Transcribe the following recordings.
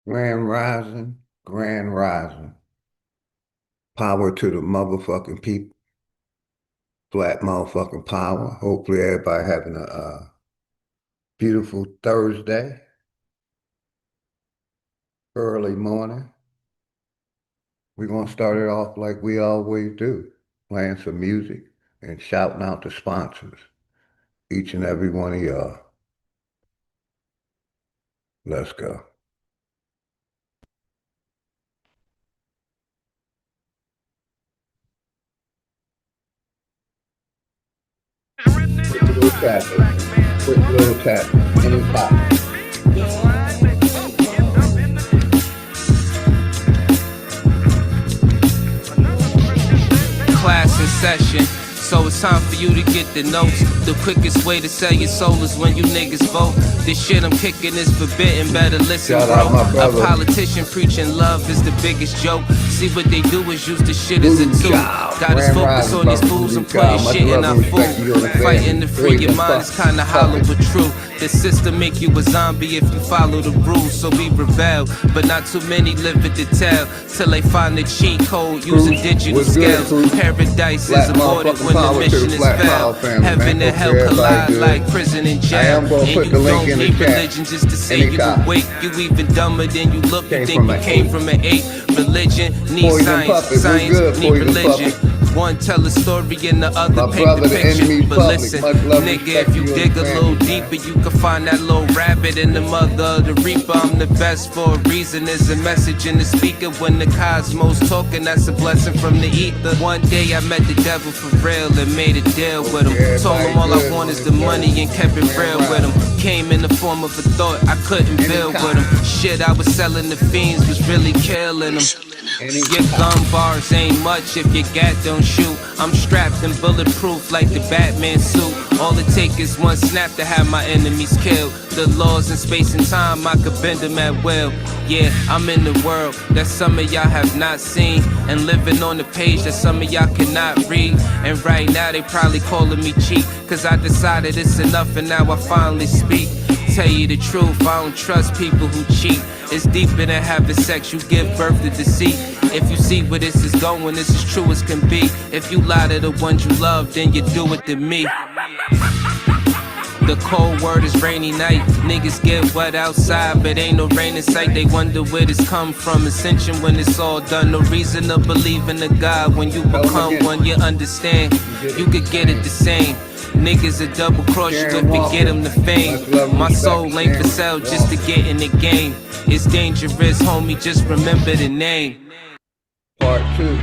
Grand Rising, Grand Rising. Power to the motherfucking people. Flat motherfucking power. Hopefully everybody having a beautiful Thursday, early morning. We're gonna start it off like we always do, playing some music and shouting out the sponsors. Each and every one of y'all. Let's go. Quick little tapping. Quick little tapping. Any pop. Class in session, so it's time for you to get the notes. The quickest way to sell your soul is when you niggas vote. This shit I'm kicking is forbidden, better listen, Shout bro. out my A brother. politician preaching love is the biggest joke. See what they do is use the shit as a Voodoo tool. child. Got us Grand focused Rising, on these brother. fools and Voodoo child. putting Much shit in love our and respect to you on food. the fan. Fighting to free your mind is kinda hollow but true. The system make you a zombie if you follow the rules, so we rebel. But not too many live it to tell, till they find the cheat code using digital What's good, scales. Cruz? Paradise Flat is aborted motherfucking when the power to the mission is Flat Power failed. family, Heaven man. and hell Hope everybody collide good. like prison and I jail. am gonna And put you the link don't in the need chat. religion just to say Any you cop. awake. You even dumber than you look. You Came think from you an came eight. from an 8. Religion needs Poison science. puppet, what's Science good, need Poison religion. puppet? One tell a story and the other My paint brother, the the picture. enemy's But public. listen, Much love, nigga, respect if you to you dig and a the little family, deeper, you can find that little rabbit in the mother of the reaper. I'm the best for a reason. There's a message in the speaker when the cosmos talking. That's a blessing from the ether. One day I met the devil for real and made a deal with him. Yeah, Told him all I want is the money and kept it real with him. Came in the form of a thought I couldn't build with him. Shit I was selling the fiends was really killing them. Your gun bars ain't much if your gat don't shoot. I'm strapped and bulletproof like the Batman suit. All it take is one snap to have my enemies killed. The laws in space and time, I could bend them at will. Yeah, I'm in the world that some of y'all have not seen, and living on the page that some of y'all cannot read. And right now they probably calling me cheap, cause I decided it's enough and now I finally speak. Tell you the truth, I don't trust people who cheat. It's deeper than having sex, you give birth to deceit. If you see where this is going, this is true as can be. If you lie to the ones you love, then you do it to me. The cold word is rainy night. Niggas get wet outside, but ain't no rain in sight. They wonder where this come from. Ascension when it's all done. No reason to believe in a God. When you become one, you understand. You could get it the same. Niggas a double cross you if you get them the fame. My soul ain't for sale just to get in the game. It's dangerous, homie, just remember the name. Part 2.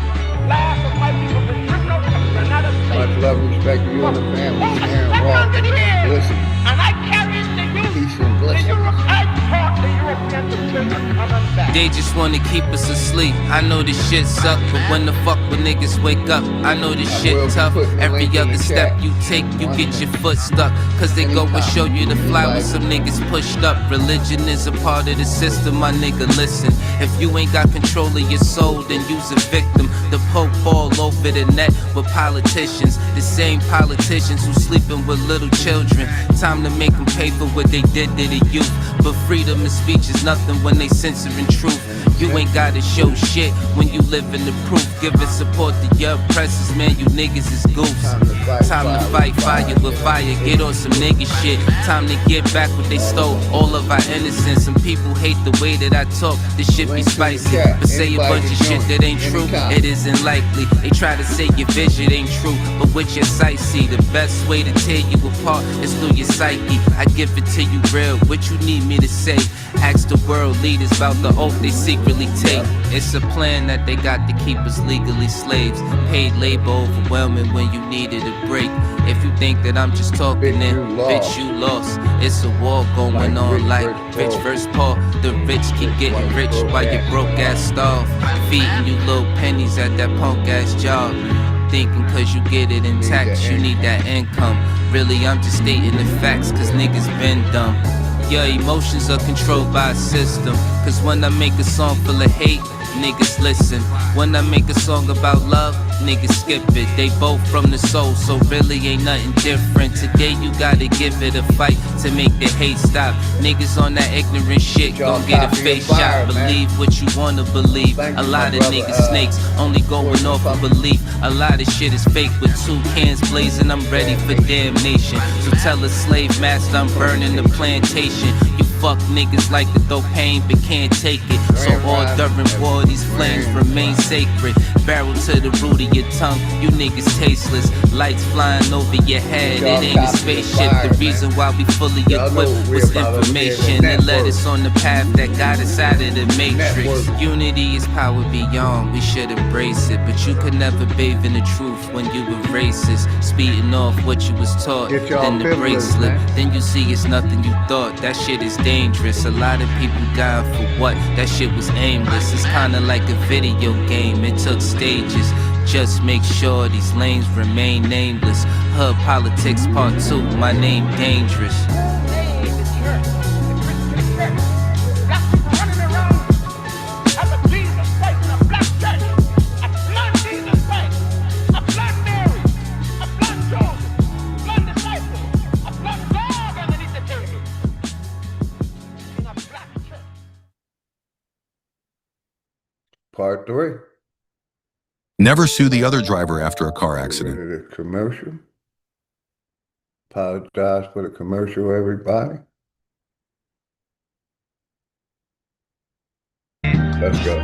Much love, respect to you and the family. Aaron Walker. Listen. And I carry it to you. Peace and The blessings. I taught the Europeans to coming back. They just wanna keep us asleep. I know this shit suck, but when the fuck when niggas wake up, I know this shit tough. Every other step you take, you get your foot stuck. Cause they go and show you the fly when some niggas pushed up. Religion is a part of the system, my nigga, listen. If you ain't got control of your soul, then you's a victim. The Pope all over the net with politicians. The same politicians who sleeping with little children. Time to make them pay for what they did to the youth. But freedom of speech is nothing when they censoring truth. You ain't gotta show shit when you live in the proof. Giving support to your oppressors, man, you niggas is goofs. Time to fight fire with fire, get on some nigga shit. Time to get back what they stole, all of our innocence. Some people hate the way that I talk, this shit be spicy. But say a bunch of shit that ain't true, it isn't likely. They try to say your vision ain't true, but with your sight see. The best way to tear you apart is through your psyche. I give it to you real, what you need me to say. Ask the world leaders about the oath they secretly take. It's a plan that they got to keep us legally slaves. Paid labor overwhelming when you needed a break. If you think that I'm just talking, then bitch you lost. It's a war going on like rich versus poor. The rich keep getting rich while you broke ass starve. Feeding you little pennies at that punk ass job. Thinking cause you get it intact, you need that income. Really I'm just stating the facts cause niggas been dumb. Your emotions are controlled by a system. Cause when I make a song full of hate, niggas listen. When I make a song about love, niggas skip it. They both from the soul, so really ain't nothing different. Today you gotta give it a fight to make the hate stop. Niggas on that ignorant shit gon' get a face shot. Believe what you wanna believe. A lot of niggas snakes, only going off of belief. A lot of shit is fake with 2 cans blazing. I'm ready for damnation. So tell a slave master I'm burning the plantation. You fuck niggas like to throw pain but can't take it. So all during war these flames remain sacred. Barrel to the root of your tongue, you niggas tasteless. Lights flying over your head, it ain't a spaceship. The reason why we fully equipped was information that led us on the path that got us out of the matrix. Unity is power beyond, we should embrace it. But you could never bathe in the truth when you were racist. Speeding off what you was taught, then the bracelet. Then you see it's nothing you thought, that shit is dangerous. A lot of people died for what? That shit was aimless. It's kinda like a video game, it took stages. Just make sure these lanes remain nameless. Hood Politics Part 2, my name dangerous. Part 3. Never sue the other driver after a car accident. The commercial. Apologize for the commercial, everybody. Let's go.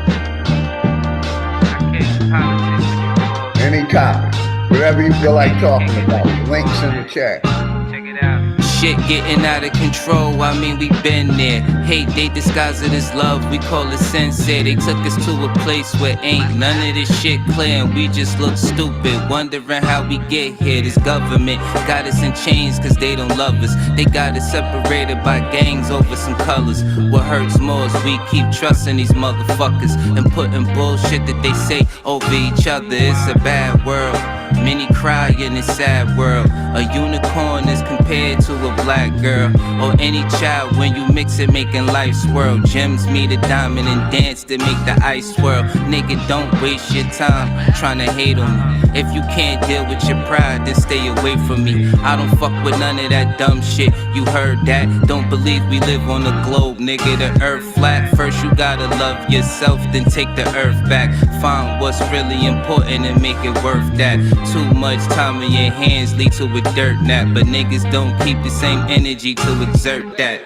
Any topic, whatever you feel like talking about. Links in the chat. Check it out. Shit getting out of control, I mean we been there. Hate they disguise it as love, we call it sincere. They took us to a place where ain't none of this shit clear, and we just look stupid, wondering how we get here. This government got us in chains cause they don't love us. They got us separated by gangs over some colors. What hurts more is we keep trusting these motherfuckers and putting bullshit that they say over each other. It's a bad world, many cry in this sad world. A unicorn is compared to a black girl, or any child when you mix it making life swirl. Gems meet a diamond and dance to make the ice swirl. Nigga, don't waste your time trying to hate on me. If you can't deal with your pride, then stay away from me. I don't fuck with none of that dumb shit, you heard that? Don't believe we live on a globe, nigga, the earth flat. First you gotta love yourself, then take the earth back. Find what's really important and make it worth that. Too much time in your hands lead to a dirt nap, but niggas don't keep the same energy to exert that.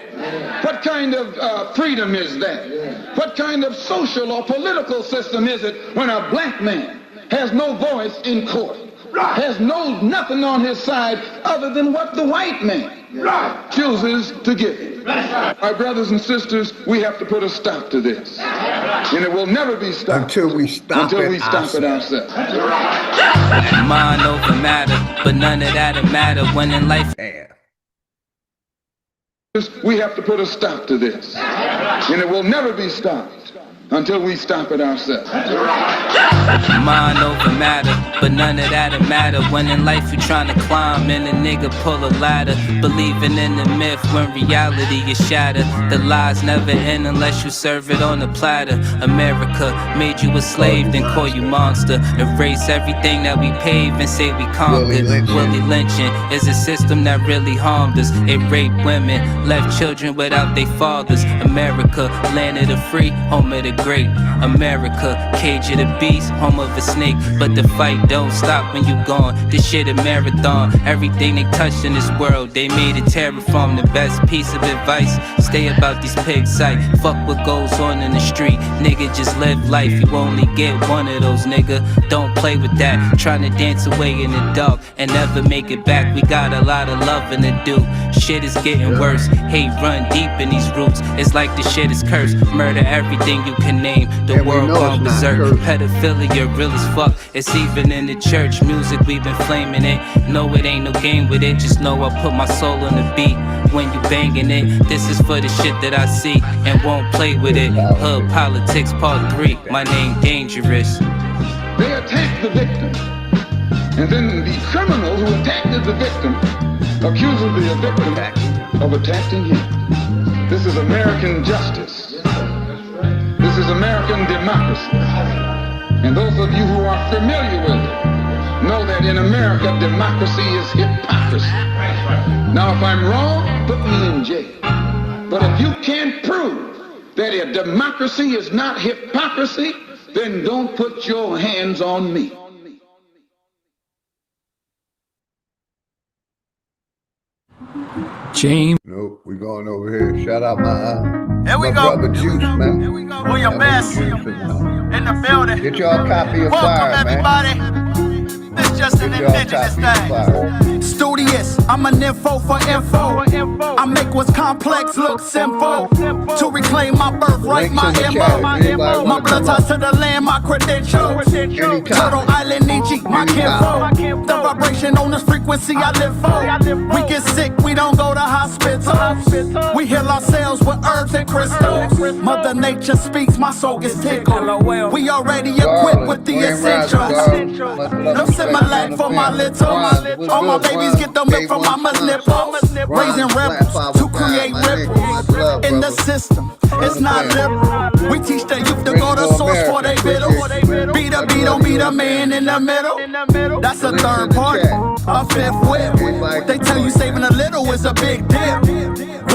What kind of freedom is that? What kind of social or political system is it when a black man has no voice in court, has nothing on his side other than what the white man chooses to give him? My brothers and sisters, we have to put a stop to this, and it will never be stopped until we stop it ourselves. Mind over matter, but none of that'll matter when in life. We have to put a stop to this, and it will never be stopped until we stop it ourselves. Mind over matter, but none of that'll matter when in life you're trying to climb and a nigga pull a ladder. Believing in the myth when reality is shattered. The lies never end unless you serve it on a platter. America made you a slave, then call you monster. Erase everything that we paved and say we conquered. Willie lynching is a system that really harmed us. It raped women, left children without their fathers. America, land of the free, home of the great. America, cage of the beast, home of a snake. But the fight don't stop when you gone. This shit a marathon. Everything they touched in this world, they made it terraform. The best piece of advice, stay about these pigs sight. Fuck what goes on in the street, nigga, just live life. You only get one of those, nigga. Don't play with that. Trying to dance away in the dark and never make it back. We got a lot of loving to do. Shit is getting worse. Hate run deep in these roots. It's like the shit is cursed. Murder everything you can name. The world gone berserk. Pedophilia real as fuck. It's even in the church. Music we've been flaming it. No, it ain't no game with it. Just know I put my soul on the beat when you banging it. This is for the shit that I see and won't play with it. Hood Politics Part 3. My name dangerous. They attacked the victim, and then the criminal who attacked the victim accuses the victim of attacking him. This is American justice. This is American democracy. And those of you who are familiar with it know that in America, democracy is hypocrisy. Now, if I'm wrong, put me in jail. But if you can't prove that a democracy is not hypocrisy, then don't put your hands on me. James. Nope, we going over here. Shout out Here we my go. brother Juice, man. Here we go. William Bass in the building. Get y'all a copy of Fire, Welcome, man. everybody. This just an Get y'all a indigenous copy of thing. Fire. Studious, I'm an info for info. I make what's complex look simple. To reclaim my birthright, my Links in the MO. chat. Anybody My wanna blood come ties up? to the land, my credentials. Anytime. Turtle Island, Nietzsche, my Anytime. kinfolk. The vibration on this frequency I live for. We get sick, we don't go to hospitals. We heal ourselves with herbs and crystals. Mother Nature speaks, my soul gets tickled. We already equipped with the essentials. No Similac for my little. All my babies get the milk from mama's nipples. Raising rebels to create ripples in the system. It's not liberal. We teach the youth to go to source for they vittles. Be the beat, don't be the man in the middle. That's a third party, a fifth whip. They tell you saving a little is a big deal.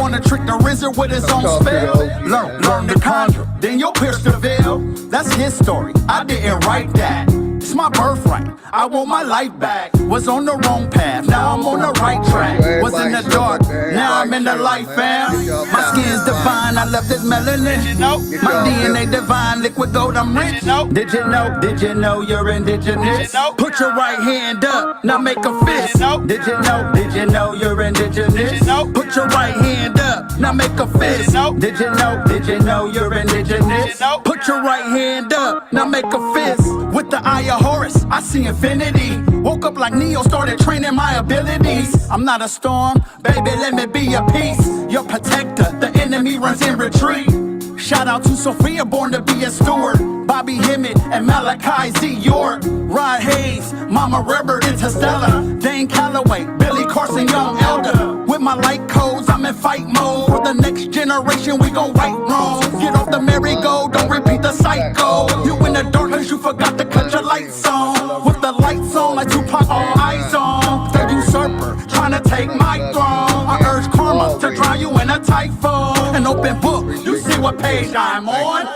Wanna trick the RZA with his own spell? Learn the conjure, then you'll pierce the veil. That's his story, I didn't write that. It's my birthright, I want my life back. Was on the wrong path, now I'm on the right track. Was in the dark, now I'm in the light, fam. My skin's divine, I love this melanin. My DNA divine, liquid gold, I'm rich. Did you know you're indigenous? Put your right hand up, now make a fist. Did you know you're indigenous? Put your right hand up, now make a fist. Did you know you're indigenous? Put your right hand up, now make a fist. With the eye of Horus, I see infinity. Woke up like Neo, started training my abilities. I'm not a storm, baby, let me be a peace. Your protector, the enemy runs in retreat. Shout out to Sophia, born to be a steward. Bobby Hemmett and Malachi Z. York. Rod Hayes, Mama Rebert, Interstellar. Dane Calloway, Billy Carson, Young Elder. With my light codes, I'm in fight mode. For the next generation, we gon' right wrongs. Get off the merry-go, don't repeat the cycle. You in the dark cause you forgot to cut your lights on. With the lights on, like Tupac, all eyes on. The usurper, trying to take my throne. I urge karma to drown you in a typhoon. An open book, you see what page I'm on.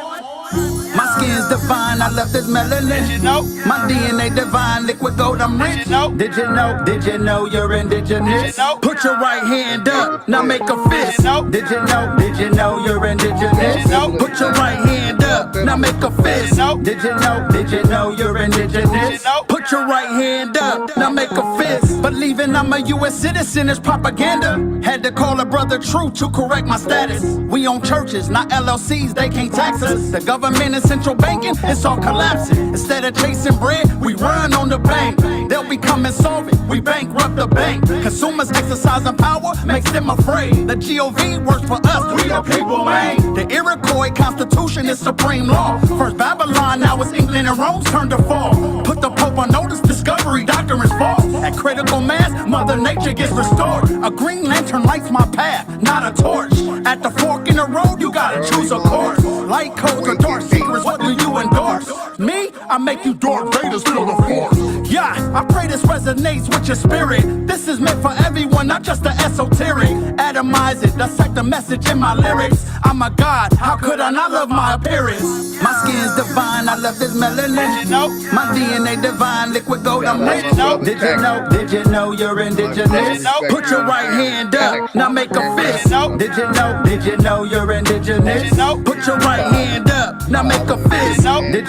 My skin's divine, I love this melanin. My DNA divine, liquid gold, I'm rich. Did you know you're indigenous? Put your right hand up, now make a fist. Did you know you're indigenous? Put your right hand up, now make a fist. Did you know you're indigenous? Put your right hand up, now make a fist. Believing I'm a US citizen is propaganda. Had to call a brother true to correct my status. We own churches, not LLCs, they can't tax us. The government and central banking, it's all collapsing. Instead of chasing bread, we run on the bank. They'll become insolvent, we bankrupt the bank. Consumers exercising power makes them afraid. The GOV works for us, we the people, man. The Iroquois Constitution is supreme law. First Babylon, now it's England and Rome's turn to fall. Put the Pope on notice, discovery doctrine is false. At critical mass, Mother Nature gets restored. A green lantern lights my path, not a torch. At the fork in the road, you gotta choose a course. Light codes or dark secrets, what do you endorse? Me? I make you Darth Vader feel the force. Yeah, I pray this resonates with your spirit. This is meant for everyone, not just the esoteric. Atomize it, dissect the message in my lyrics. I'm a god, how could I not love my appearance? My skin's divine, I love this melanin. My DNA divine, liquid gold, I'm rich. Did you know you're indigenous? Put your right hand up, now make a fist. Did you know you're indigenous? Put your right hand up, now make a fist. Did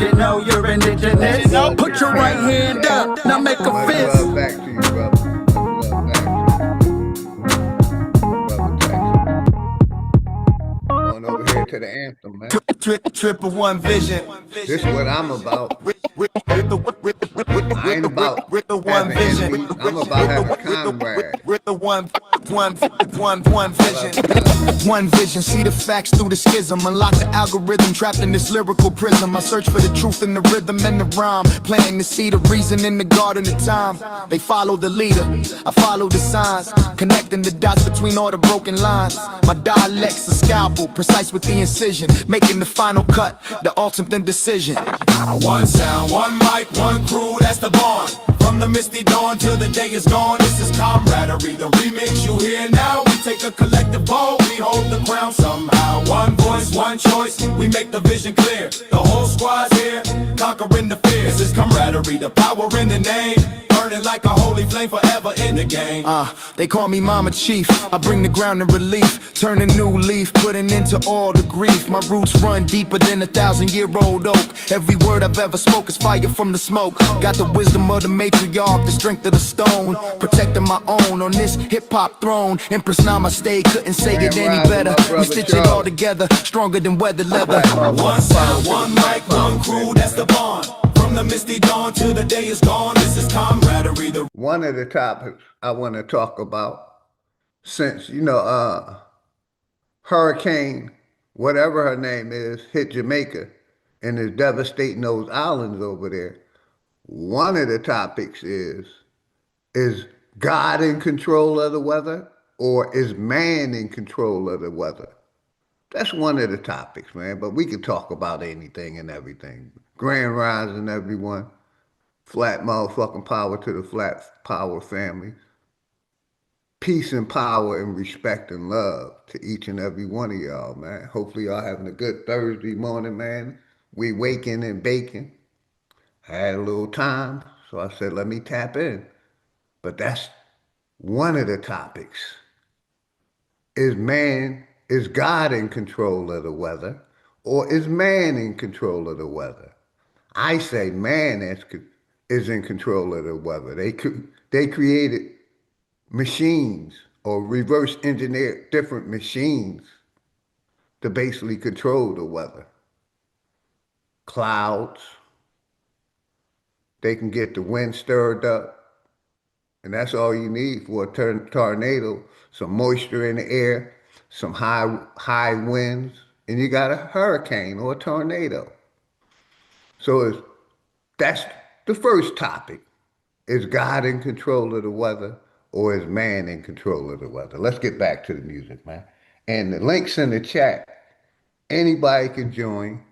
you know you're indigenous? Put your right hand up, now make a fist. Love back to you, brother. Love back to you. Brother Texas. Going over here to the anthem, man. Triple one vision. This is what I'm about. I ain't about one having vision. enemies. I'm about having comrades. With the one vision. One vision, see the facts through the schism. Unlock the algorithm trapped in this lyrical prism. I search for the truth in the rhythm and the rhyme. Planting the seed of reason in the garden of time. They follow the leader, I follow the signs. Connecting the dots between all the broken lines. My dialect's a scalpel, precise with the incision. Making the final cut, the ultimate decision. One sound, one mic, one crew, that's the bond. From the misty dawn till the day is gone, this is camaraderie. The remix you hear now, we take a collective bow, we hold the crown somehow. One voice, one choice, we make the vision clear. The whole squad's here, conquering the fear. This is camaraderie, the power in the name. Burning like a holy flame forever in the game. They call me Mama Chief, I bring the ground in relief. Turn a new leaf, putting into all the grief. My roots run deeper than 1,000-year-old oak. Every word I've ever spoke is fire from the smoke. Got the wisdom of the matriarch, the strength of the stone. Protecting my own on this hip-hop throne. Empress Namaste, couldn't say it any better. We stitch it all together, stronger than weather leather. One sound, one mic, one crew, that's the bond. From the misty dawn till the day is gone, this is camaraderie. One of the topics I want to talk about, since, Hurricane, whatever her name is, hit Jamaica and is devastating those islands over there. One of the topics is God in control of the weather or is man in control of the weather? That's one of the topics, man. But we can talk about anything and everything. Grand rising, everyone. Flat motherfucking power to the flat power family. Peace and power and respect and love to each and every one of y'all, man. Hopefully y'all having a good Thursday morning, man. We waking and baking. I had a little time, so I said, let me tap in. But that's one of the topics. Is God in control of the weather or is man in control of the weather? I say man is in control of the weather. They created machines or reverse engineered different machines to basically control the weather. Clouds, they can get the wind stirred up, and that's all you need for a tornado. Some moisture in the air, some high winds, and you got a hurricane or a tornado. So that's the first topic. Is God in control of the weather or is man in control of the weather? Let's get back to the music, man. And the links in the chat, anybody can join,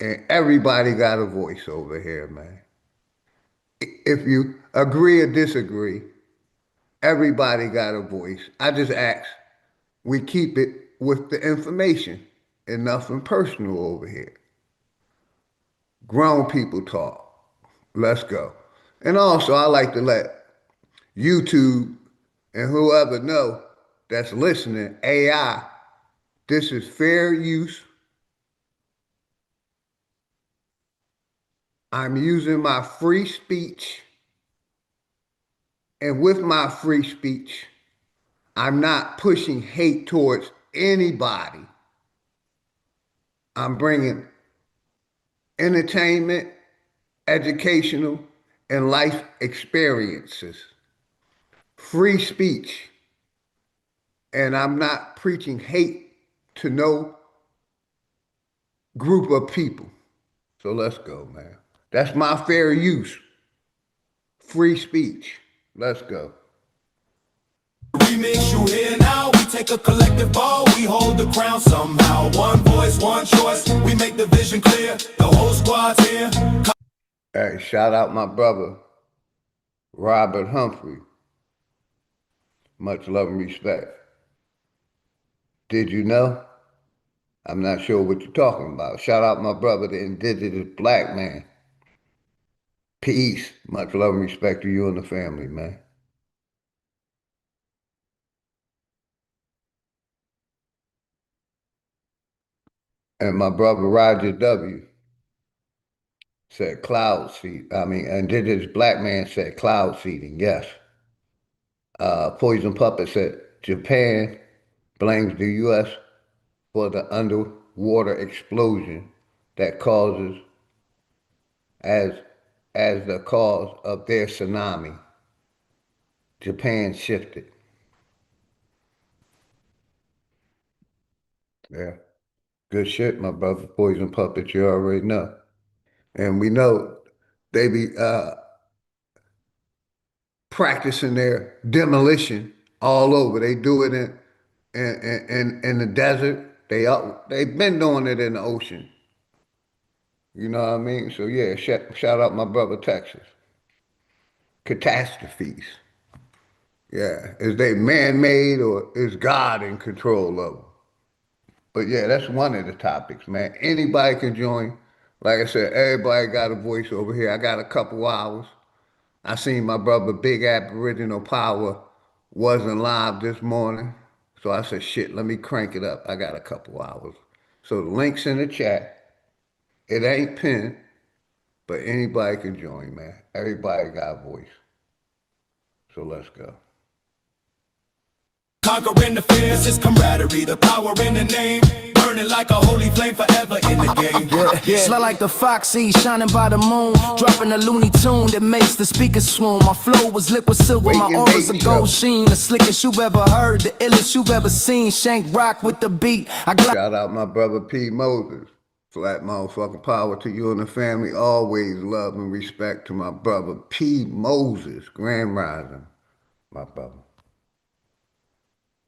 and everybody got a voice over here, man. If you agree or disagree, everybody got a voice. I just ask we keep it with the information and nothing personal over here. Grown people talk. Let's go. And also, I like to let YouTube and whoever know that's listening, AI, this is fair use. I'm using my free speech. And with my free speech, I'm not pushing hate towards anybody. I'm bringing entertainment, educational, and life experiences. Free speech. And I'm not preaching hate to no group of people. So let's go, man. That's my fair use. Free speech. Let's go. Remix you hear now, we take a collective bow, we hold the crown somehow. One voice, one choice, we make the vision clear. The whole squad's here. Hey, shout out my brother, Robert Humphrey. Much love and respect. Did you know? I'm not sure what you're talking about. Shout out my brother, the indigenous black man. Peace. Much love and respect to you and the family, man. And my brother Roger W. said cloud seed. I mean, indigenous black man said cloud seeding. Yes. Poison Puppet said Japan blames the U.S. for the underwater explosion that causes as the cause of their tsunami. Japan shifted. Yeah. Good shit, my brother. Poison Puppet, you already know. And we know they be practicing their demolition all over. They do it in the desert. They've been doing it in the ocean. You know what I mean? So yeah, shout out my brother Texas. Catastrophes. Yeah. Is they man-made or is God in control of them? But yeah, that's one of the topics, man. Anybody can join. Like I said, everybody got a voice over here. I got a couple hours. I seen my brother Big Aboriginal Power wasn't live this morning. So I said, shit, let me crank it up. I got a couple hours. So the link's in the chat. It ain't pinned, but anybody can join, man. Everybody got a voice. So let's go. Conquering the fears, it's camaraderie, the power in the name. Burning like a holy flame forever in the game. Yeah. Smell like the foxy shining by the moon. Dropping a loony tune that makes the speakers swoon. My flow was liquid silver, my aura's a gold sheen. The slickest you've ever heard, the illest you've ever seen. Shank rock with the beat. Shout out my brother P. Moses. Flat motherfucking power to you and the family. Always love and respect to my brother P. Moses. Grand Rising, my brother.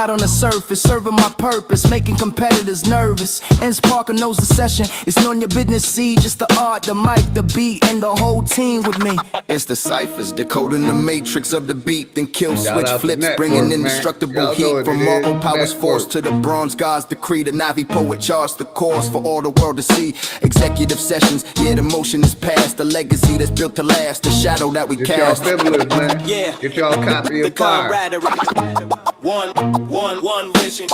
Out on the surface, serving my purpose, making competitors nervous. Ends Parker knows the session. It's none your business, see. Just the art, the mic, the beat, and the whole team with me. It's the ciphers, decoding the matrix of the beat. Then kill switch flips, bringing indestructible heat. From Marvel Powers Force to the Bronze God's decree. The Navi poet charts the course for all the world to see. Executive sessions, yeah, the motion is past. The legacy that's built to last. The shadow that we cast. Get y'all man. Yeah. Get y'all copy of Fire. One vision.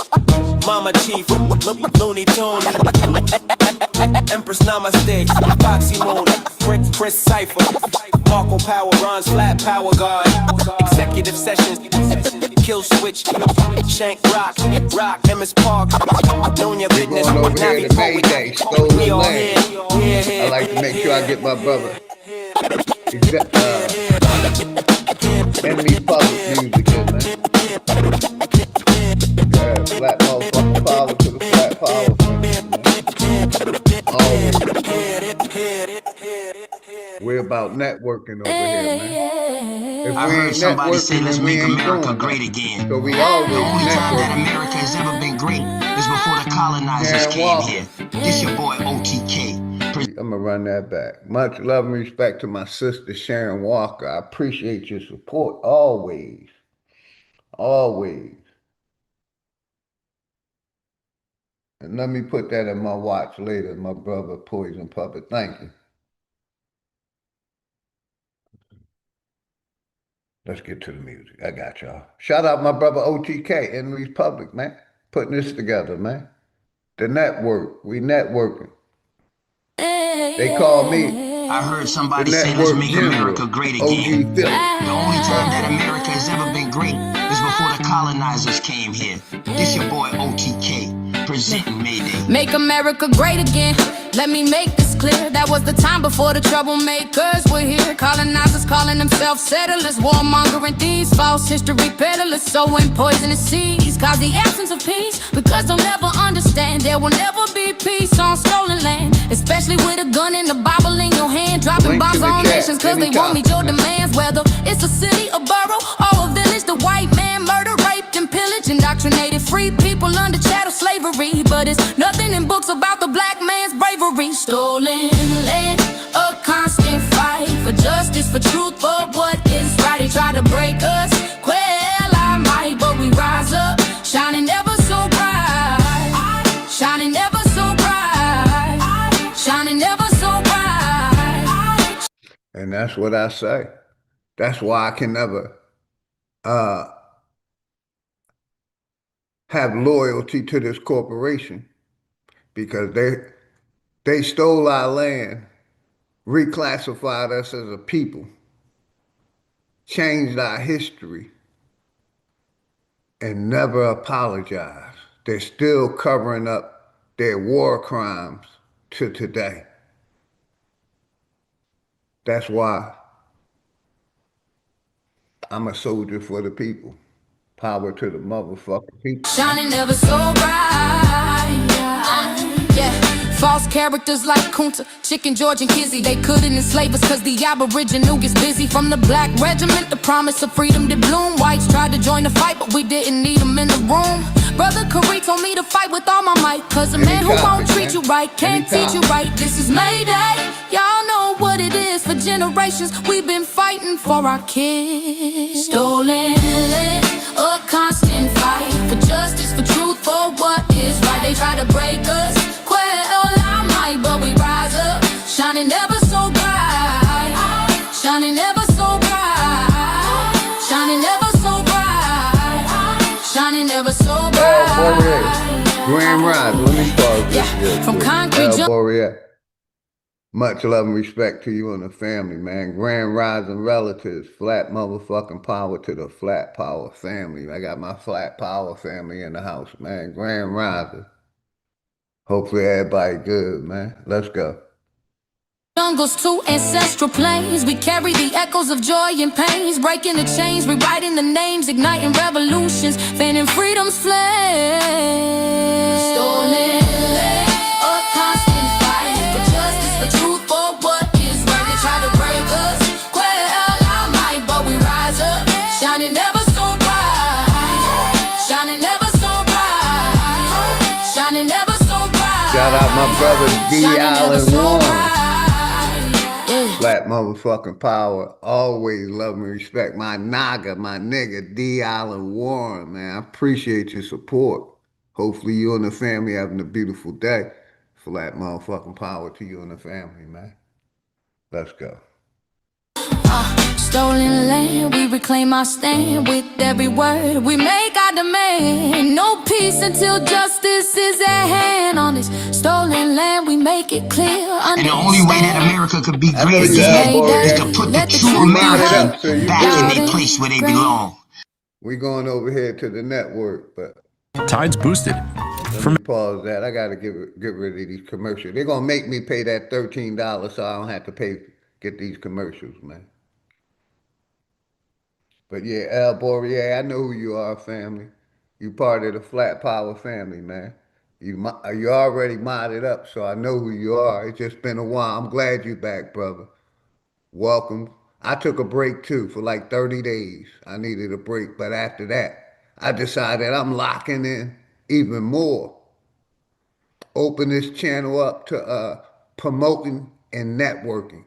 Mama Chief, Looney Tune, Empress Namaste, Foxy Moon, Chris Cypher, Marco Power, Ron's Flat Power Guard, Executive Sessions, Kill Switch, Shank Rock, MS Park, Known Your Business, Navi Mayday, stolen land. I like to make sure I get my brother. Enemy public music in, man. Flat motherfucking power to the flat power. Always. We're about networking over here, man. If I heard somebody say let's make America great again. So we always the only time that networking. America has ever been great is before the colonizers came here. This your boy OTK. I'm gonna run that back. Much love and respect to my sister Sharon Walker. I appreciate your support always. Always. And let me put that in my watch later, my brother Poison Puppet. Thank you. Let's get to the music. I got y'all. Shout out my brother OTK, Enemies Public, man. Putting this together, man. The network. We networking. They call me. I heard somebody say let's make America great again. The only time that America has ever been great is before the colonizers came here. This your boy OTK. Presenting Mayday. Make America great again. Let me make this clear. That was the time before the troublemakers were here. Colonizers calling themselves settlers, warmongering thieves, false history peddlers, sowing poisonous seeds, cause the absence of peace. Because they'll never understand there will never be peace on stolen land, especially with a gun and a Bible in your hand, dropping bombs on nations cause they won't meet your demands. Whether it's a city, a borough, or a village, the white man murder, raped, and pillaged, indoctrinated, free people under chattel slavery. But it's nothing in books about the black man's bravery. Stolen land, a constant fight for justice, for truth, for what is right. They try to break us, quell our might, but we rise up, shining ever so bright, shining ever so bright, shining ever so bright. And that's what I say. That's why I can never have loyalty to this corporation, because they stole our land, reclassified us as a people, changed our history, and never apologized. They're still covering up their war crimes to today. That's why I'm a soldier for the people. Power to the motherfucking people. Shining ever so bright, yeah. False characters like Kunta, Chicken George, and Kizzy. They couldn't enslave us cause the Aboriginal gets busy. From the black regiment, the promise of freedom did bloom. Whites tried to join the fight, but we didn't need them in the room. Brother Curry told me to fight with all my might, cause a man who won't treat you right can't teach you right. This is Mayday. generations, we've been fighting for our kids. Stolen land, a constant fight for justice, for truth, for what is right. They try to break us, quell our might, but we rise up, shining ever so bright, shining ever so bright, shining ever so bright, shining ever so bright. Grand Rise, let me pause this. From concrete Boreal. Much love and respect to you and the family, man. Grand Rising relatives, flat motherfucking power to the flat power family. I got my flat power family in the house, man. Grand Rising. Hopefully everybody good, man. Let's go. Jungles to ancestral plains, we carry the echoes of joy and pains, breaking the chains, rewriting the names, igniting revolutions, fanning freedom's flame. Stolen land, a constant fight for justice, for truth, for what is right. They try to break us, quell our might, but we rise up, shining ever so bright, shining ever so bright, shining ever so bright. Shout out my brother D. Allen Warren. Black motherfucking power. Always love and respect my naga, my nigga, D. Allen Warren, man. I appreciate your support. Hopefully you and the family having a beautiful day. Flat motherfucking power to you and the family, man. Let's go. Stolen land, we reclaim our stand with every word. We make our demand. No peace until justice is at hand. On this stolen land, we make it clear. And the only way that America could be great again is to put the true American back in their place where they belong. We going over here to the network, but Tides boosted. let me pause that. I gotta get rid of these commercials. They're gonna make me pay that $13 so I don't have to get these commercials, man. But yeah, El Boreal, I know who you are, family. You part of the Flat Power family, man. You already modded up, so I know who you are. It's just been a while. I'm glad you back, brother. Welcome. I took a break too for like 30 days. I needed a break, but after that, I decided I'm locking in even more. Open this channel up to promoting and networking.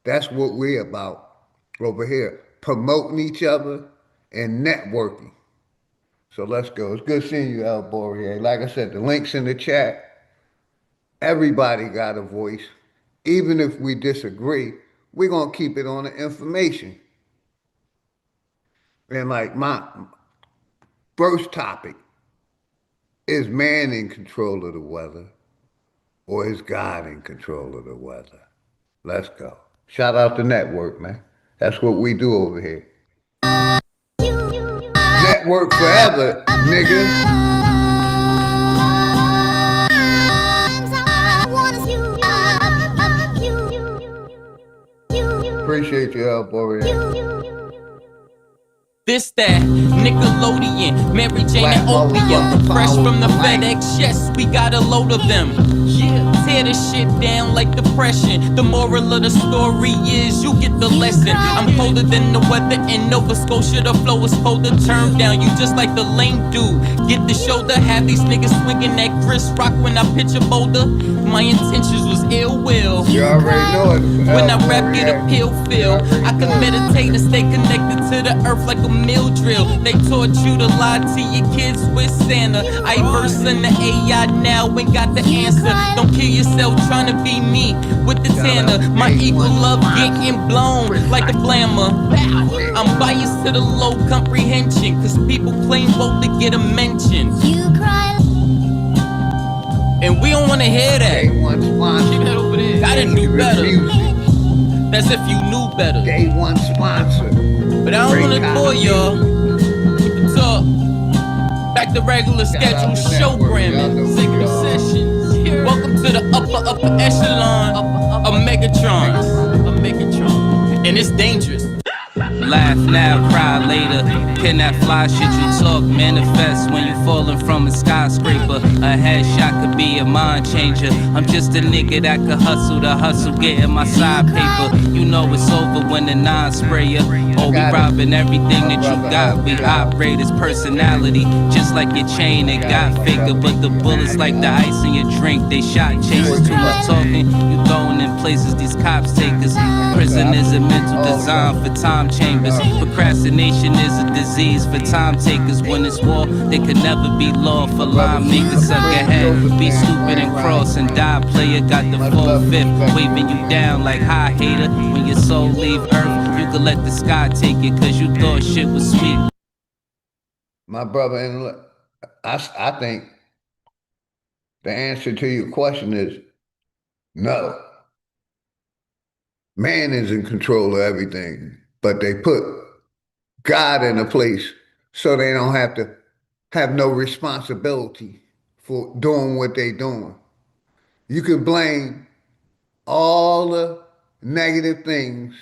That's what we're about over here. Promoting each other and networking. So let's go. It's good seeing you, El Boreal. Like I said, the link's in the chat. Everybody got a voice. Even if we disagree, we're going to keep it on the information. And like my first topic, is man in control of the weather or is God in control of the weather? Let's go. Shout out the network, man. That's what we do over here. Network forever, nigga. Appreciate you, El Boreal. This, that, Nickelodeon, Mary Jane and Opium. Fresh from the FedEx, yes, we got a load of them. Yeah, tear this shit down like depression. The moral of the story is you get the lesson. I'm colder than the weather in Nova Scotia. The flow is colder, turn down. You just like the lame dude. Get the shoulder, have these niggas swinging that Chris Rock when I pitch a boulder. My intentions was ill will. You already know it. When I rap, get a pill feel. I can meditate and stay connected to the earth like a mill drill. They taught you to lie to your kids with Santa. I verse in the AI now and got the answer. Don't kill yourself trying to be me with the tanner. My eagle love getting blown like a blammer. I'm biased to the low comprehension, cause people claim vote to get a mention. And we don't wanna hear that. Keep that over there. Gotta do better. That's if you knew better. Day one sponsor. But I don't wanna bore y'all. Keep the talk. Back to regular schedule showgramming. Sacred sessions. Welcome to the upper echelon of Megatron. And it's dangerous. Laugh now, cry later. Can that fly shit you talk manifest when you falling from a skyscraper? A headshot could be a mind changer. I'm just a nigga that could hustle the hustle, getting my side paper. You know it's over when the non-sprayer. Oh, we robbing everything that you got. We operate as personality, just like your chain. It got faker, but the bullets like the ice in your drink. They shot chasers, too much talking. You throwing in places these cops take us. Prison Prison is a mental design for time chambers. Procrastination is a disease for time takers. When it's war, they could never be law for line makers. Suck ahead, be stupid and cross and die. Player got the full fifth, waving you down like hi hater. When your soul leave Earth, you could let the sky take it, cause you thought shit was sweet. My brother, and I think the answer to your question is no. Man is in control of everything, but they put God in a place so they don't have to have no responsibility for doing what they're doing. You can blame all the negative things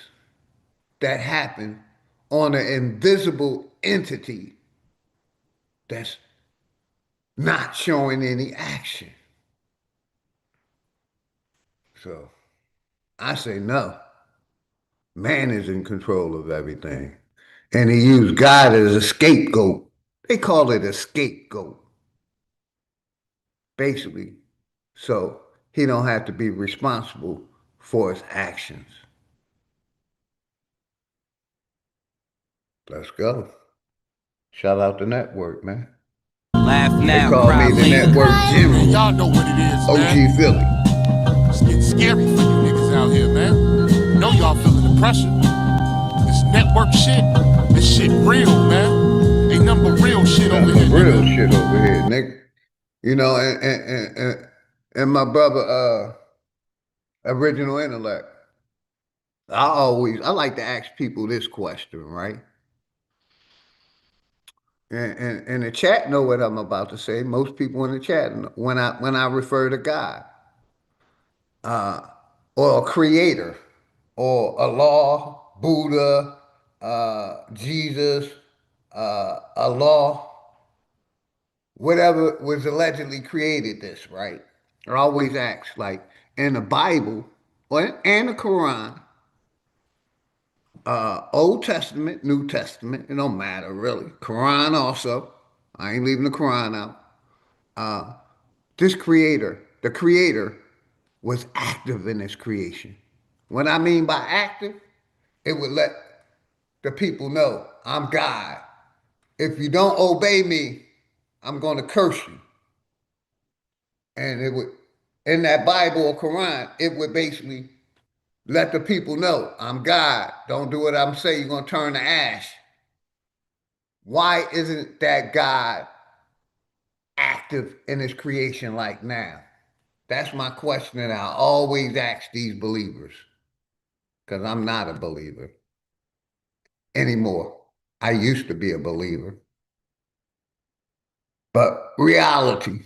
that happen on an invisible entity that's not showing any action. So I say no. Man is in control of everything. And he used God as a scapegoat. They call it a scapegoat, basically. So he don't have to be responsible for his actions. Let's go. Shout out the network, man. Laugh They now, call cry me the later. network general. Y'all know what it is, OG man. Philly. It's getting scary for you niggas out here, man. You know y'all feeling the pressure. This network shit, this shit real, man. Ain't nothing but real shit over here, Real nigga. shit over here, nigga. You know, and my brother, original intellect. I like to ask people this question, right? And the chat know what I'm about to say. Most people in the chat know when I refer to God, or a creator, or Allah, Buddha, Jesus, Allah, whatever was allegedly created this, right? I always ask, like in the Bible and the Quran, Old Testament, New Testament, it don't matter really. Quran also, I ain't leaving the Quran out. This creator, the creator, was active in his creation. What I mean by active, it would let the people know I'm God. If you don't obey me, I'm going to curse you. And it would, in that Bible or Quran, it would basically let the people know I'm God. Don't do what I'm saying. You're going to turn to ash. Why isn't that God active in his creation like now? That's my question that I always ask these believers, because I'm not a believer anymore. I used to be a believer. But reality,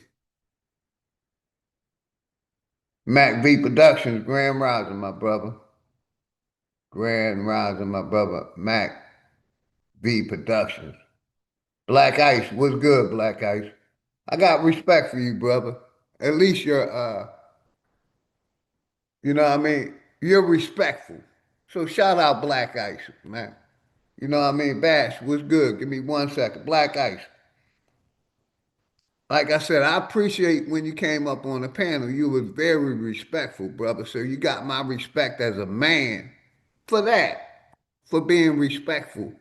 Mac V Productions, Grand Rising, my brother. Grand Rising, my brother. Mac V Productions. Black Ice, what's good, Black Ice? I got respect for you, brother. At least you're, you know what I mean? You're respectful. So shout out Black Ice, man. You know what I mean? Bash, what's good? Give me 1 second. Black Ice. Like I said, I appreciate when you came up on the panel. You was very respectful, brother. So you got my respect as a man for that, for being respectful,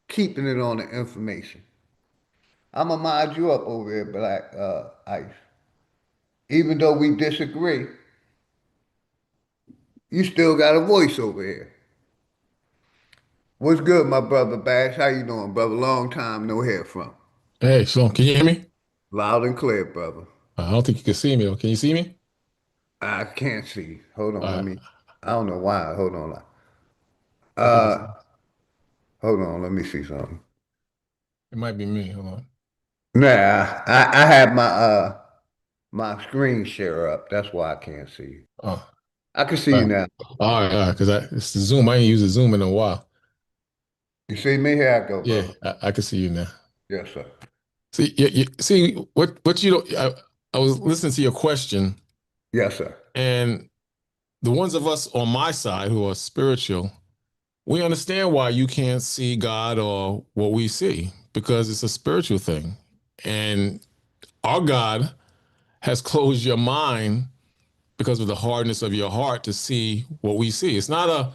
keeping it on the information. I'm gonna mod you up over here, Black Ice. Even though we disagree, you still got a voice over here. What's good, my brother Bash? How you doing, brother? Long time no hear from. Hey, so can you hear me? Loud and clear, brother. I don't think you can see me. Can you see me? I can't see. Hold on, let Uh, me. I don't know why. Hold on. it Uh, hold on. Let me see something. might be me. Hold on. Nah, I have my screen share up. That's why I can't see you. Oh, I can see you all now. right, because it's the Zoom. I ain't used the Zoom in a while. You see me? Here I go, Yeah, brother. I can see you now. Yes, sir. See, see what you don't. I was listening to your question, Yes, sir. and the ones of us on my side who are spiritual, we understand why you can't see God or what we see because it's a spiritual thing, and our God has closed your mind because of the hardness of your heart to see what we see. It's not a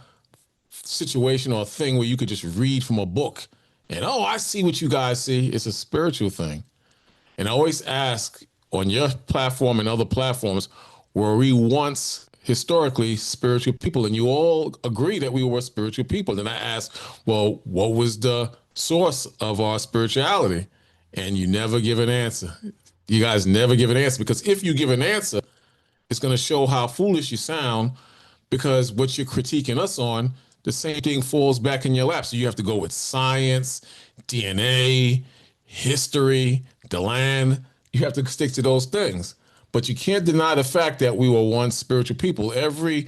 situation or a thing where you could just read from a book and, oh, I see what you guys see. It's a spiritual thing. And I always ask on your platform and other platforms, were we once historically spiritual people? And you all agree that we were spiritual people. Then I ask, well, what was the source of our spirituality? And you never give an answer. You guys never give an answer, because if you give an answer, it's going to show how foolish you sound, because what you're critiquing us on, the same thing falls back in your lap. So you have to go with science, DNA, history, the land. You have to stick to those things. But you can't deny the fact that we were once spiritual people. Every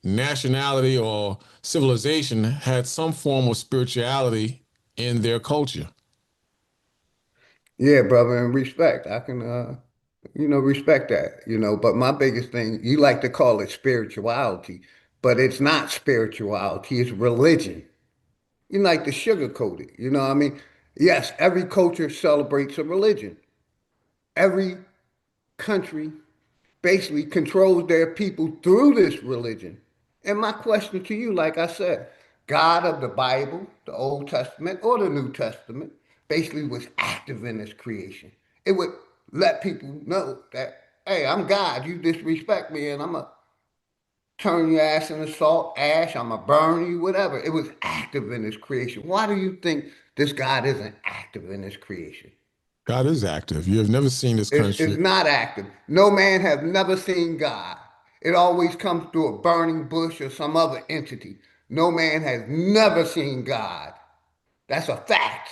nationality or civilization had some form of spirituality in their culture. Yeah, brother, and respect. I can, respect that, but my biggest thing, you like to call it spirituality, but it's not spirituality, it's religion. You like to sugarcoat it, you know what I mean? Yes, every culture celebrates a religion. Every country basically controls their people through this religion. And my question to you, like I said, God of the Bible, the Old Testament or the New Testament, basically was active in this creation. It would let people know that, hey, I'm God, you disrespect me, and I'm going to turn your ass into salt, ash, I'm going to burn you, whatever. It was active in this creation. Why do you think this God isn't active in this creation? God is active. You have never seen this It's country. not active. No man have never seen God. It always comes through a burning bush or some other entity. No man has never seen God. That's a fact.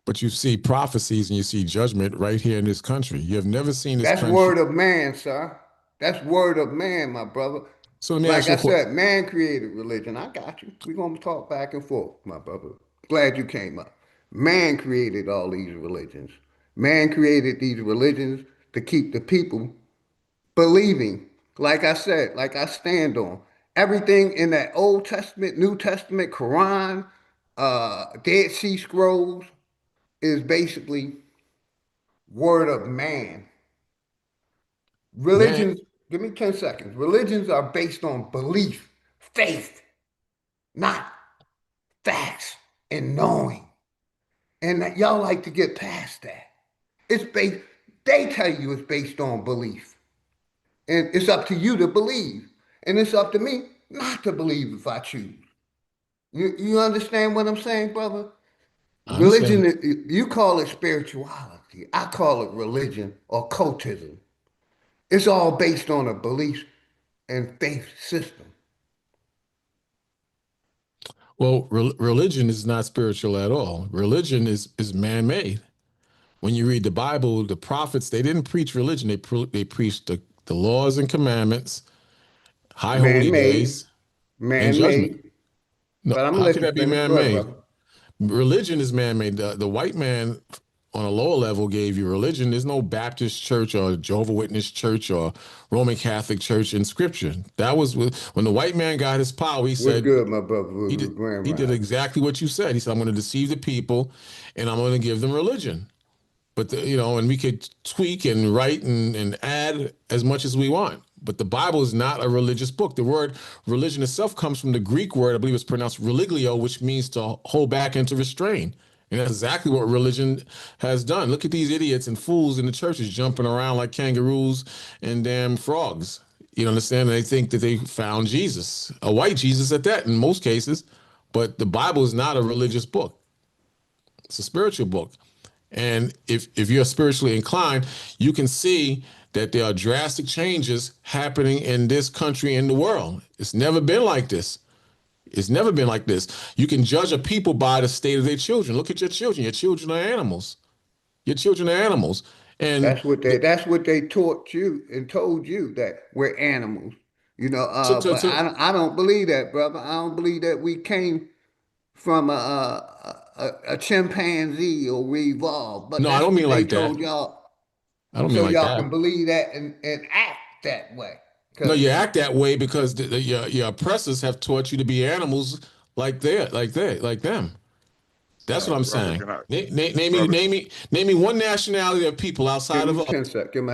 But you see prophecies and you see judgment right here in this country. You have never seen this That's country. word of man, sir. That's word of man, my brother. So let me ask Like you I a question. said, man created religion. I got you. We're going to talk back and forth, my brother. Glad you came up. Man created all these religions. Man created these religions to keep the people believing, like I said, like I stand on. Everything in that Old Testament, New Testament, Quran, Dead Sea Scrolls is basically word of man. Man, Religions, give me 10 seconds. Religions are based on belief, faith, not facts and knowing. And that y'all like to get past that. It's based, they tell you it's based on belief. And it's up to you to believe. And it's up to me not to believe if I choose. You understand what I'm saying, brother? I understand. Religion, you call it spirituality. I call it religion or cultism. It's all based on a belief and faith system. Well, religion is not spiritual at all. Religion is man-made. When you read the Bible, the prophets, they didn't preach religion. They preached the laws and commandments, high holy Man-made, days, and judgment. man-made. No, But I'm gonna how let can you that be finish. Go ahead, man-made? brother. Religion is man-made. The white man on a lower level gave you religion. There's no Baptist church or Jehovah Witness church or Roman Catholic church in Scripture. That was when the white man got his power. He What's said good, my brother? he did Grand he did Rising. exactly what you said. He said, "I'm going to deceive the people, and I'm going to give them religion." But and we could tweak and write and add as much as we want. But the Bible is not a religious book. The word religion itself comes from the Greek word, I believe it's pronounced religio, which means to hold back and to restrain. And that's exactly what religion has done. Look at these idiots and fools in the churches jumping around like kangaroos and damn frogs. You understand? They think that they found Jesus, a white Jesus at that in most cases. But the Bible is not a religious book. It's a spiritual book. And if you're spiritually inclined, you can see that there are drastic changes happening in this country and the world. It's never been like this. It's never been like this. You can judge a people by the state of their children. Look at your children. Your children are animals. Your children are animals. And That's what they taught you and told you that we're animals. to, to, But to, I don't believe that, brother. I don't believe that we came from a chimpanzee or we evolved. But no, I that's don't what mean they like that. told y'all, I don't mean so like y'all that. can believe that and act that way. No, Cause you act that way because your oppressors have taught you to be animals like them. That's what I'm Brother, saying. can I, brother? Name me one nationality of people give outside me of us. 10 seconds. Give me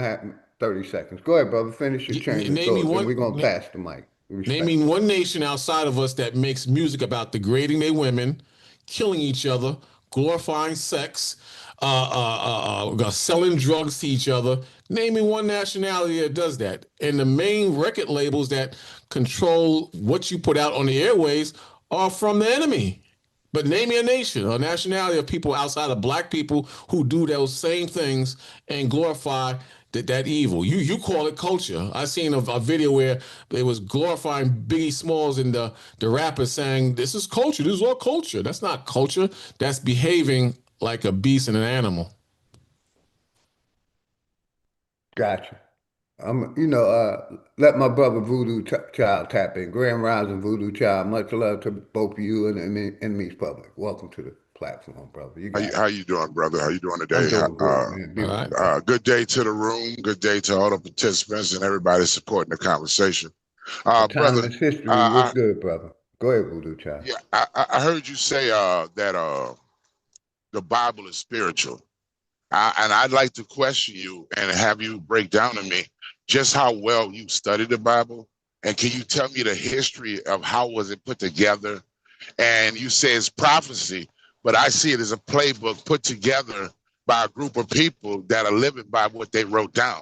30 seconds. Go ahead, brother. Finish your train of Name me thought. Then one. we're gonna pass the mic. Naming one nation outside of us that makes music about degrading their women, killing each other, glorifying sex, selling drugs to each other. Naming one nationality that does that. And the main record labels that control what you put out on the airways are from the enemy. But name me a nation or nationality of people outside of black people who do those same things and glorify that evil. You call it culture. I seen a video where they was glorifying Biggie Smalls and the rapper saying, this is culture. This is all culture. That's not culture. That's behaving like a beast and an animal. Gotcha. Let my brother Voodoo Child tap in. Grand Rising Voodoo Child. Much love to both of you and Enemies Public. Welcome to the platform, brother. How you doing, brother? How you doing I'm today? doing good, man. Beautiful. Good day to the room. Good day to all the participants and everybody supporting the conversation. Brother, Timeless history. What's good, brother? Go ahead, Voodoo Child. Yeah, I heard you say that the Bible is spiritual. And I'd like to question you and have you break down to me just how well you studied the Bible. And can you tell me the history of how was it put together? And you say it's prophecy, but I see it as a playbook put together by a group of people that are living by what they wrote down.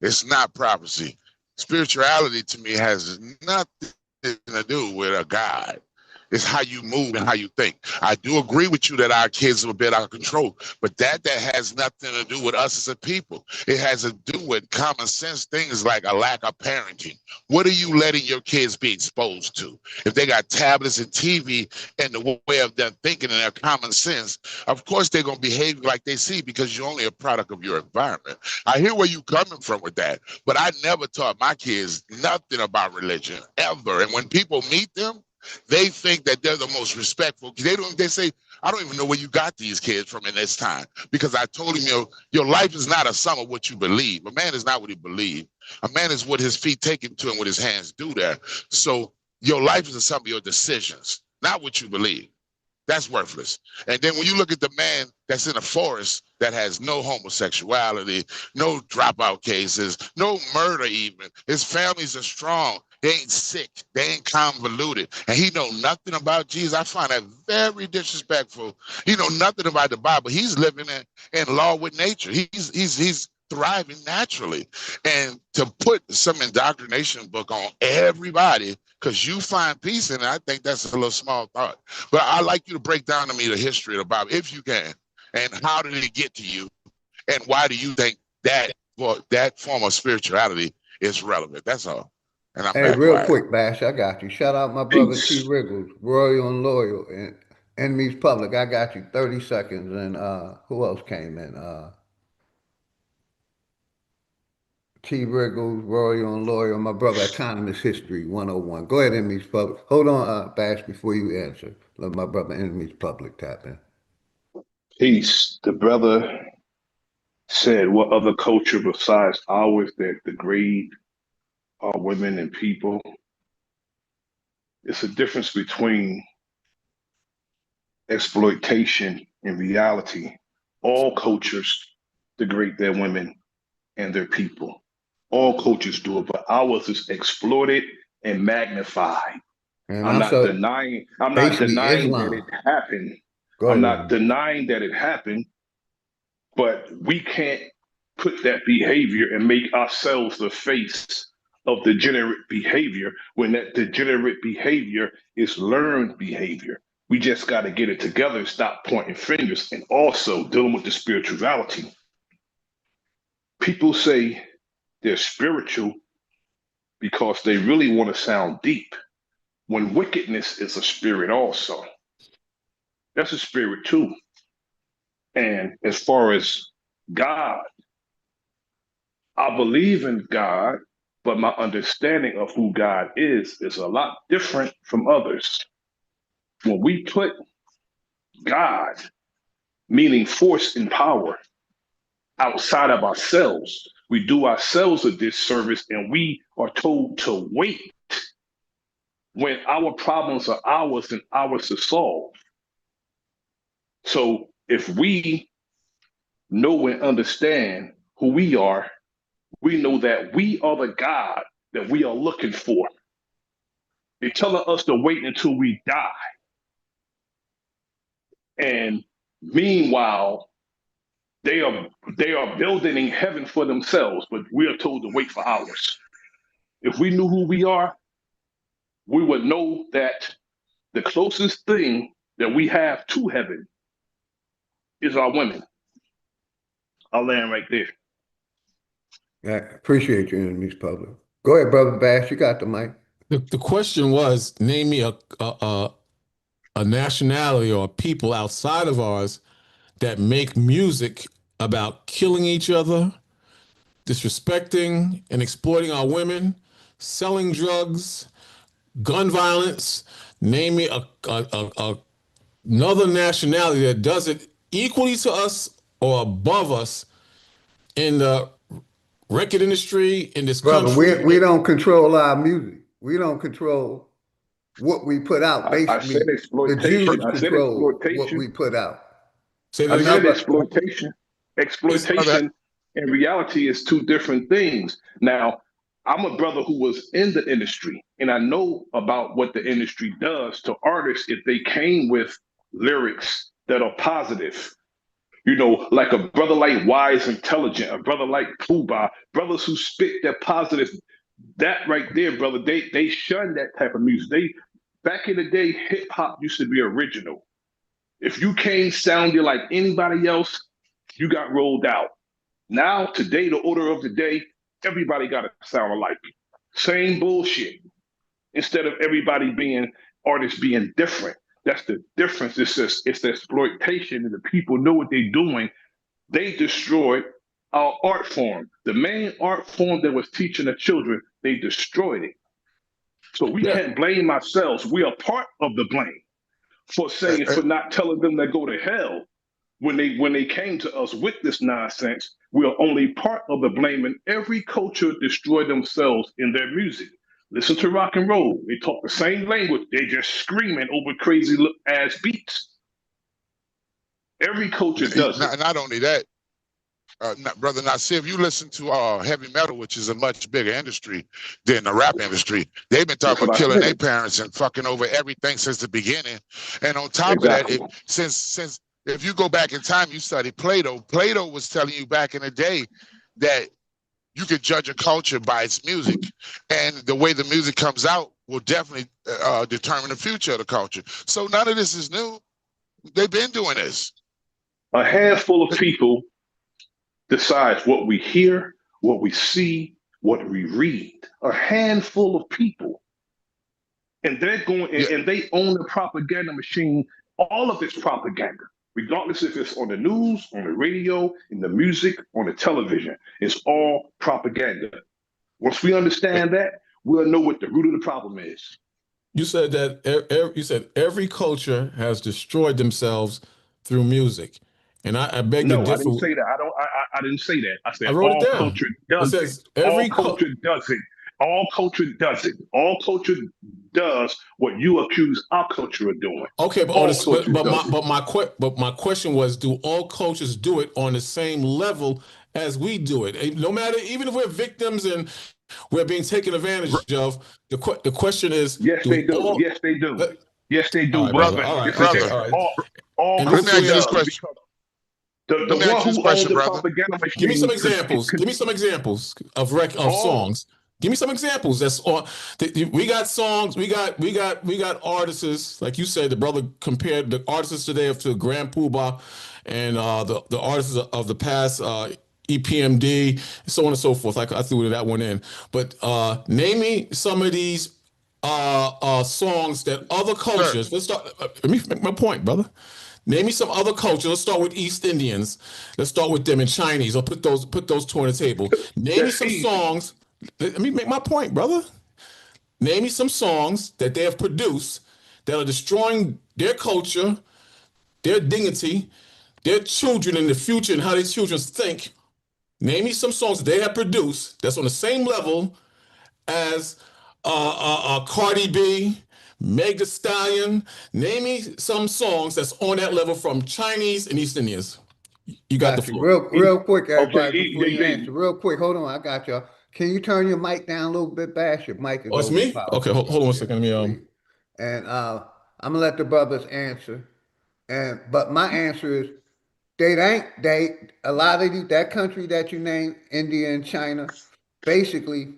It's not prophecy. Spirituality to me has nothing to do with a God. It's how you move and how you think. I do agree with you that our kids are a bit out of control, but that has nothing to do with us as a people. It has to do with common sense things like a lack of parenting. What are you letting your kids be exposed to? If they got tablets and TV and the way of their thinking and their common sense, of course they're going to behave like they see because you're only a product of your environment. I hear where you're coming from with that, but I never taught my kids nothing about religion, ever. And when people meet them, they think that they're the most respectful. They say, I don't even know where you got these kids from in this time. Because I told him, your life is not a sum of what you believe. A man is not what he believes. A man is what his feet take him to and what his hands do there. So your life is a sum of your decisions, not what you believe. That's worthless. And then when you look at the man that's in a forest that has no homosexuality, no dropout cases, no murder even, his families are strong. They ain't sick. They ain't convoluted. And he know nothing about Jesus. I find that very disrespectful. He know nothing about the Bible. He's living in law with nature. He's thriving naturally. And to put some indoctrination book on everybody because you find peace in it, I think that's a little small thought. But I'd like you to break down to me the history of the Bible, if you can. And how did it get to you? And why do you think that form of spirituality is relevant? That's all. And I'm hey, real quick, Bash, I got you. Shout out my brother T. Wriggles, Royal and Loyal, and Enemies Public. I got you. 30 seconds. And who else came in? T. Wriggles, Royal and Loyal, my brother Economist History 101. Go ahead, Enemies Public. Hold on, Bash, before you answer. Let my brother Enemies Public tap in. Peace. The brother said, what other culture besides ours that degrade our women and people? It's a difference between exploitation and reality. All cultures degrade their women and their people. All cultures do it, but ours is exploited and magnified. And I'm not also, denying Islam. that it happened. Go I'm ahead. not denying that it happened, but we can't put that behavior and make ourselves the face of degenerate behavior when that degenerate behavior is learned behavior. We just got to get it together and stop pointing fingers. And also dealing with the spirituality. People say they're spiritual because they really want to sound deep, when wickedness is a spirit also. That's a spirit too. And as far as God, I believe in God, but my understanding of who God is a lot different from others. When we put God, meaning force and power, outside of ourselves, we do ourselves a disservice and we are told to wait when our problems are ours and ours to solve. So if we know and understand who we know that we are the God that we are looking for. They're telling us to wait until we die. And meanwhile, they are building in heaven for themselves, but we are told to wait for ours. If we knew who we are, we would know that the closest thing that we have to heaven is our women. I'll land right there. I appreciate your enemies, public. Go ahead, Brother Bash. You got the mic. The question was, name me a nationality or a people outside of ours that make music about killing each other, disrespecting and exploiting our women, selling drugs, gun violence. Name me another nationality that does it equally to us or above us in the record industry in this Brother, country. we don't control our music. We don't control what we put out. I said Basically, the exploitation. Jews I said control what exploitation. we put out. I said exploitation. Exploitation and reality is two different things. Now, I'm a brother who was in the industry, and I know about what the industry does to artists if they came with lyrics that are positive. You know, like a brother like Wise Intelligent, a brother like Puba, brothers who spit that positive. That right there, brother, they shun that type of music. They back in the day, hip hop used to be original. If you came sounding like anybody else, you got rolled out. Now, today, the order of the day, everybody got to sound alike. Same bullshit. Instead of everybody being artists being different. That's the difference. It's the exploitation, and the people know what they're doing. They destroyed our art form. The main art form that was teaching the children, they destroyed it. So we can't blame ourselves. We are part of the blame for not telling them to go to hell when they came to us with this nonsense. We are only part of the blame, and every culture destroyed themselves in their music. Listen to rock and roll. They talk the same language. They just screaming over crazy ass beats. Every culture does it. Not only that, Brother Nasir, if you listen to heavy metal, which is a much bigger industry than the rap industry, they've been talking about killing their parents and fucking over everything since the beginning. And on top of that, since if you go back in time, you study Plato. Plato was telling you back in the day that you could judge a culture by its music, and the way the music comes out will definitely determine the future of the culture. So none of this is new. They've been doing this. A handful of people decides what we hear, what we see, what we read. A handful of people. And they're going, and they own the propaganda machine. All of it's propaganda, regardless if it's on the news, on the radio, in the music, on the television. It's all propaganda. Once we understand that, we'll know what the root of the problem is. You said that every culture has destroyed themselves through music. And I beg to differ. No, I didn't say that. I didn't say that. I said I wrote all it down. culture does it. Says every all culture does it. All culture does it. All culture does what you accuse our culture of doing. Okay, but my question was, do all cultures do it on the same level as we do it? No matter, even if we're victims and we're being taken advantage of, the question is, yes, they do. Yes, they do. Yes, they do, brother. All right. Let me ask you this question. The one who owns the propaganda machine. Give me some examples. Give me some examples of songs. Give me some examples. That's all. We got songs. We got artists. Like you said, the brother compared the artists today to Grand Poobah and the artists of the past, EPMD, so on and so forth. I threw that one in. But name me some of these songs that other cultures. Let's start. Let me make my point, brother. Name me some other cultures. Let's start with East Indians. Let's start with them in Chinese. I'll put those two on the table. Name me some songs. Let me make my point, brother. Name me some songs that they have produced that are destroying their culture, their dignity, their children in the future, and how their children think. Name me some songs that they have produced that's on the same level as Cardi B, Meg Thee Stallion. Name me some songs that's on that level from Chinese and East Indians. You got the floor. Real quick, everybody, before you answer. Real quick, hold on, I got y'all. Can you turn your mic down a little bit, Bash? Your mic is Oh, it's me? Okay, overpowering hold you. on one Yeah, second. Let me. please. And I'm gonna let the brothers answer. But my answer is they a lot of that country that you named, India and China, basically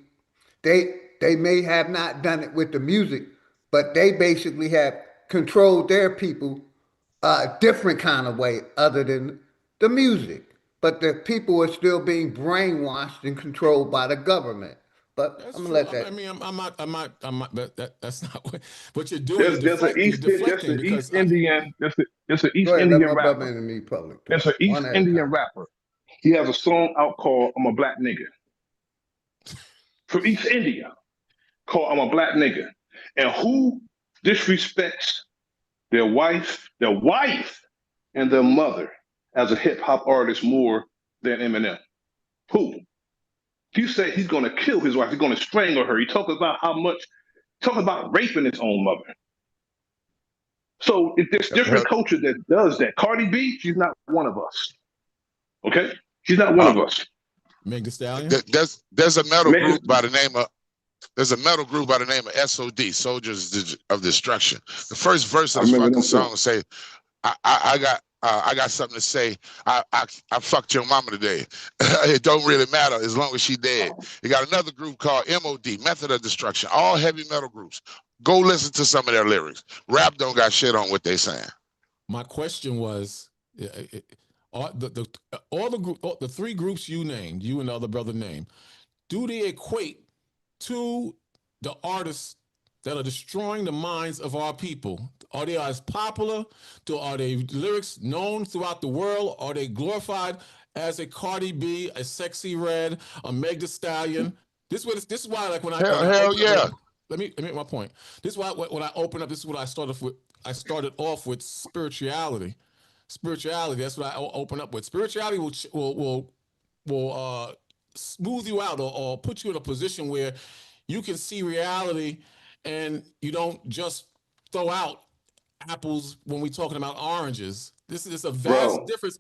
they may have not done it with the music, but they basically have controlled their people a different kind of way other than the music. But the people are still being brainwashed and controlled by the government. But That's I'm gonna true. let that. I mean, I'm not. That's not what you're doing. There's an You're East there's deflecting the East because Indian there's an Go East ahead, let Indian my brother rapper. and me public There's talk an one East at a Indian time. rapper. He has a song out called "I'm a Black Nigga" from East India called "I'm a Black Nigga," and who disrespects their wife, and their mother as a hip hop artist more than Eminem? Who? He said he's gonna kill his wife. He's gonna strangle her. He talked about talking about raping his own mother. So if there's different culture that does that. Cardi B, she's not one of us. Okay, she's not one Uh, of us. Meg Thee Stallion. there's a metal Megan, group by the name of SOD, Soldiers of Destruction. The first verse I of the remember fucking them too. song say, I got something to say. I fucked your mama today. It don't really matter as long as she dead. You got another group called MOD, Method of Destruction. All heavy metal groups. Go listen to some of their lyrics. Rap don't got shit on what they saying. My question was, all the three groups you named, you and the other brother named, do they equate to the artists that are destroying the minds of our people? Are they as popular? Are they lyrics known throughout the world? Are they glorified as a Cardi B, a Sexy Red, a Meg Thee Stallion? This is why, like when I Hell open up, yeah. let me make my point. This is why when I open up, this is what I started with. I started off with spirituality. Spirituality. That's what I open up with. Spirituality will smooth you out or put you in a position where you can see reality and you don't just throw out apples when we're talking about oranges. This is a vast Bro, difference.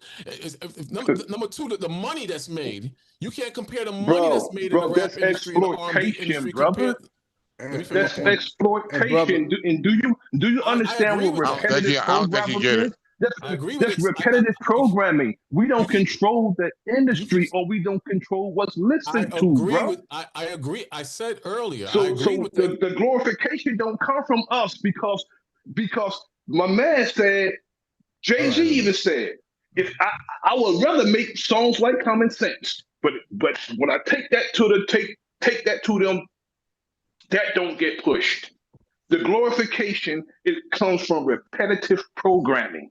Number two, the money that's made. You can't compare the money that's bro, made in the bro, rap that's industry and the R&B exploitation, industry compared. brother. Let me And, finish my and, That's point. and, and brother, exploitation. And do you I understand agree what with I don't that. think repetitive you. I don't think you programming get it. is? That's I agree with that's it. repetitive programming. We You don't keep control the you keep industry, or we don't control what's I listened to, agree bro. with I agree. I said earlier, I agree So with that. the glorification don't come from us because my man said, all Jay Z right, even said, if I would rather make songs like Common Sense, but when I take that to them, that don't get pushed. The glorification, it comes from repetitive programming.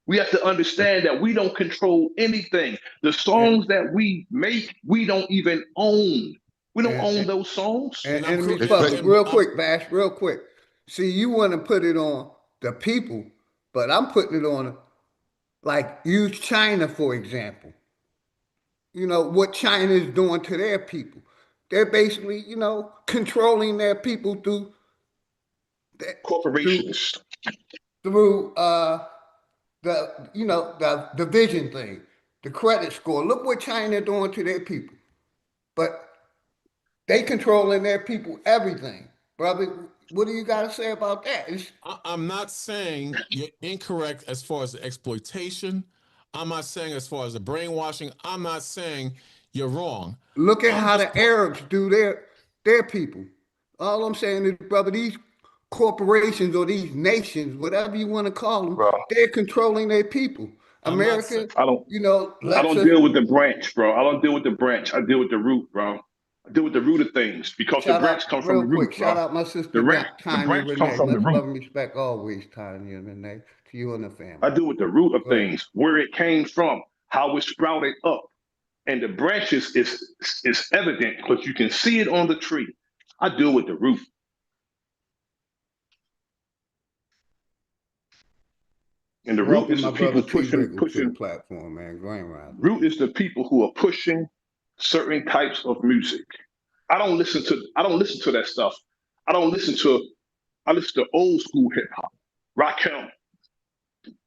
We have to understand that we don't control anything. The and songs that we make, we don't even own. We don't and, own and, those songs. and And I'm enemies It, public, it, real quick, Bash, real quick. See, you want to put it on the people, but I'm putting it on like use China for example. You know what China is doing to their people. They're basically, controlling their people through Corporations. through the vision thing, the credit score. Look what China doing to their people. But they controlling their people everything, brother. What do you got to say about that? I'm not saying you're incorrect as far as the exploitation. I'm not saying as far as the brainwashing. I'm not saying you're wrong. Look at I'm how just the Arabs do their people. All I'm saying is, brother, these corporations or these nations, whatever you want to call them, Bro, they're controlling their people. I'm not saying America, I don't I lets don't us deal with the branch, bro. I don't deal with the branch. I deal with the root, bro. I deal with the root of things because the shout branch out comes from real the root, quick. bro. Shout out my sister The Tanya branch comes Renee. from the Much root. love and respect always, Tanya Renee, to you and the family. I deal with the root of Go ahead. things, where it came from, how it sprouted up. And the branches is evident because you can see it on the tree. I deal with the root. And the root Welcome is my the brother people T Wiggle to the pushing. platform, man. Grand Rising Root King. is the people who are pushing certain types of music. I don't listen to that stuff. I don't listen to I listen to old school hip hop, Rakim,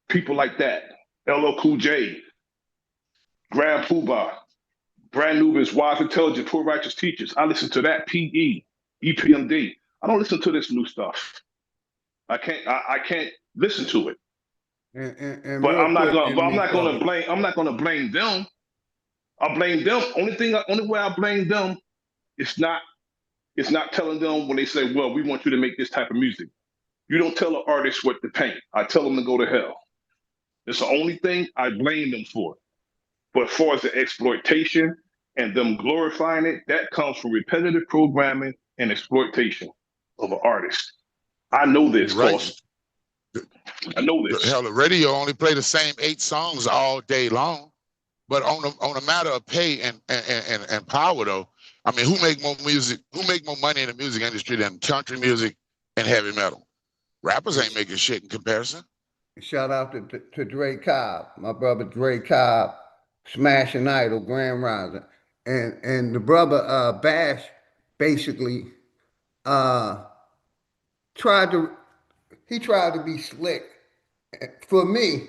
people like that, LL Cool J, Grand Poobah, Brand Nubians, Wise, Intelligent, Poor, Righteous Teachers. I listen to that. PE, EPMD. I don't listen to this new stuff. I can't listen to it. And But real I'm not quick, gonna. But enemy brother. I'm not gonna blame them. I blame them. Only way I blame them is not. It's not telling them when they say, "Well, we want you to make this type of music." You don't tell an artist what to paint. I tell them to go to hell. It's the only thing I blame them for. But as far as the exploitation and them glorifying it, that comes from repetitive programming and exploitation of an artist. I know this, You're right. cause I know this. Hell, the radio only play the same 8 songs all day long. But on a matter of pay and power, though, I mean, who make more music? Who make more money in the music industry than country music and heavy metal? Rappers ain't making shit in comparison. Shout out to Dre Cobb, my brother Dre Cobb, Smashing Idol, Grand Rising, and the brother Bash basically tried to be slick. For me,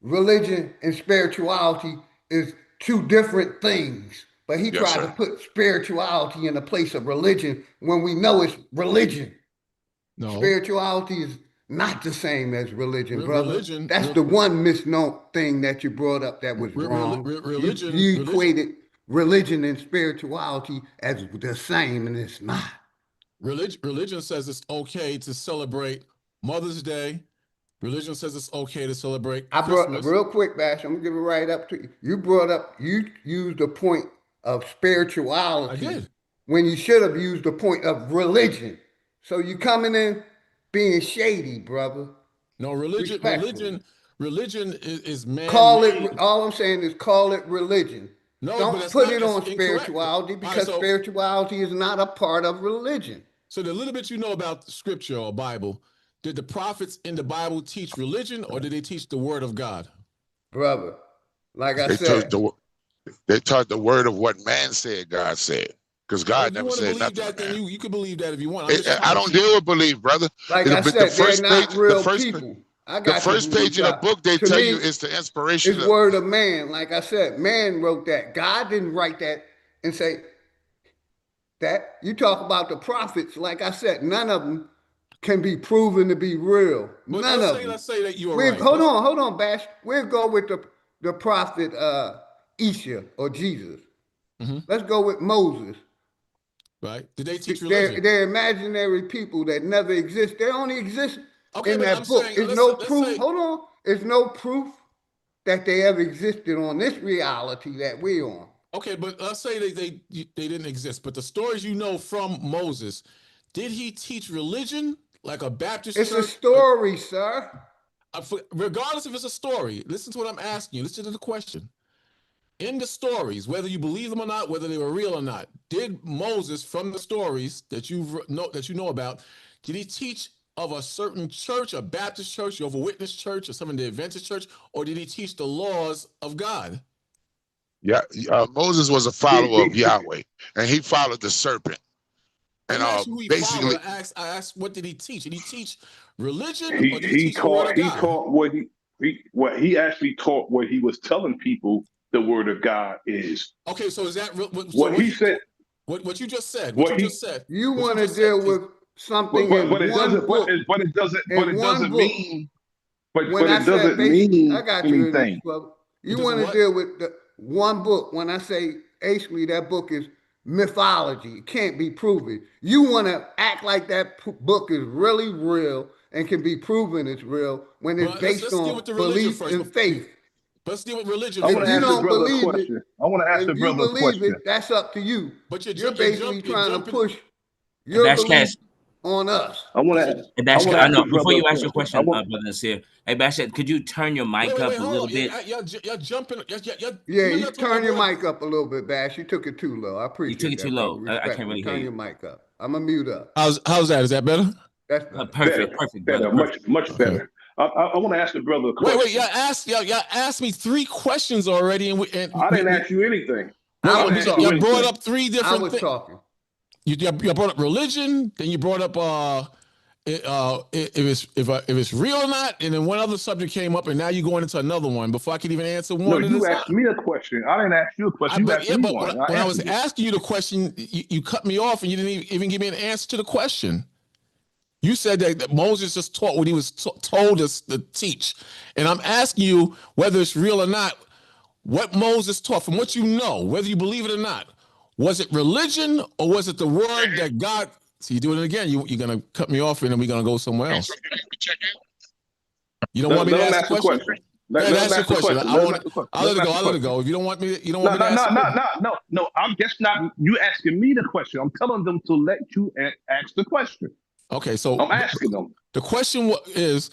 religion and spirituality is two different things. But he tried to put spirituality in the place of religion when we know it's religion. No. Spirituality is not the same as religion, brother. That's the one misnomer thing that you brought up that was wrong. You equated religion and spirituality as the same, and it's not. Religion says it's okay to celebrate Mother's Day. Religion says it's okay to celebrate Christmas. Real quick, Bash, I'm gonna give it right up to you. You used the point of spirituality. I did. When you should have used the point of religion. So you coming in being shady, brother. No, religion is man. Call it, all I'm saying is call it religion. No, don't put it on spirituality because spirituality is not a part of religion. So the little bit you know about the scripture or Bible, did the prophets in the Bible teach religion or did they teach the word of God? Brother, like I said. They taught the word of what man said God said. Because God never said nothing. That, then you can believe that if you want. I don't deal with belief, brother. Like I said, they're not real people. The first page of the book, they tell you it's the inspiration. It's word of man. Like I said, man wrote that. God didn't write that and say that. You talk about the prophets. Like I said, none of them can be proven to be real. None of them. Let's say that you are right. Hold on, Bash. We'll go with the prophet Isha or Jesus. Mm-hmm. Let's go with Moses. Right? Did they teach religion? They're imaginary people that never exist. They only exist in that book. There's no proof. Hold on. There's no proof that they ever existed on this reality that we're on. Okay, but let's say they didn't exist. But the stories you know from Moses, did he teach religion like a Baptist church? It's a story, sir. Regardless if it's a story, listen to what I'm asking you. Listen to the question. In the stories, whether you believe them or not, whether they were real or not, did Moses, from the stories that you know about, did he teach of a certain church, a Baptist church, Jehovah's Witness church, or some of the Adventist church, or did he teach the laws of God? Yeah, Moses was a follower of Yahweh, and he followed the serpent. And basically, I asked, what did he teach? Did he teach religion? He actually taught what he was telling people the word of God is. Okay, so is that what he said? What you just said? You want to deal with something, but it doesn't mean. But it doesn't mean I got anything. You want to deal with the one book. When I say basically that book is mythology, it can't be proven. You want to act like that book is really real and can be proven it's real when it's based on belief and faith. Let's deal with religion. If you don't believe it, I want to ask the brother a question. That's up to you. But you're basically trying to push your belief on us. I want to. Hey, Bash, I know. Before you ask your question, brother Nasir, hey, Bash, could you turn your mic up a little bit? Y'all jumping. You turn your mic up a little bit, Bash. You took it too low. I appreciate you took it too low. I can't really turn hear your mic up. I'm gonna mute up. How's that? Is that better? That's perfect. Better, much better. I want to ask the brother a question. Wait, y'all asked me 3 questions already, and I didn't ask you anything. You brought up 3 different things. I was talking. You brought up religion, then you brought up if it's real or not, and then one other subject came up, and now you're going into another one before I could even answer No, one at a you time. asked me a question. I didn't ask you a question. You asked me one. When I was asking you the question, you cut me off, and you didn't even give me an answer to the question. You said that Moses just taught what he was told us to teach, and I'm asking you whether it's real or not. What Moses taught, from what you know, whether you believe it or not, was it religion or was it the word that God? See, you do it again. You're gonna cut me off, and then we're gonna go somewhere else. You don't want me to ask the question? That's your question. I'll let it go. I'll let it go. If you don't want me, you don't want me to ask. No. I'm just not. You asking me the question. I'm telling them to let you ask the question. Okay, so I'm asking them. The question is,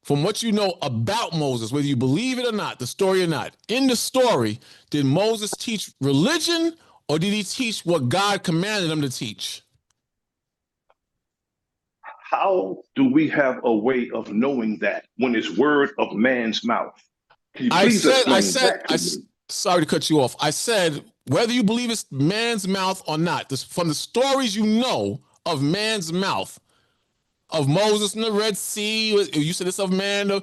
from what you know about Moses, whether you believe it or not, the story or not, in the story, did Moses teach religion or did he teach what God commanded him to teach? How do we have a way of knowing that when it's word of man's mouth? Can you please explain that to me? Sorry to cut you off. I said, whether you believe it's man's mouth or not, from the stories you know of man's mouth, of Moses in the Red Sea, you said it's of man,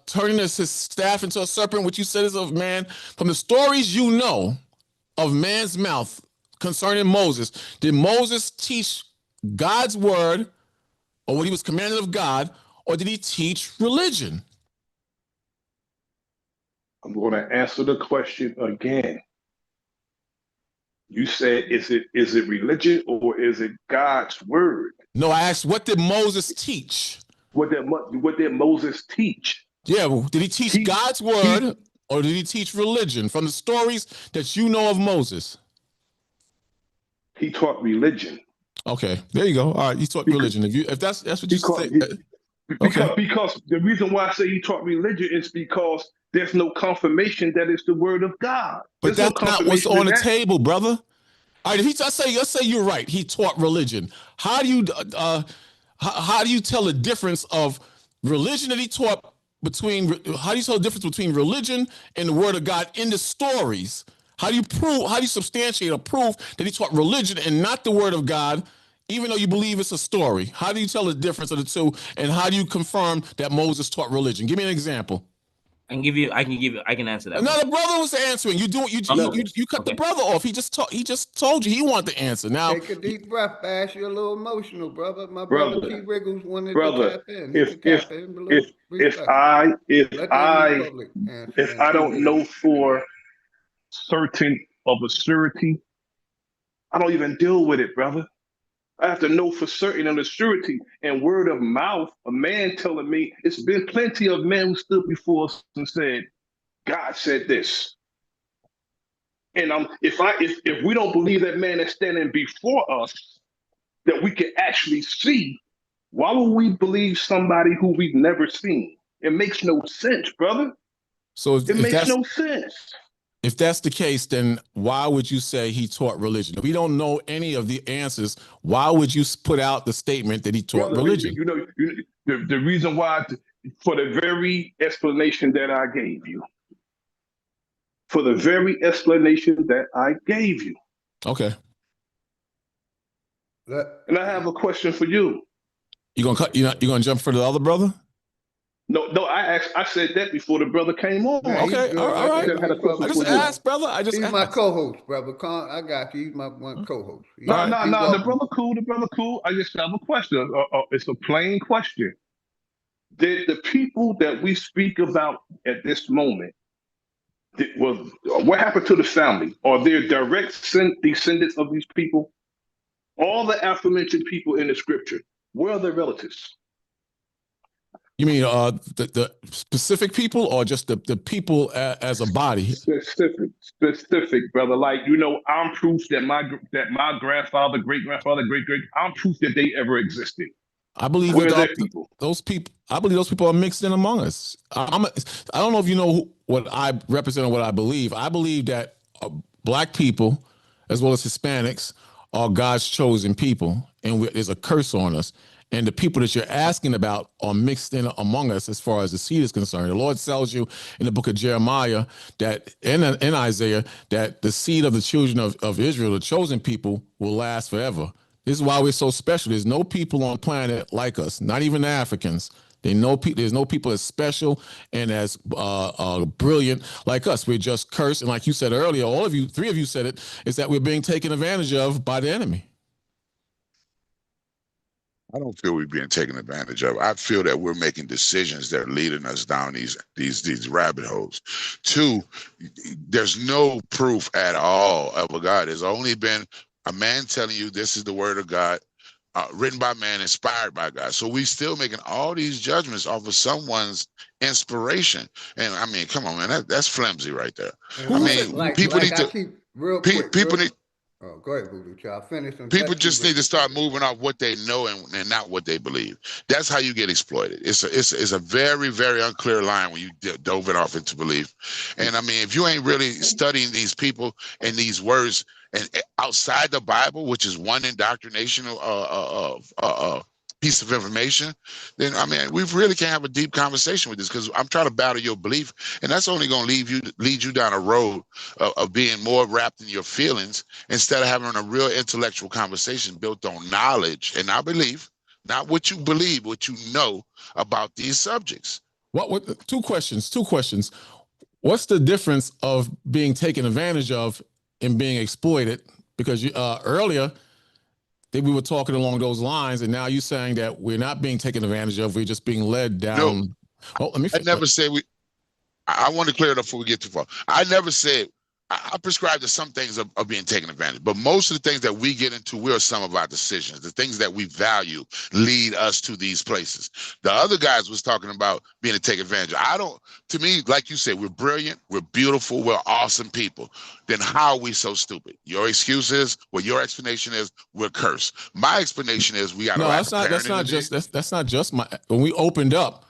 turning his staff into a serpent, which you said is of man. From the stories you know of man's mouth concerning Moses, did Moses teach God's word or what he was commanded of God, or did he teach religion? I'm going to answer the question again. You said, is it religion or is it God's word? No, I asked, what did Moses teach? What did Moses teach? Yeah, well, did he teach God's word or did he teach religion from the stories that you know of Moses? He taught religion. Okay, there you go. All right, he taught religion. If that's what you say. Because the reason why I say he taught religion is because there's no confirmation that it's the word of God. But that's not what's on the table, brother. All right, let's say you're right. He taught religion. How do you tell the difference of religion that he taught between? How do you tell the difference between religion and the word of God in the stories? How do you prove? How do you substantiate or prove that he taught religion and not the word of God, even though you believe it's a story? How do you tell the difference of the two, and how do you confirm that Moses taught religion? Give me an example. I can answer that. No, the brother was answering. You cut the brother off. He just told you he wanted to answer. Now take a deep breath, Bash. You're a little emotional, brother. My brother P. Wriggles wanted to tap in. If I don't know for certain of a surety, I don't even deal with it, brother. I have to know for certain of the surety and word of mouth, a man telling me, it's been plenty of men who stood before us and said, God said this. And if we don't believe that man is standing before us, that we can actually see, why would we believe somebody who we've never seen? It makes no sense, brother. So it makes no sense. If that's the case, then why would you say he taught religion? If we don't know any of the answers, why would you put out the statement that he taught religion? The reason why, for the very explanation that I gave you. For the very explanation that I gave you. Okay. And I have a question for you. You're gonna jump for the other brother? No, I said that before the brother came on. Yeah, okay, all right. I just asked, brother. He's my co-host, brother. I got you. He's my one co-host. No. The brother cool. I just have a question. It's a plain question. Did the people that we speak about at this moment, what happened to the family? Are there direct descendants of these people? All the aforementioned people in the scripture, where are their relatives? You mean the specific people or just the people as a body? Specific, brother. Like, I'm proof that my grandfather, great-grandfather, great-great, I'm proof that they ever existed. I believe those people are mixed in among us. I don't know if you know what I represent or what I believe. I believe that black people, as well as Hispanics, are God's chosen people, and there's a curse on us. And the people that you're asking about are mixed in among us as far as the seed is concerned. The Lord tells you in the book of Jeremiah that in Isaiah that the seed of the children of Israel, the chosen people, will last forever. This is why we're so special. There's no people on planet like us, not even the Africans. There's no people as special and as brilliant like us. We're just cursed. And like you said earlier, all of you, three of you said it, is that we're being taken advantage of by the enemy. I don't feel we're being taken advantage of. I feel that we're making decisions that are leading us down these rabbit holes. Two, there's no proof at all of a God. There's only been a man telling you this is the word of God, written by man, inspired by God. So we still making all these judgments off of someone's inspiration. And I mean, come on, man, that's flimsy right there. I mean, people need to real quick. People need. Oh, go ahead, Voodoo Child. Finish. People just need to start moving off what they know and not what they believe. That's how you get exploited. It's a very, very unclear line when you dove it off into belief. And I mean, if you ain't really studying these people and these words and outside the Bible, which is one indoctrination piece of information, then I mean, we really can't have a deep conversation with this, because I'm trying to battle your belief, and that's only going to lead you down a road of being more wrapped in your feelings instead of having a real intellectual conversation built on knowledge and not belief, not what you believe, what you know about these subjects. What? Two questions. What's the difference of being taken advantage of and being exploited? Because earlier, we were talking along those lines, and now you're saying that we're not being taken advantage of. We're just being led down. No, I never said we. I want to clear it up before we get too far. I never said. I prescribe to some things of being taken advantage, but most of the things that we get into, we're some of our decisions. The things that we value lead us to these places. The other guys was talking about being taken advantage of. To me, like you said, we're brilliant, we're beautiful, we're awesome people. Then how are we so stupid? Your excuse is, your explanation is, we're cursed. My explanation is we got a lack of parenting. That's not just my. When we opened up,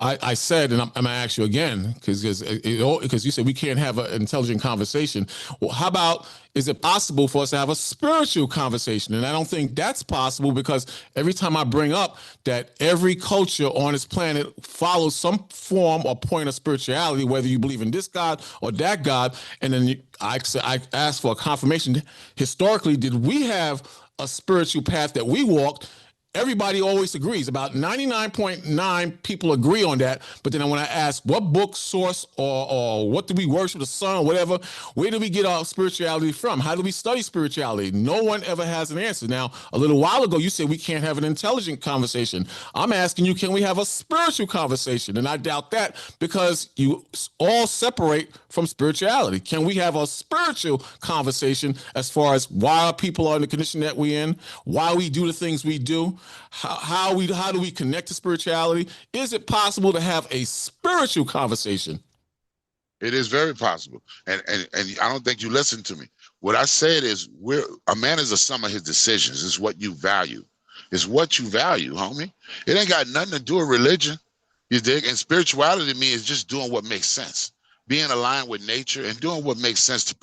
I said, and I'm gonna ask you again, because you said we can't have an intelligent conversation. Well, how about, is it possible for us to have a spiritual conversation? And I don't think that's possible, because every time I bring up that every culture on this planet follows some form or point of spirituality, whether you believe in this God or that God, and then I asked for a confirmation. Historically, did we have a spiritual path that we walked? Everybody always agrees. About 99.9 people agree on that. But then when I ask what book, source, or what do we worship, the sun or whatever, where do we get our spirituality from? How do we study spirituality? No one ever has an answer. Now, a little while ago, you said we can't have an intelligent conversation. I'm asking you, can we have a spiritual conversation? And I doubt that, because you all separate from spirituality. Can we have a spiritual conversation as far as why our people are in the condition that we're in, why we do the things we do? How do we connect to spirituality? Is it possible to have a spiritual conversation? It is very possible, and I don't think you listened to me. What I said is, a man is a sum of his decisions. It's what you value. It's what you value, homie. It ain't got nothing to do with religion. You dig? And spirituality to me is just doing what makes sense, being aligned with nature and doing what makes sense to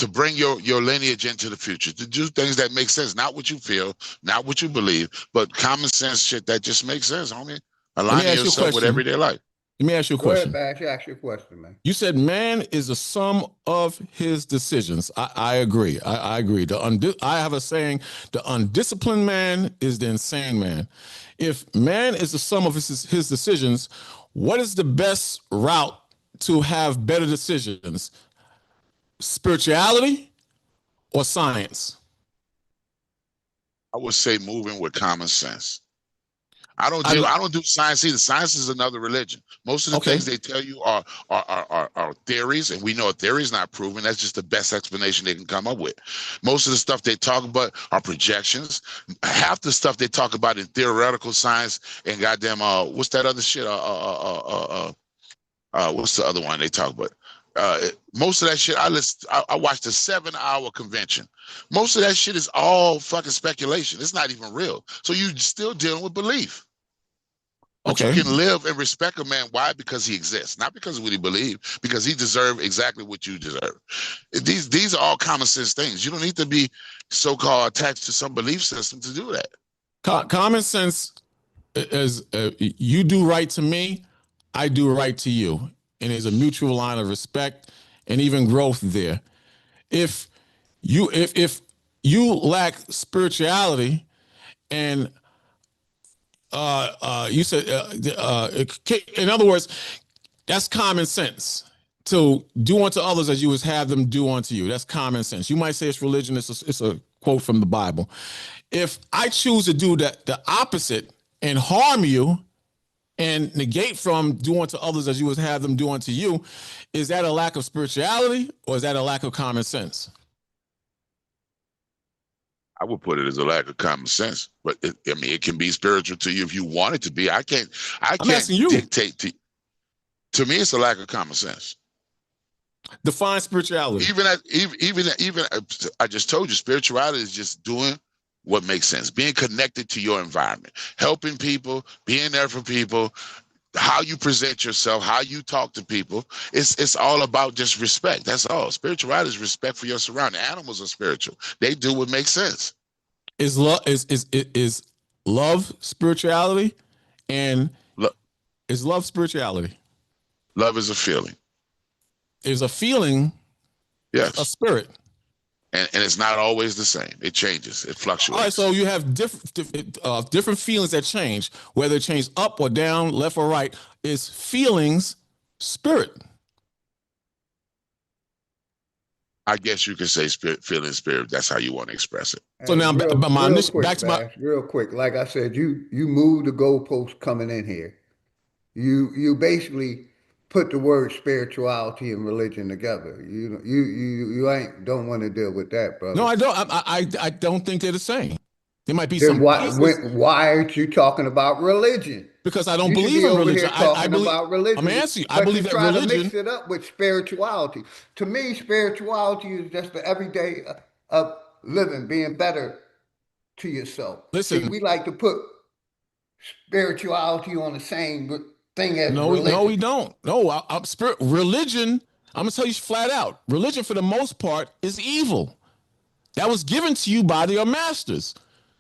bring your lineage into the future, to do things that make sense, not what you feel, not what you believe, but common sense shit that just makes sense, homie. Aligning yourself with everyday life. Let me ask you a question. Go ahead, Bash. Ask your question, man. You said man is the sum of his decisions. I agree. I agree. I have a saying: the undisciplined man is the insane man. If man is the sum of his decisions, what is the best route to have better decisions? Spirituality or science? I would say moving with common sense. I don't do science either. Science is another religion. Most of the things they tell you are theories, and we know a theory is not proven. That's just the best explanation they can come up with. Most of the stuff they talk about are projections. Half the stuff they talk about in theoretical science and goddamn what's that other shit? What's the other one they talk about? Most of that shit I watched a 7-hour convention. Most of that shit is all fucking speculation. It's not even real. So you're still dealing with belief. But you can live and respect a man. Why? Because he exists, not because of what he believes, because he deserves exactly what you deserve. These are all common sense things. You don't need to be so-called attached to some belief system to do that. Common sense is you do right to me, I do right to you. And there's a mutual line of respect and even growth there. If you lack spirituality, and you said, in other words, that's common sense. To do unto others as you would have them do unto you. That's common sense. You might say it's religion. It's a quote from the Bible. If I choose to do the opposite and harm you and negate from do unto others as you would have them do unto you, is that a lack of spirituality or is that a lack of common sense? I would put it as a lack of common sense, but it can be spiritual to you if you want it to be. I can't dictate to me. It's a lack of common sense. Define spirituality. Even I just told you, spirituality is just doing what makes sense, being connected to your environment, helping people, being there for people, how you present yourself, how you talk to people. It's all about just respect. That's all. Spirituality is respect for your surrounding. Animals are spiritual. They do what makes sense. Is love spirituality, and is love spirituality? Love is a feeling. Is a feeling, yes, a spirit, and it's not always the same. It changes. It fluctuates. All right, so you have different feelings that change, whether it changes up or down, left or right. Is feelings spirit? I guess you could say spirit, feeling spirit. That's how you want to express it. So now, real quick. Like I said, you moved the goalpost coming in here. You basically put the word spirituality and religion together. You don't want to deal with that, brother. No, I don't. I don't think they're the same. There might be then some. Why aren't you talking about religion? Because I don't believe in religion. I believe about religion. I'm asking you. I believe that religion. To mix it up with spirituality. To me, spirituality is just the everyday of living, being better to yourself. Listen, see, we like to put spirituality on the same thing as religion. No, we don't. No, religion. I'm gonna tell you flat out. Religion, for the most part, is evil. That was given to you by your masters.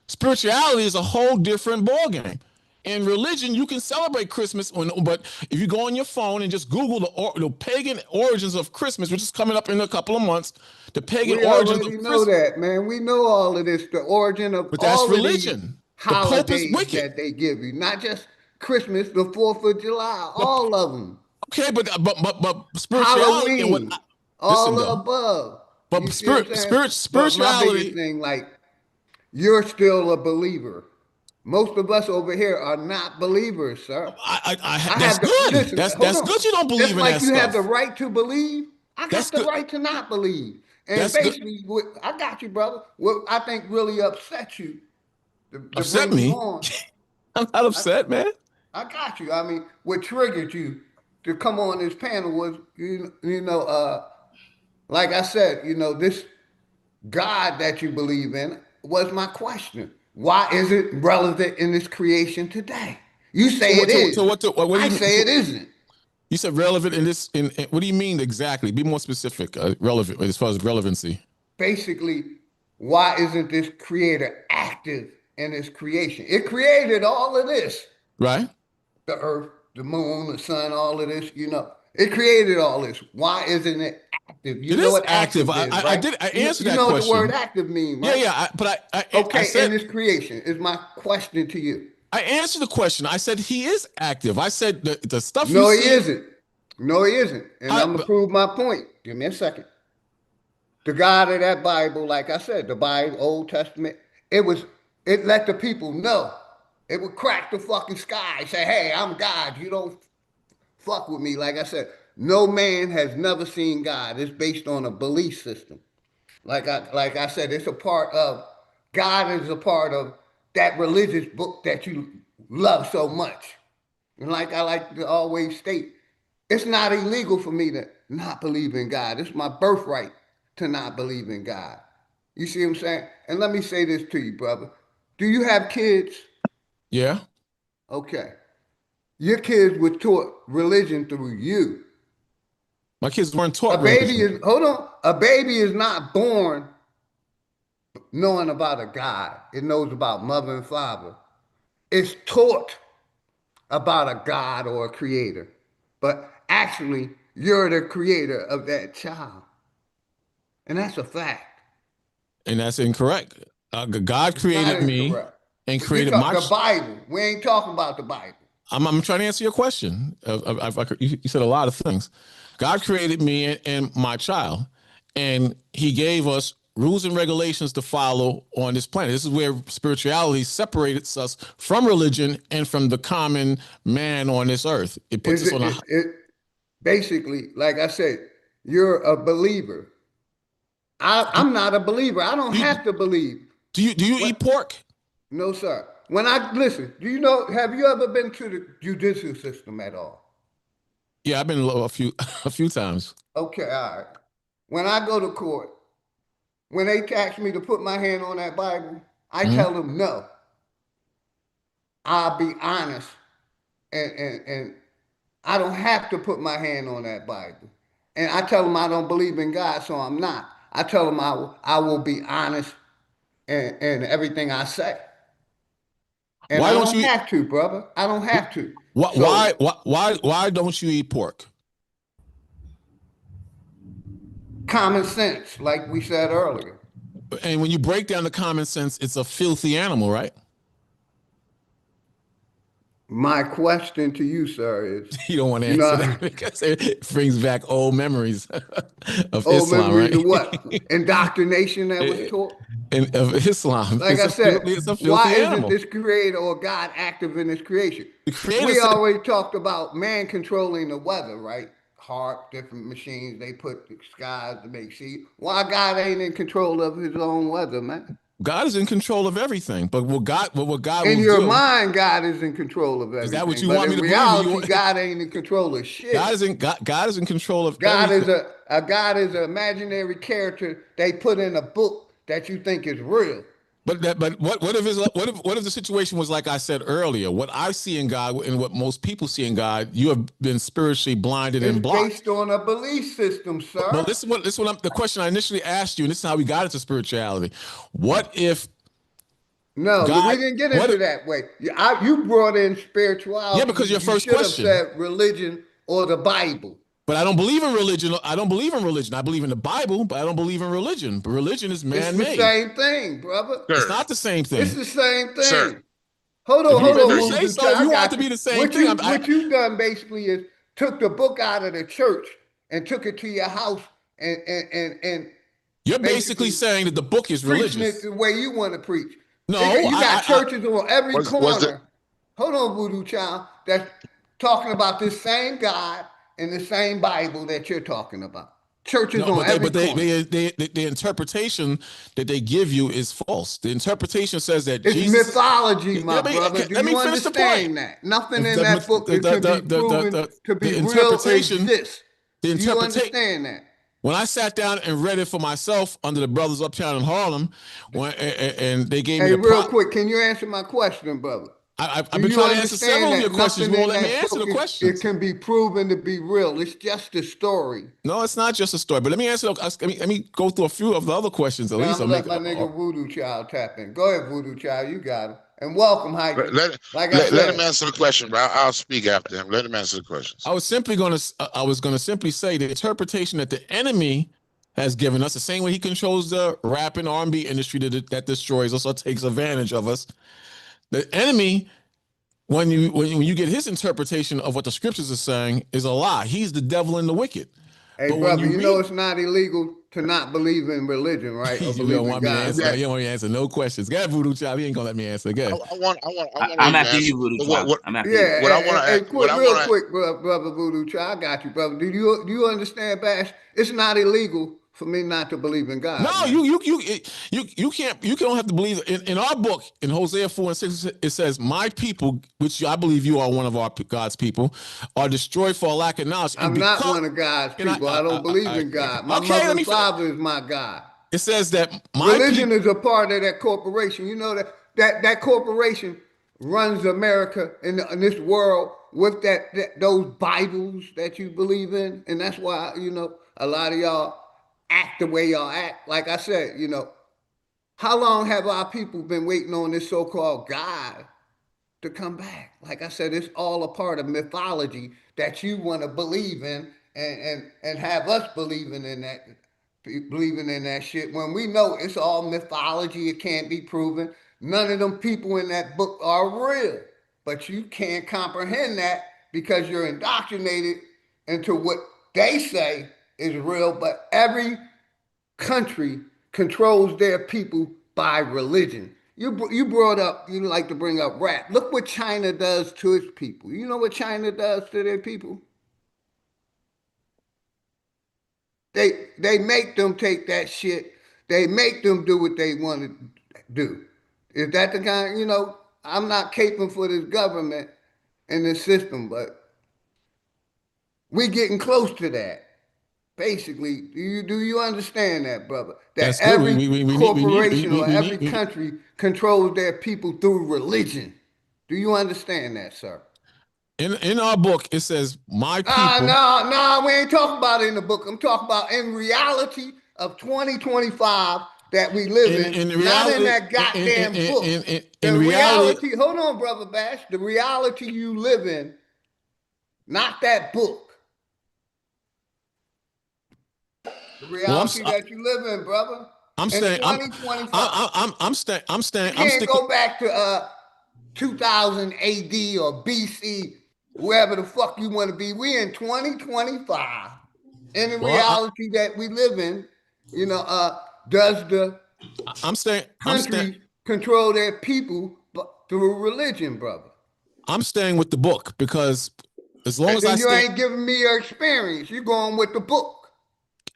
Spirituality is a whole different ballgame. In religion, you can celebrate Christmas, but if you go on your phone and just Google the pagan origins of Christmas, which is coming up in a couple of months, the pagan origins of Christmas. We know that, man. We know all of this, the origin of all religion. Of these holidays that they give you, not just Christmas, the 4th of July, all of them. Okay, but spirituality, Halloween, all the above. But spirituality. But my biggest thing, like, you're still a believer. Most of us over here are not believers, sir. That's good. Listen, that's good. You don't believe in that stuff. You have the right to believe. I got the right to not believe. And basically, I got you, brother. What I think really upset you. Upset me? I'm not upset, man. I got you. I mean, what triggered you to come on this panel was, like I said, this God that you believe in was my question. Why is it relevant in this creation today? You say it is. I say it isn't. You said relevant in this. What do you mean exactly? Be more specific. Relevant as far as relevancy. Basically, why isn't this creator active in his creation? It created all of this. Right. The earth, the moon, the sun, all of this. It created all this. Why isn't it active? You know what active is, right? I answered that question. You know what the word active means, right? Yeah. But okay, I said, in this creation is my question to you. I answered the question. I said he is active. I said the stuff. No, he isn't. No, he isn't. And I'm gonna prove my point. Give me a second. The God of that Bible, like I said, the Bible, Old Testament, it let the people know. It would crack the fucking sky, say, hey, I'm God. You don't fuck with me. Like I said, no man has never seen God. It's based on a belief system. Like I said, it's a part of, God is a part of that religious book that you love so much. And like I like to always state, it's not illegal for me to not believe in God. It's my birthright to not believe in God. You see what I'm saying? And let me say this to you, brother. Do you have kids? Yeah. Okay. Your kids were taught religion through you. My kids weren't taught religion. A baby is not born knowing about a God. It knows about mother and father. It's taught about a God or a creator. But actually, you're the creator of that child. And that's a fact. And that's incorrect. God It's not created me incorrect. and You created talk my. the Bible. We ain't talking about the Bible. I'm trying to answer your question. You said a lot of things. God created me and my child, and He gave us rules and regulations to follow on this planet. This is where spirituality separates us from religion and from the common man on this earth. It puts us on a. Basically, like I said, you're a believer. I'm not a believer. I don't have to believe. Do you eat pork? No, sir. When I listen, do you know? Have you ever been to the judicial system at all? Yeah, I've been a few a few times. Okay, all right. When I go to court, when they ask me to put my hand on that Bible, I tell them no. I'll be honest, and I don't have to put my hand on that Bible. And I tell them I don't believe in God, so I'm not. I tell them I will be honest in everything I say. And Why I don't don't you? have to, brother. I don't have to. Why don't you eat pork? Common sense, like we said earlier. And when you break down the common sense, it's a filthy animal, right? My question to you, sir, is you don't want to answer that because it brings back old memories of Islam, memories right? of what? Indoctrination that was taught? And of Islam. Like I said, It's a why filthy isn't animal. this creator or God active in his creation? The creator We said, already talked about man controlling the weather, right? Harp, different machines, they put the skies to make seed. Why God ain't in control of his own weather, man? God is in control of everything, but what God In will your do mind, God is in control of is that what everything. you But want me in to believe? Or you reality, want, God ain't in control of shit. God is in control of God everything. is God is an imaginary character they put in a book that you think is real. But what if the situation was like I said earlier? What I see in God and what most people see in God, you have been spiritually blinded It's and blocked. based on a belief system, sir. But this is what the question I initially asked you, and this is how we got into spirituality. What if No, we God? didn't get What into if? that way. You brought in Yeah, spirituality. because your You first should have question. said religion or the Bible. But I don't believe in religion. I don't believe in religion. I believe in the Bible, but I don't believe in religion. But religion is It's the man-made. same thing, brother. It's Sir, not the same It's thing. the same sir, thing. Hold If on, you sir, say Voodoo so, if Child. you I want it got to you. be the same thing, What you done basically is took the book out of the church and took it to your house and you're basically basically saying that the book is preaching it religious. the way you want to preach. No, You got churches on every was the corner. Hold on, Voodoo Child. That's talking about this same God and the same Bible that you're talking about. Churches no, on but they, every but they, corner. the interpretation that they give you is false. The interpretation says that It's Jesus is. mythology, my Let me brother. Do let me you finish the point. understand that? Nothing If in that book it can be proven to be the real or interpretation, exist. the Do you interpretation. understand that? When I sat down and read it for myself under the brothers uptown in Harlem, and they gave me Hey, the real prop. quick, can you answer my question, brother? I've Do been you trying to answer several understand of your that questions. nothing You won't in let me that answer book the it questions. can be proven to be real? It's just a story. No, it's not just a story. But let me answer. Let me go through a few of the other questions at Now least. I'm I'll gonna make. let my nigga Voodoo Child tap in. Go ahead, Voodoo Child, you got him. And welcome, let, Hiker. let, Like I let him said, answer the question, bro. I'll speak after him. Let him answer the questions. I was gonna simply say the interpretation that the enemy has given us, the same way he controls the rap and R&B industry that destroys us or takes advantage of us. The enemy, when you get his interpretation of what the scriptures are saying, is a lie. He's the devil and the wicked. hey, But when brother, you you know read, it's not illegal to not believe in religion, right? Or you believe don't in want me to God, answer. Yeah, You right? don't want me to answer no questions. Go ahead, Voodoo Child. He ain't gonna let me answer. Go ahead. I want to hear I'm you after answer. you, Voodoo But Child. I'm after you. Yeah, what I want to what quick, I real want to quick, brother Voodoo Child, I got you, brother. Do you understand, Bash? It's not illegal for me not to believe in No, God, man. you can't. You don't have to believe. In our book, in Hosea 4:6, it says, "My people, which I believe you are one of our God's people, are destroyed for a lack of knowledge." And I'm not because, one of God's and people. I don't believe in God. My okay, mother let and me finish. father is my God. It says that my Religion people. is a part of that corporation. You know that corporation runs America in this world with those Bibles that you believe in, and that's why a lot of y'all act the way y'all act. Like I said, how long have our people been waiting on this so-called God to come back? Like I said, it's all a part of mythology that you want to believe in and have us believing in that. believing in that shit when we know it's all mythology. It can't be proven. None of them people in that book are real. But you can't comprehend that because you're indoctrinated into what they say is real. But every country controls their people by religion. You brought up, you like to bring up rap. Look what China does to its people. You know what China does to their people? They make them take that shit. They make them do what they want to do. Is that the kind? I'm not caping for this government and this system, but we getting close to that. Basically, do you understand that, brother? That That's good. every corporation or We every need. country controls their people through religion. Do you understand that, sir? In our book, it says, "My people." No, we ain't talking about it in the book. I'm talking about in reality of 2025 that we live in, not in that goddamn book. In reality, hold on, brother Bash. The reality you live in, not that book. The reality that you live in, brother. I'm saying 2025. I'm staying. You can't go back to 2000 AD or BC, wherever the fuck you want to be. We in 2025. In the reality that we live in, does the countries control their people through religion, brother? I'm staying with the book because as long as you ain't giving me your experience. You're going with the book.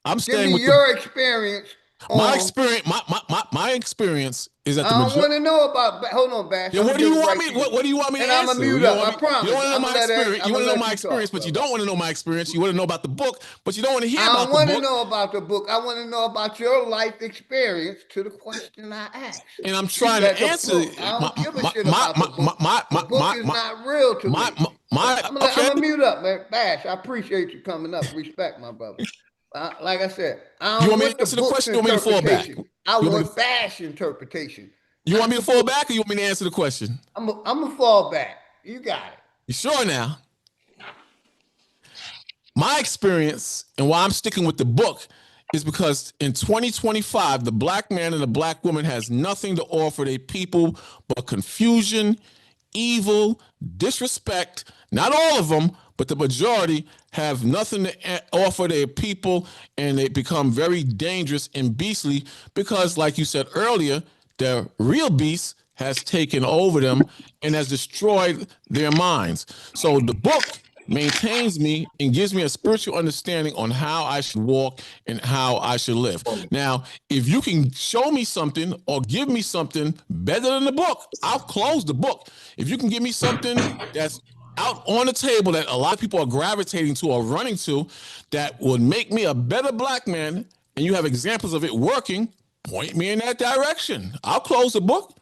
I'm staying with your experience. My experience. My experience is that I don't want to know about. Hold on, Bash. Yeah, what do you want me? What do you want me to answer? And I'm gonna mute up. I promise. You don't want to know my experience. You want to know my experience, but you don't want to know my experience. You want to know about the book, but you don't want to hear about the book. I don't want to know about the book. I want to know about your life experience to the question I asked. And I'm trying to answer. I don't give a shit about the book. The book is not real to me. I'm gonna mute up, man. Bash, I appreciate you coming up. Respect, my brother. Like I said, I don't want the book's interpretation. I want Bash interpretation. You want me to fall back or you want me to answer the question? I'm gonna fall back. You got it. You sure now? My experience and why I'm sticking with the book is because in 2025, the black man and the black woman has nothing to offer their people but confusion, evil, disrespect. Not all of them, but the majority have nothing to offer their people, and they become very dangerous and beastly because, like you said earlier, the real beast has taken over them and has destroyed their minds. So the book maintains me and gives me a spiritual understanding on how I should walk and how I should live. Now, if you can show me something or give me something better than the book, I'll close the book. If you can give me something that's out on the table that a lot of people are gravitating to or running to that would make me a better black man, and you have examples of it working, point me in that direction. I'll close the book.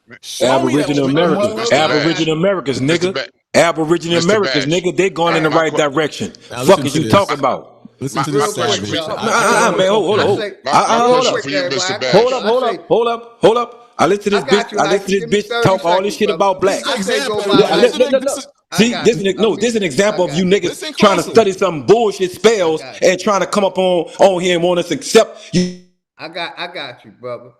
Aboriginal Americans, Aboriginal Americans, nigga. Aboriginal Americans, nigga, they going in the right direction. Fuck is you talking about? Listen to this savage. Man, hold up. Hold up. I listen to this bitch talk all this shit about black. See, this is an example of you niggas trying to study some bullshit spells and trying to come up on here and want us to accept you. I got you, brother.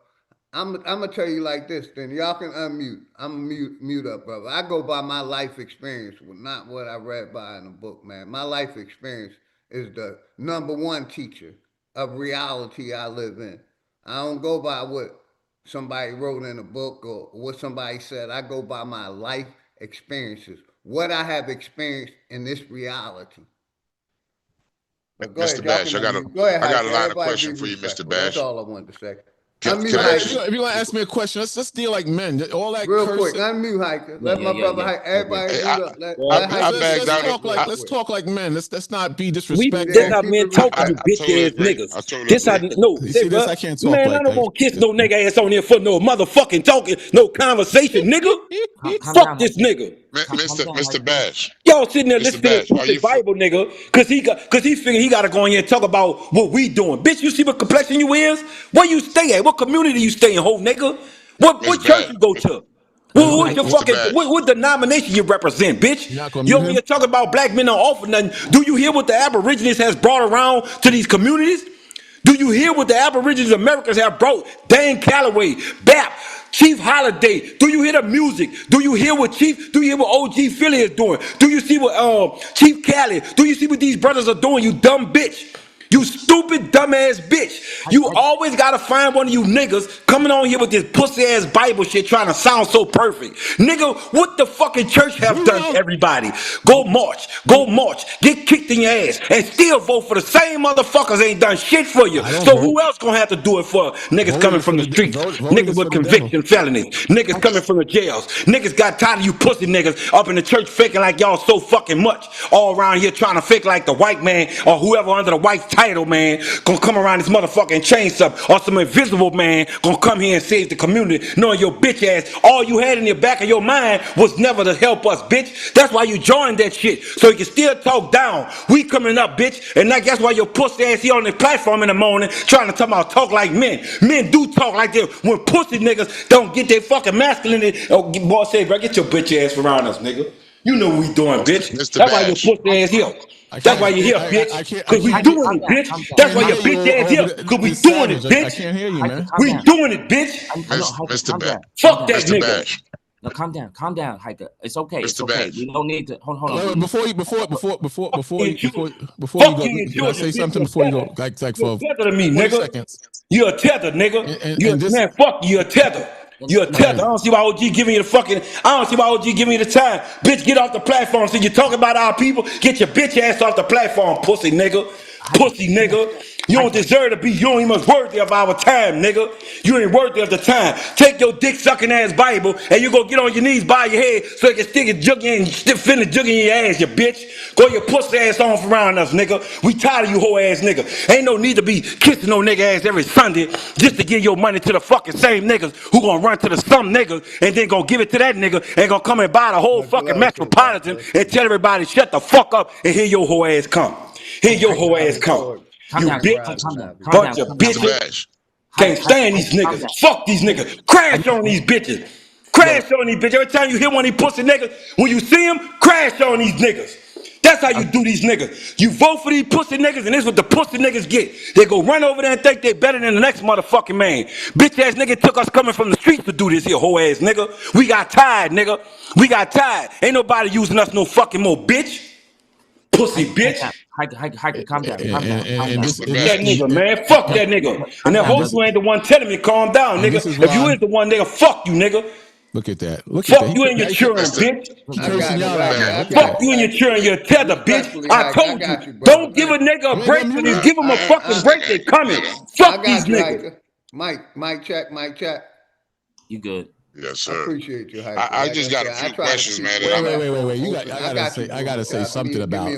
I'm gonna tell you like this, then y'all can unmute. I'm mute up, brother. I go by my life experience, not what I read by in the book, man. My life experience is the #1 teacher of reality I live in. I don't go by what somebody wrote in a book or what somebody said. I go by my life experiences, what I have experienced in this reality. Mr. Bash, I got a line of questions for you, Mr. Bash. That's all I wanted to say. If you want to ask me a question, let's deal like men. All that real quick. Unmute Hiker. Let my brother Hiker. Everybody let's talk like men. Let's not be disrespectful. This how men talk to you, bitch ass niggas. This how I can't talk man. Like I don't want to kiss no nigga ass on here for no motherfucking talking, no conversation, nigga. Fuck this nigga. Mr. Bash. Y'all sitting there listening to the Bible, nigga, cause he figured he gotta go in here and talk about what we doing. Bitch, you see what complexion you is? Where you stay at? What community you stay in, ho nigga? What church you go to? What your fucking what denomination you represent, bitch? You over here talking about black men don't offer nothing. Do you hear what the Aborigines has brought around to these communities? Do you hear what the Aborigines Americans have brought? Dan Calloway, Bap, Chief Holiday. Do you hear the music? Do you hear what OG Philly is doing? Do you see what Chief Cali? Do you see what these brothers are doing? You dumb bitch. You stupid, dumbass bitch. You always gotta find one of you niggas coming on here with this pussy ass Bible shit trying to sound so perfect. Nigga, what the fucking church have done to everybody? Go march, get kicked in your ass, and still vote for the same motherfuckers ain't done shit for you. So who else gonna have to do it for niggas coming from the streets? Niggas with conviction felonies, niggas coming from the jails. Niggas got tired of you pussy niggas up in the church faking like y'all so fucking much. All around here trying to fake like the white man or whoever under the white title, man, gonna come around this motherfucking chain stuff, or some invisible man gonna come here and save the community, knowing your bitch ass, all you had in the back of your mind was never to help us, bitch. That's why you joined that shit, so you can still talk down. We coming up, bitch, and that's why your pussy ass here on the platform in the morning trying to talk like men. Men do talk like that when pussy niggas don't get their fucking masculinity. Oh, boy, say, bro, get your bitch ass around us, nigga. You know what we doing, bitch. That's why your pussy ass here. That's why you're here, bitch. Because we doing it, bitch. That's why your bitch ass here. Because we doing it, bitch. I can't hear you, man. We doing it, bitch. Mr. Bash. Fuck that nigga. No, calm down, Hiker. It's okay. It's okay. We don't need to. Hold on. Before you go, can I say something before you go? Like for tether to me, nigga. Seconds. You're a tether, nigga. Man, fuck you. You're a tether. You're a tether. I don't see why OG giving you the fucking. I don't see why OG giving you the time. Bitch, get off the platform. So you talking about our people? Get your bitch ass off the platform, pussy nigga. Pussy nigga. You don't deserve to be. You ain't even worthy of our time, nigga. You ain't worthy of the time. Take your dick sucking ass Bible and you go get on your knees by your head so you can stick it jugging and finish jugging your ass, you bitch. Go your pussy ass on around us, nigga. We tired of you whole ass nigga. Ain't no need to be kissing no nigga ass every Sunday just to give your money to the fucking same niggas who gonna run to the some niggas and then gonna give it to that nigga and gonna come and buy the whole fucking metropolitan and tell everybody shut the fuck up and here your whole ass come. Here your whole ass come. You bitch, bunch of bitches. Can't stand these niggas. Fuck these niggas. Crash on these bitches. Crash on these bitches. Every time you hear one of these pussy niggas, when you see them, crash on these niggas. That's how you do these niggas. You vote for these pussy niggas, and this is what the pussy niggas get. They go run over there and think they better than the next motherfucking man. Bitch ass nigga took us coming from the streets to do this here, whole ass nigga. We got tired, nigga. We got tired. Ain't nobody using us no fucking more, bitch. Pussy bitch. Calm down. That nigga, man. Fuck that nigga. And that host ain't the one telling me calm down, nigga. If you ain't the one, nigga, fuck you, nigga. Look at that. Fuck you and your children, bitch. Fuck you and your children, you're a tether, bitch. I told you, don't give a nigga a break when you give them a fucking break, they coming. Fuck these niggas. Mic check. You good? Yes, sir. I appreciate you. I just got a few questions, man. Wait. I gotta say something about.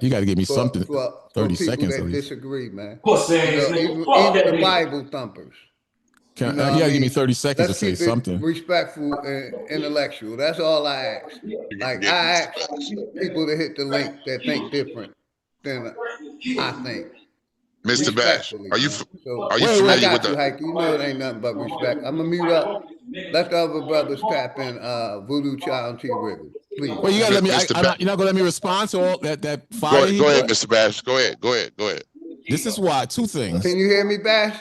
You gotta give me something. 30 seconds. That disagree, man. Even the Bible thumpers. You gotta give me 30 seconds to say something. Respectful and intellectual. That's all I ask. Like I ask people to hit the link that think different than I think. Mr. Bash, are you familiar with the? You know it ain't nothing but respect. I'm gonna mute up. Let the other brothers tap in Voodoo Child and T Wiggle. Please. Well, you gotta let me. You're not gonna let me respond to all that fire. Go ahead, Mr. Bash. Go ahead. This is why two things. Can you hear me, Bash?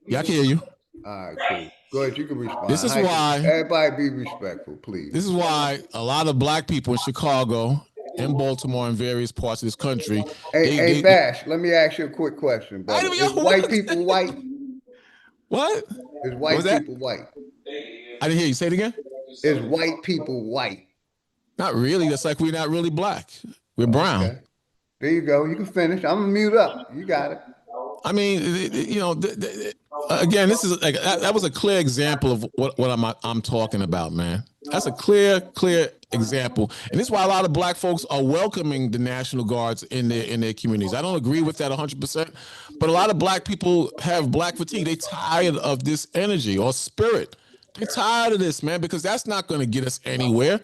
Yeah, I can hear you. All right, cool. Go ahead, you can respond. This is why everybody be respectful, please. This is why a lot of black people in Chicago, in Baltimore, and various parts of this country. Hey, Bash, let me ask you a quick question, brother. Is white people white? What? Is white people white? I didn't hear you. Say it again. Is white people white? Not really. That's like we're not really black. We're brown. Okay. There you go. You can finish. I'm gonna mute up. You got it. I mean, again, this is like that was a clear example of what I'm talking about, man. That's a clear example, and this is why a lot of black folks are welcoming the National Guards in their communities. I don't agree with that 100%, but a lot of black people have black fatigue. They tired of this energy or spirit. They're tired of this, man, because that's not going to get us anywhere.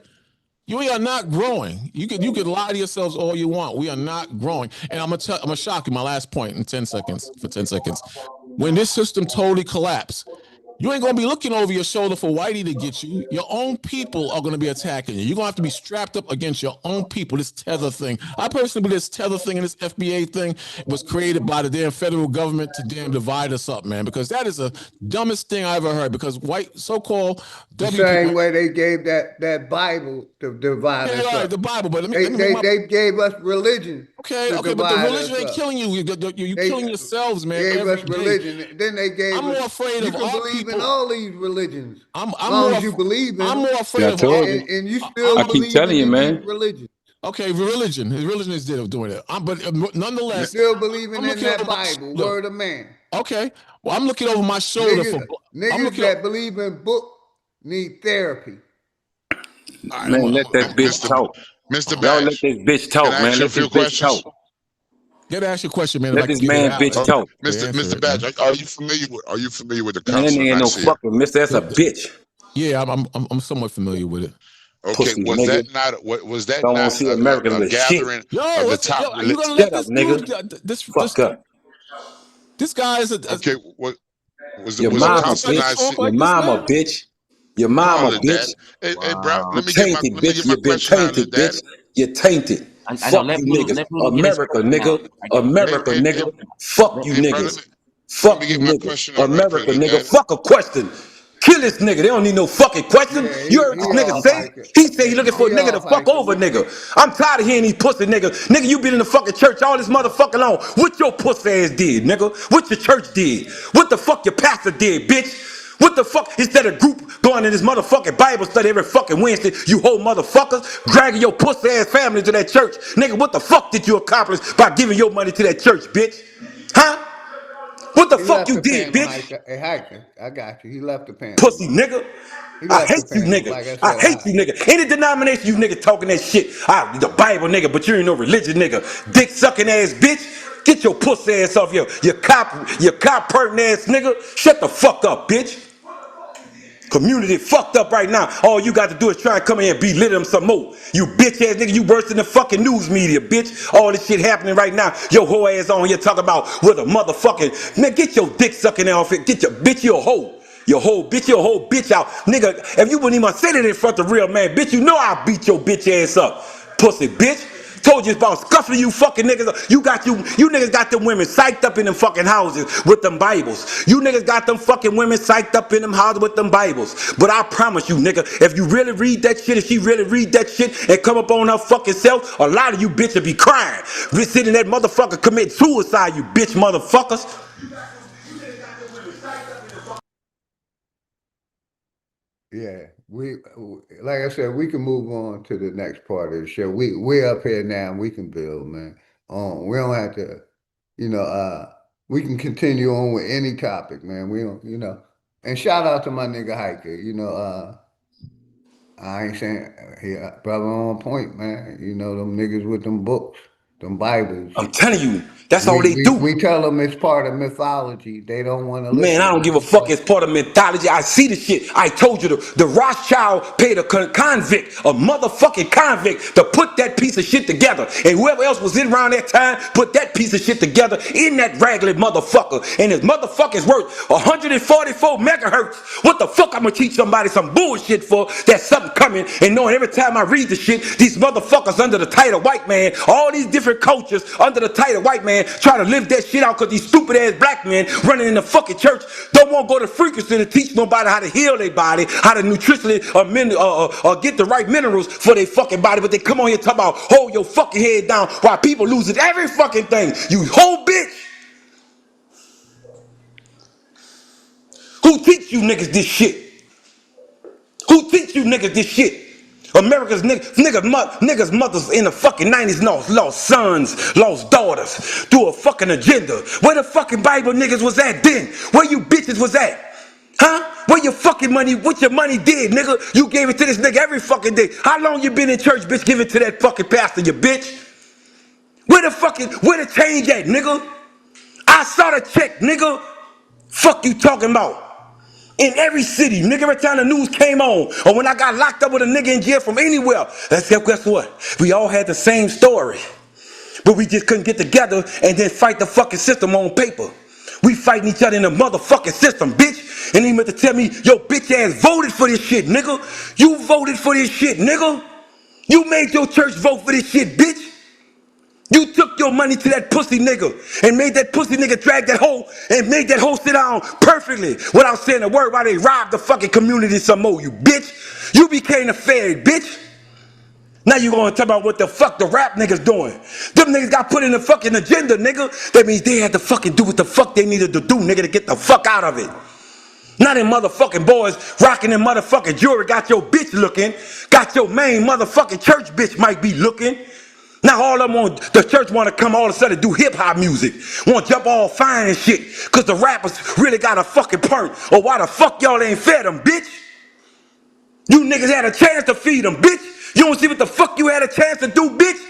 We are not growing. You could lie to yourselves all you want. We are not growing. And I'm gonna shock you. My last point in 10 seconds. When this system totally collapsed, You ain't gonna be looking over your shoulder for Whitey to get you. Your own people are gonna be attacking you. You're gonna have to be strapped up against your own people. This tether thing. I personally believe this tether thing and this FBA thing was created by the damn federal government to damn divide us up, man. Because that is the dumbest thing I ever heard. Because white so-called The W people. same way they gave that Bible to divide us up. The Bible, but they gave us religion. Okay, but the religion ain't killing you. You're killing yourselves, man. Gave us day. religion. Then they gave I'm us. more afraid you of can our believe people. in all these religions. I'm as long as you believe in I'm them. more afraid of told our, you. And you still I keep believe telling you, in man. these religions. Okay, religion. Religion is doing it. But nonetheless, You still believing in that Bible, word of man. Okay. Well, I'm looking over my shoulder niggas that believe in book need therapy. Right, Man, let that bitch talk. Mr. Y'all let Bash, this bitch can talk, I man. ask you a Let this few bitch questions? talk. Gotta ask you a question, man. Let if I this can get man it out. bitch talk. Mr. Badge, are you familiar with the Man, that Council of nigga ain't no Nicaea? fucking mister. That's a bitch. Yeah, I'm somewhat familiar with it. Okay, Pussy was nigga. that Don't want not to see America a with shit. gathering Yo, of the top? are you gonna Shut let up, this nigga. dude? Fuck up. This guy is Okay, what was Your the mama, Council of bitch. Nicaea? Your mama, bitch. Your Come on, mama, little bitch. dad. Hey, bro, You let me get tainted, bitch. my You been question out, little tainted, daddy. bitch. You tainted. I know. Fuck you niggas. America, nigga. America, Hey, nigga. Fuck you bro, niggas. let me Fuck you get my niggas. question out right quick, America, little nigga. daddy. Fuck a question. Kill this nigga. They don't need no fucking question. Yeah, You heard this he nigga off say? hiker. He say he looking for a He nigga to off fuck hiker. over, nigga. I'm tired of hearing these pussy niggas. Nigga, you been in the fucking church all this motherfucking long. What your pussy ass did, nigga? What your church did? What the fuck your pastor did, bitch? What the fuck? Instead of group going in this motherfucking Bible study every fucking Wednesday, you whole motherfuckers dragging your pussy ass family to that church. Nigga, what the fuck did you accomplish by giving your money to that church, bitch? Huh? What the He fuck left you the did, panel, bitch? hiker. I got you. He left the panel, Pussy man. nigga. He I left the hate you panel. niggas. Like I I said, hate you nigga. Any denomination you nigga talking that shit. The Bible nigga, but you ain't no religion nigga. Dick sucking ass bitch. Get your pussy ass off your cop pertin ass nigga. Shut the fuck up, bitch. Community fucked up right now. All you got to do is try and come in and belittle them some more. You bitch ass nigga, you worse than the fucking news media, bitch. All this shit happening right now. Your whole ass on here talking about what a motherfucking man. Get your dick sucking off it. Get your bitch, you a hoe. Your whole bitch out. Nigga, if you wouldn't even say it in front of real man, bitch, you know I'll beat your bitch ass up. Pussy bitch. Told you it's about scuffing you fucking niggas. You niggas got them women psyched up in them fucking houses with them Bibles. You niggas got them fucking women psyched up in them houses with them Bibles. But I promise you, nigga, if you really read that shit, if she really read that shit and come up on her fucking self, a lot of you bitches be crying. Be sitting that motherfucker commit suicide, you bitch motherfuckers. yeah, we like I said, we can move on to the next part of the show. We're up here now, and we can build, man. We don't have to, we can continue on with any topic, man. We don't, And shout out to my nigga Hiker. I ain't saying he brother on point, man. Them niggas with them books, them Bibles. I'm telling you, that's all We they we, do. we tell them it's part of mythology. They don't want to Man, I listen. don't give a fuck. It's part of mythology. I see the shit. I told you the Rothschild paid a convict, a motherfucking convict, to put that piece of shit together. And whoever else was in around that time put that piece of shit together in that raggedy motherfucker. And his motherfucker's worth 144 megahertz. What the fuck I'm gonna teach somebody some bullshit for? That's something coming. And knowing every time I read the shit, these motherfuckers under the title white man, all these different cultures under the title white man try to live that shit out because these stupid ass black men running in the fucking church don't want to go to frequency to teach nobody how to heal their body, how to nutritionally or get the right minerals for their fucking body, but they come on here talking about hold your fucking head down while people losing every fucking thing. You whole bitch. Who teach you niggas this shit? Who teach you niggas this shit? America's niggas mothers in the fucking 90s lost sons, lost daughters through a fucking agenda. Where the fucking Bible niggas was at then? Where you bitches was at? Huh? Where your fucking money, what your money did, nigga? You gave it to this nigga every fucking day. How long you been in church, bitch? Give it to that fucking pastor, you bitch. Where the change at, nigga? I saw the check, nigga. Fuck you talking about? In every city, nigga, every time the news came on, or when I got locked up with a nigga in jail from anywhere, guess what? We all had the same story. But we just couldn't get together and then fight the fucking system on paper. We fighting each other in the motherfucking system, bitch. And he meant to tell me, yo, bitch ass voted for this shit, nigga. You voted for this shit, nigga. You made your church vote for this shit, bitch. You took your money to that pussy nigga and made that pussy nigga drag that hoe and made that hoe sit down perfectly without saying a word while they robbed the fucking community some more, you bitch. You became a fairy, bitch. Now you gonna talk about what the fuck the rap niggas doing. Them niggas got put in the fucking agenda, nigga. That means they had to fucking do what the fuck they needed to do, nigga, to get the fuck out of it. Not them motherfucking boys rocking them motherfucking jewelry, got your bitch looking, got your main motherfucking church bitch might be looking. Now all of them on the church want to come all of a sudden do hip hop music, want to jump all fine and shit, cause the rappers really got a fucking point. Or why the fuck y'all ain't fed them, bitch? You niggas had a chance to feed them, bitch. You don't see what the fuck you had a chance to do, bitch?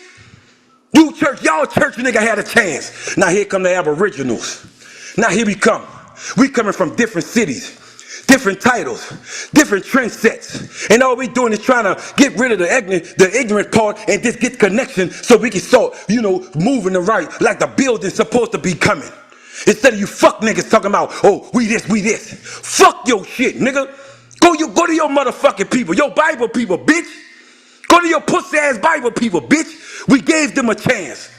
You church, y'all church nigga had a chance. Now here come the aboriginals. Now here we come. We coming from different cities, different titles, different trend sets. And all we doing is trying to get rid of the ignorant part and just get connection so we can start, moving the right like the building's supposed to be coming. Instead of you fuck niggas talking about, oh, we this, we this. Fuck your shit, nigga. Go to your motherfucking people, your Bible people, bitch. Go to your pussy ass Bible people, bitch. We gave them a chance.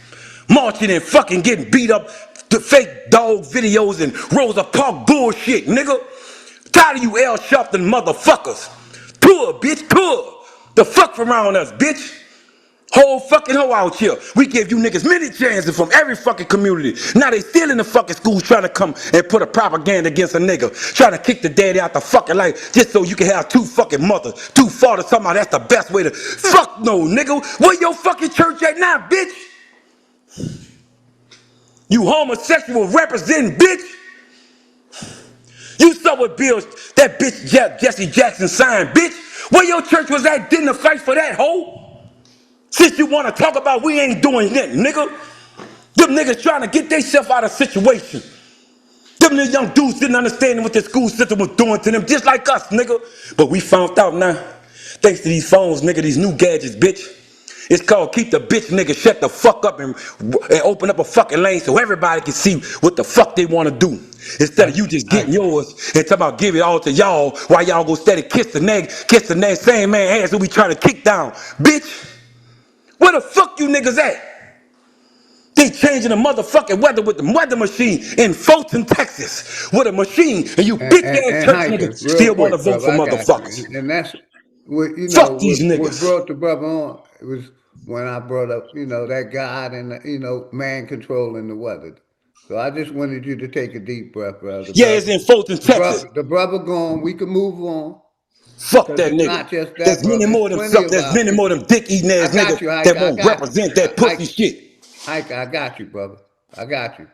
Marching and fucking getting beat up, the fake dog videos and Rosa Parks bullshit, nigga. Tired of you L Sharpton motherfuckers. Tour, bitch, tour. The fuck from around us, bitch. Whole fucking hoe out here. We give you niggas many chances from every fucking community. Now they still in the fucking schools trying to come and put a propaganda against a nigga. Trying to kick the daddy out the fucking life just so you can have two fucking mothers, two fathers. Somehow that's the best way to. Fuck no, nigga. Where your fucking church at now, bitch? You homosexual representing, bitch. You saw what Bill, that bitch Jesse Jackson signed, bitch. Where your church was at, didn't fight for that hoe? Since you want to talk about we ain't doing that, nigga. Them niggas trying to get themselves out of situation. Them little young dudes didn't understand what the school system was doing to them, just like us, nigga. But we found out now, thanks to these phones, nigga, these new gadgets, bitch. It's called keep the bitch nigga shut the fuck up and open up a fucking lane so everybody can see what the fuck they want to do. Instead of you just getting yours and talking about give it all to y'all while y'all go steady kiss the same man ass who we trying to kick down. Bitch, where the fuck you niggas at? They changing the motherfucking weather with the weather machine in Fulton, Texas, with a machine, and you bitch ass church niggas still want to vote for motherfuckers. And that's what fuck these niggas. What brought the brother on. It was when I brought up, that God and man controlling the weather. So I just wanted you to take a deep breath, brother. Yeah, it's in Fulton, Texas. The brother gone. We can move on. Fuck that nigga. Not just that, there's many more of them. There's many more of them dick eating ass niggas that won't represent that pussy shit. Ike, I got you, brother. I got you.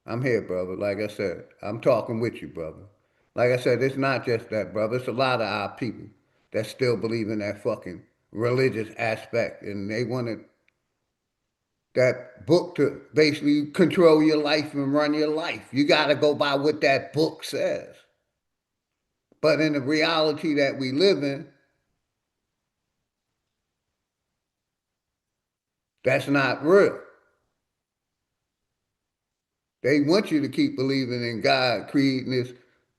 I'm here, brother. Like I said, I'm talking with you, brother. Like I said, it's not just that, brother. It's a lot of our people that still believe in that fucking religious aspect, and they wanted that book to basically control your life and run your life. You got to go by what that book says. But in the reality that we live in, that's not real. They want you to keep believing in God creating this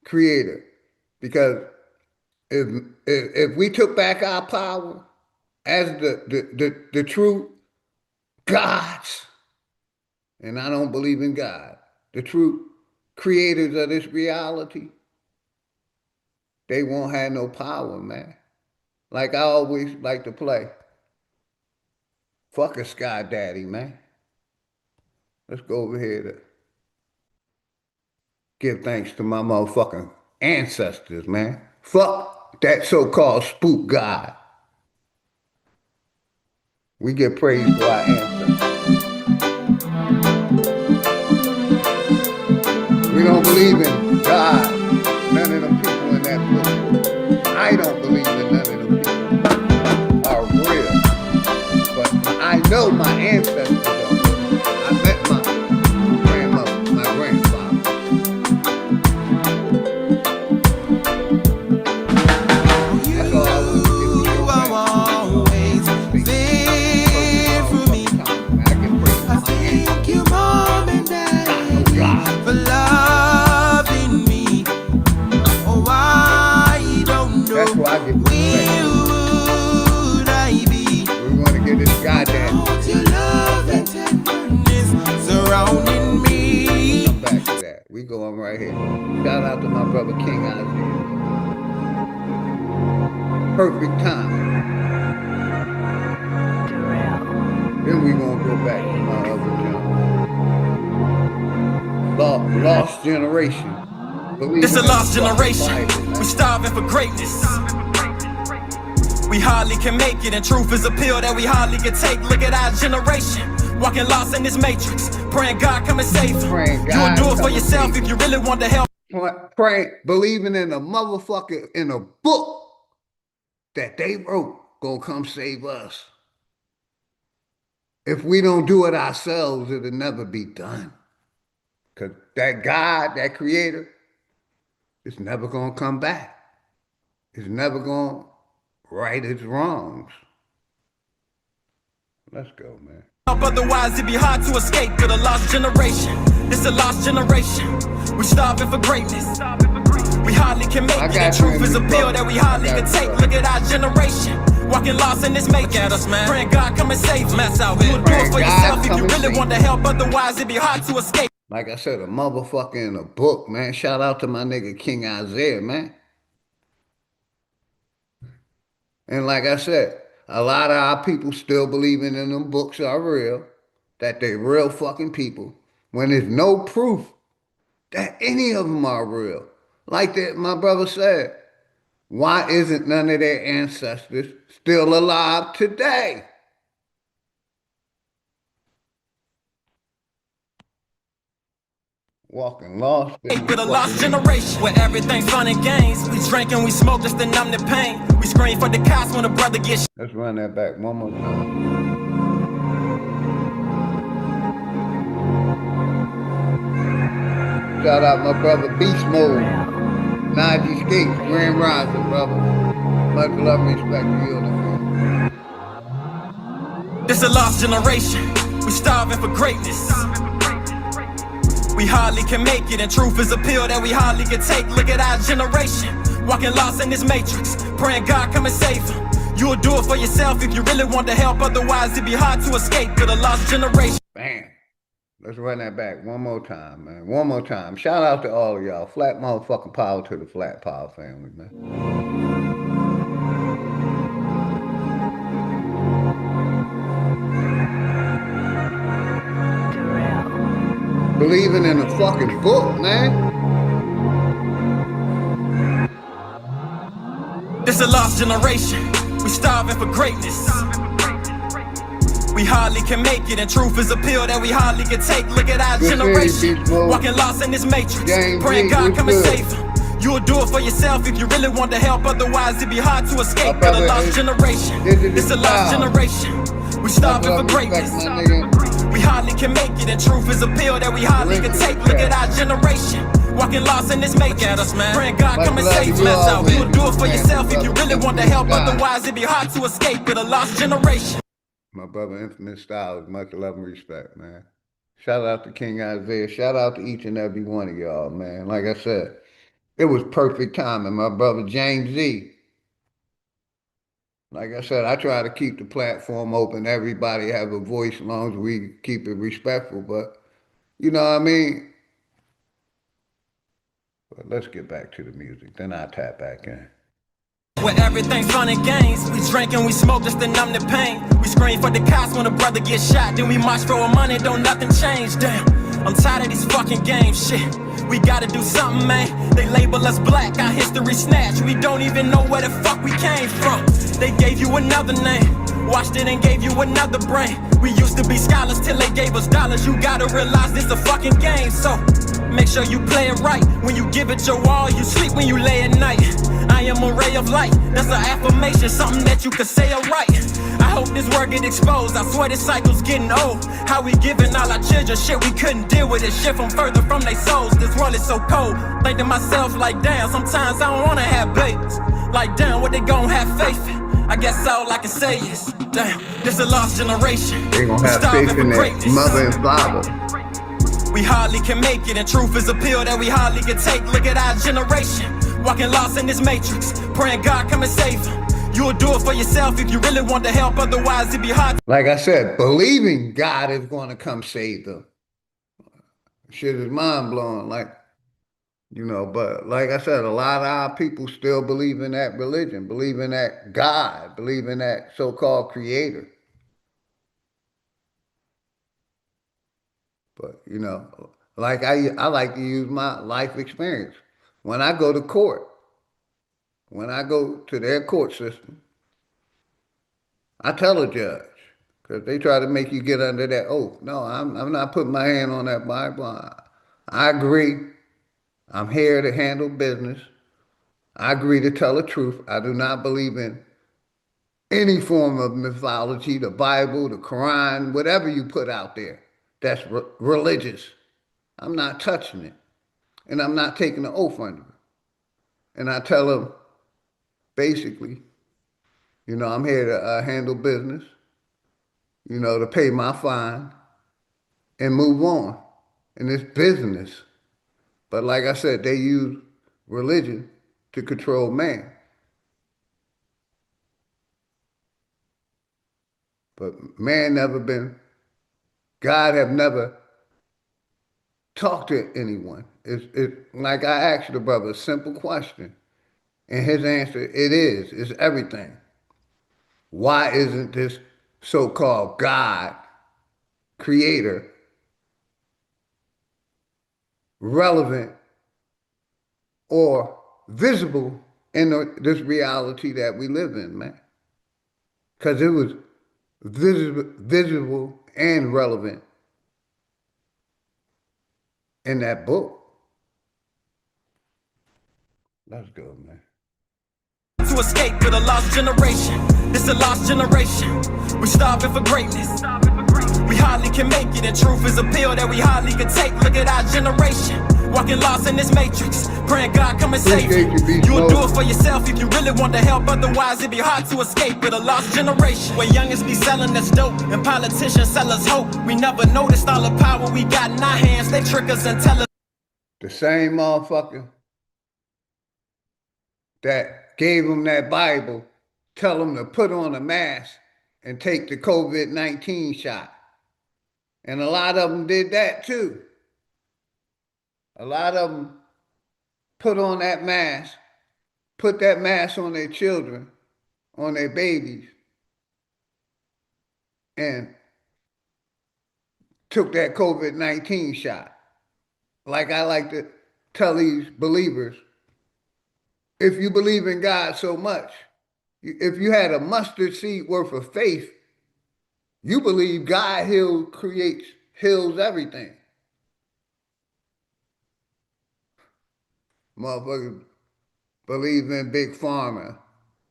creator. Because if we took back our power as the true gods, and I don't believe in God, the true creators of this reality, they won't have no power, man. Like I always like to play. Fuck a sky daddy, man. Let's go over here to give thanks to my motherfucking ancestors, man. Fuck that so-called spook God. We get praise for our ancestors. We don't believe in God. None of them people in that book. I don't believe in none of them people are real. But I know my ancestors are real. I met my grandmother, my grandfather. That's all I want to give you. Always there for me. I thank you, mom and dad, for life. We going right here. Shout out to my brother King Isaiah. Perfect time. Then we gonna go back to my other genre. Lost generation. It's a lost generation. We starving for greatness. We hardly can make it, and truth is a pill that we hardly can take. Look at our generation. Walking lost in this matrix, praying God come and save you. You'll do it for yourself if you really want to help. Praying, believing in a motherfucker, in a book that they wrote, gonna come save us. If we don't do it ourselves, it'll never be done. Because that God, that creator, is never gonna come back. It's never gonna right its wrongs. Let's go, man. Otherwise it'd be hard to escape for the lost generation. It's a lost generation. We starving for greatness. We hardly can make it. The truth is a pill that we hardly can take. Look at our generation. Walking lost in this matrix. At us, man. Praying God come and save us out here. You'll do it for yourself if you really want to help. Otherwise it'd be hard to escape. Like I said, a motherfucker in a book, man. Shout out to my nigga King Isaiah, man. And like I said, a lot of our people still believing in them books are real, that they real fucking people, when there's no proof that any of them are real. Like that, my brother said, why isn't none of their ancestors still alive today? Walking lost. With a lost generation, where everything's fun and games. We drink and we smoke just to numb the pain. We scream for the cops when a brother gets. Let's run that back one more time. Shout out my brother Beast Mode, Najee Skates, Grand Rising, brother. Much love and respect to you, man. This a lost generation. We starving for greatness. We hardly can make it, and truth is a pill that we hardly can take. Look at our generation, walking lost in this matrix, praying God come and save them. You'll do it for yourself if you really want to help, otherwise it'd be hard to escape for the lost generation. Bam. Let's run that back one more time, man. One more time. Shout out to all of y'all. Flat motherfucking power to the Flat Power family, man. Believing in a fucking book, man. This a lost generation. We starving for greatness. We hardly can make it, and truth is a pill that we hardly can take. Look at our generation, walking lost in this matrix, praying God come and save them. You'll do it for yourself if you really want to help, otherwise it'd be hard to escape for the lost generation. It's a lost generation. We starving for greatness. We hardly can make it, and truth is a pill that we hardly can take. Look at our generation, walking lost in this matrix. At us, man. Praying God come and save us out. You'll do it for yourself if you really want to help, otherwise it'd be hard to escape with a lost generation. My brother Infamous Styles, much love and respect, man. Shout out to King Isaiah. Shout out to each and every one of y'all, man. Like I said, it was perfect timing. My brother James Z. Like I said, I try to keep the platform open. Everybody have a voice as long as we keep it respectful. But, you know what I mean? But let's get back to the music. Then I'll tap back in. Where everything's fun and games. We drink and we smoke just to numb the pain. We scream for the cops when a brother gets shot. Then we march for our money, don't nothing change. Damn, I'm tired of these fucking games, shit. We gotta do something, man. They label us black, our history snatched. We don't even know where the fuck we came from. They gave you another name, watched it and gave you another brain. We used to be scholars till they gave us dollars. You gotta realize this a fucking game, so make sure you play it right. When you give it your all, you sleep when you lay at night. I am a ray of light, that's an affirmation, something that you could say alright. I hope this word get exposed, I swear this cycle's getting old. How we giving all our children shit we couldn't deal with it. Shit from further from their souls, this world is so cold. Think to myself like damn, sometimes I don't wanna have babies. Like damn, what they gon' have faith in? I guess all I can say is, damn, this a lost generation. They gonna have faith in their mother and father. We hardly can make it, and truth is a pill that we hardly can take. Look at our generation, walking lost in this matrix, praying God come and save them. You'll do it for yourself if you really want to help, otherwise it'd be hard. Like I said, believing God is going to come save them. Shit is mind blowing. Like You know, but like I said, a lot of our people still believe in that religion, believe in that God, believe in that so-called creator. But you know, like I like to use my life experience. When I go to court, when I go to their court system, I tell a judge, because they try to make you get under that oath. No, I'm not putting my hand on that Bible. I agree. I'm here to handle business. I agree to tell the truth. I do not believe in any form of mythology, the Bible, the Quran, whatever you put out there that's religious. I'm not touching it. And I'm not taking the oath under it. And I tell them, basically, you know, I'm here to handle business, you know, to pay my fine and move on. And it's business. But like I said, they use religion to control man. But man never been, God have never talked to anyone. It's like I asked the brother a simple question. And his answer, it's everything. Why isn't this so-called God, creator, relevant or visible in this reality that we live in, man? Because it was visible and relevant in that book. Let's go, man. To escape with a lost generation. It's a lost generation. We starving for greatness. We hardly can make it, and truth is a pill that we hardly can take. Look at our generation, walking lost in this matrix. Praying God come and save you. You'll do it for yourself if you really want to help. Otherwise, it'd be hard to escape with a lost generation. Where youngins be selling us dope, and politicians sell us hope. We never noticed all the power we got in our hands. They trick us and tell us. The same motherfucker that gave them that Bible, tell them to put on a mask and take the COVID-19 shot. And a lot of them did that too. A lot of them put on that mask, put that mask on their children, on their babies, and took that COVID-19 shot. Like I like to tell these believers, if you believe in God so much, if you had a mustard seed worth of faith, you believe God heals everything. Motherfuckers believe in Big Pharma.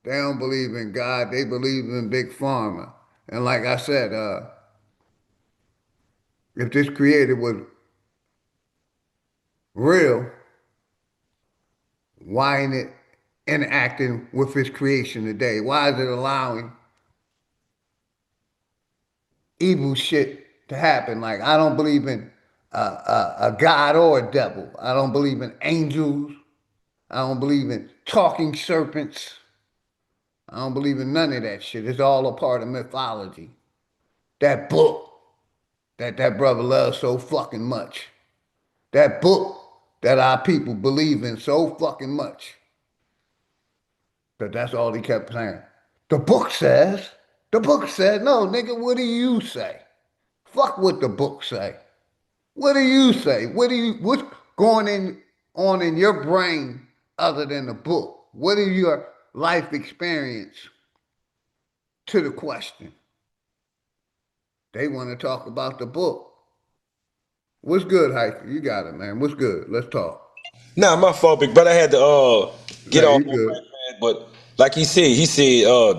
They don't believe in God, they believe in Big Pharma. And like I said, if this creator was real, why ain't it interacting with his creation today? Why is it allowing evil shit to happen? Like, I don't believe in a God or a devil. I don't believe in angels. I don't believe in talking serpents. I don't believe in none of that shit. It's all a part of mythology. That book that brother loves so fucking much. That book that our people believe in so fucking much. But that's all he kept saying. The book says, no, nigga, what do you say? Fuck what the book say. What do you say? What's going on in your brain other than the book? What is your life experience to the question? They want to talk about the book. What's good, Hiker? You got it, man. What's good? Let's talk. Nah, my fault, big brother. I had to get off on that, man. But like he said,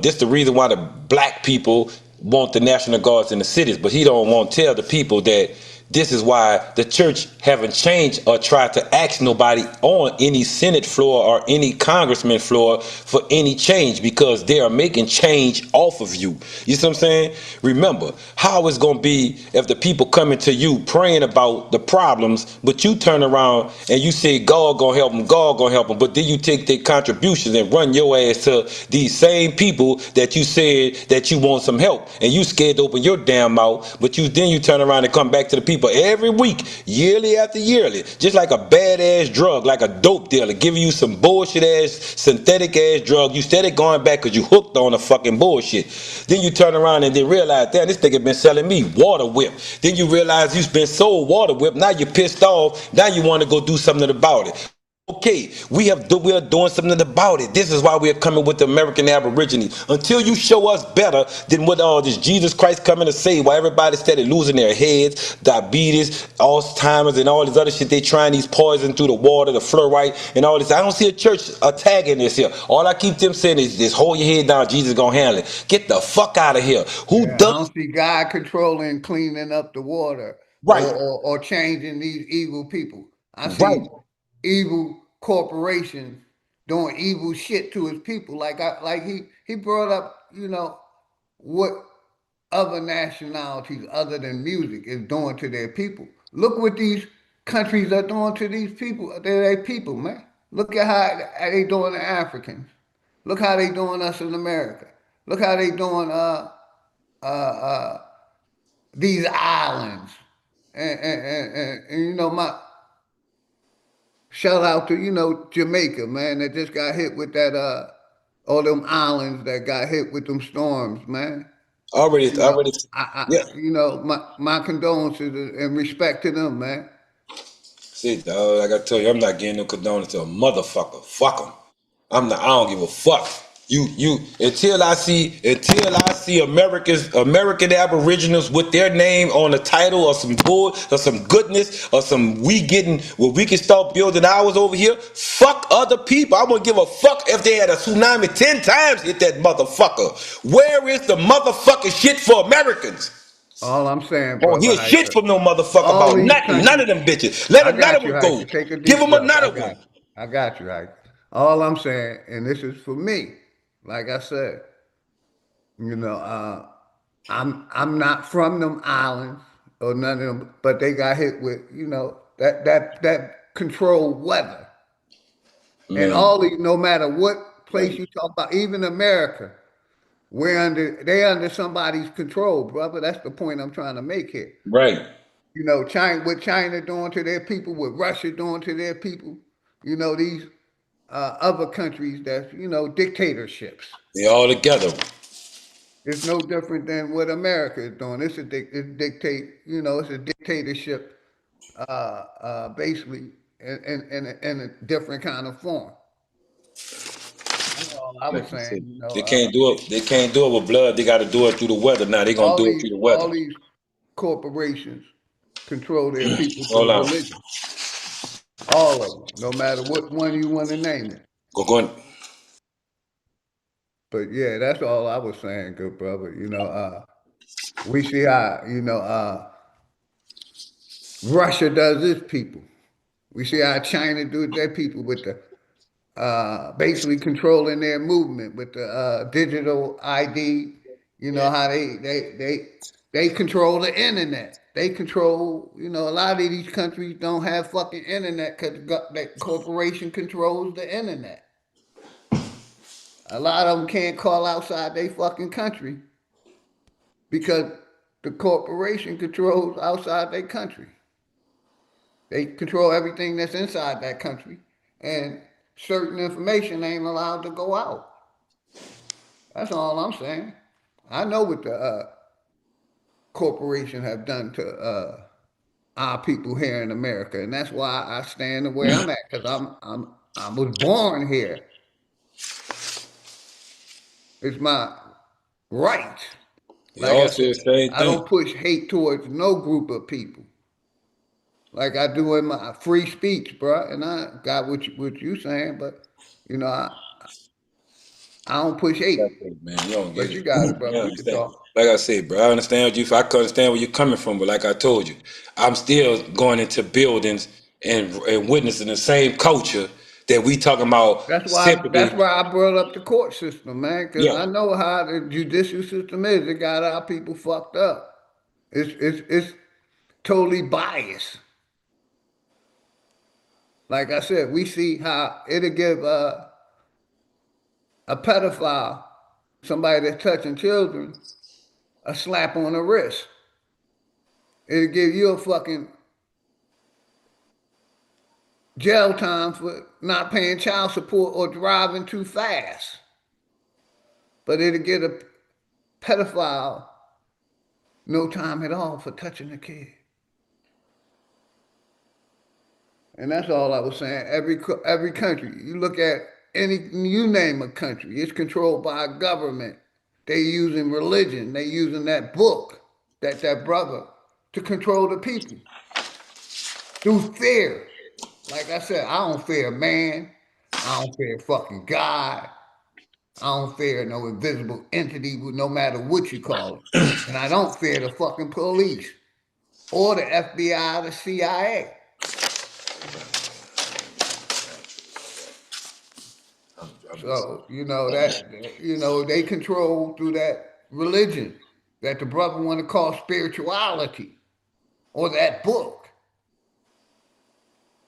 this the reason why the black people want the National Guards in the cities, but he don't want to tell the people that this is why the church haven't changed or tried to ask nobody on any Senate floor or any congressman floor for any change, because they are making change off of you. You see what I'm saying? Remember, how it's going to be if the people coming to you praying about the problems, but you turn around and you say, God gonna help them, God gonna help them, but then you take their contributions and run your ass to these same people that you said that you want some help, and you scared to open your damn mouth, but then you turn around and come back to the people people every week, yearly after yearly, just like a badass drug, like a dope dealer, giving you some bullshit ass, synthetic ass drug. You steady going back because you hooked on the fucking bullshit. Then you turn around and then realize, damn, this nigga been selling me water whip. Then you realize you've been sold water whip. Now you're pissed off. Now you want to go do something about it. Okay, we are doing something about it. This is why we're coming with the American Aborigines. Until you show us better than what all this Jesus Christ coming to say, while everybody steady losing their heads, diabetes, Alzheimer's, and all this other shit, they trying these poison through the water, the fluoride, and all this. I don't see a church tagging this here. All I keep them saying is, just hold your head down, Jesus gonna handle it. Get the fuck out of here. Who I does? don't see God controlling cleaning up the water Right, or changing these evil people. I right. see evil corporations doing evil shit to his people. Like he brought up, what other nationalities other than music is doing to their people. Look what these countries are doing to these people. They're their people, man. Look at how they doing the Africans. Look how they doing us in America. Look how they doing these islands. And my shout out to, Jamaica, man, that just got hit with that all them islands that got hit with them storms, man. Already, You know, already. Yeah. my condolences and respect to them, man. See, dog, like I told you, I'm not getting no condolence to a motherfucker. Fuck them. I don't give a fuck. Until I see American Aboriginals with their name on the title or some bull or some goodness or some we getting where we can start building ours over here. Fuck other people. I wouldn't give a fuck if they had a tsunami 10 times hit that motherfucker. Where is the motherfucking shit for Americans? All I'm saying, Don't brother hear shit Hiker, from no motherfucker all about these nothing. None countries, of them bitches. Let I none of got you, them go. Hiker. Take a Give deep them breath. another one. I got you, Hiker. All I'm saying, and this is for me, like I said, you know, I'm not from them islands or none of them, but they got hit with, that controlled weather. And Man, all these, no matter what place you talk about, even America, they under somebody's control, brother. That's the point I'm trying to make here. right. China, what China doing to their people, what Russia doing to their people, these other countries that's, dictatorships. They all together. It's no different than what America is doing. It's a dictatorship, basically, in a different kind of form. That's all I was Like I saying. said, they can't do it. They can't do it with blood. They got to do it through the weather. Now they gonna all do it these through the weather. all these corporations control their people Hold through on. religion. All of them, no matter what one you want to name it. Go on. But yeah, that's all I was saying, good brother. We see how, Russia does its people. We see how China do their people with the basically controlling their movement with the digital ID. You know how they control the internet. They control. A lot of these countries don't have fucking internet because that corporation controls the internet. A lot of them can't call outside their fucking country because the corporation controls outside their country. They control everything that's inside that country, and certain information ain't allowed to go out. That's all I'm saying. I know what the corporation have done to our people here in America, and that's why I stand the way I'm at. Because I was born here. It's my right. They Like all I say the said, same I thing. don't push hate towards no group of people. Like I do in my free speech, bro. And I got what you saying, but you know, I, I don't push That's hate. it, man. You don't get But you it. got it, You brother. We could understand? talk. Like I said, bro, I understand what you. I can understand where you're coming from, but like I told you, I'm still going into buildings and witnessing the same culture that we talking about. That's why. That's Simply, why I brought up the court system, man. Because yeah. I know how the judicial system is. It got our people fucked up. It's totally biased. Like I said, we see how it'll give a pedophile, somebody that's touching children, a slap on the wrist. It'll give you a fucking jail time for not paying child support or driving too fast. But it'll get a pedophile no time at all for touching a kid. And that's all I was saying. Every country, you look at you name a country, it's controlled by a government. They using religion, they using that book, that brother, to control the people through fear. Like I said, I don't fear man. I don't fear fucking God. I don't fear no invisible entity, no matter what you call it. And I don't fear the fucking police or the FBI or the CIA. So, they control through that religion that the brother want to call spirituality or that book.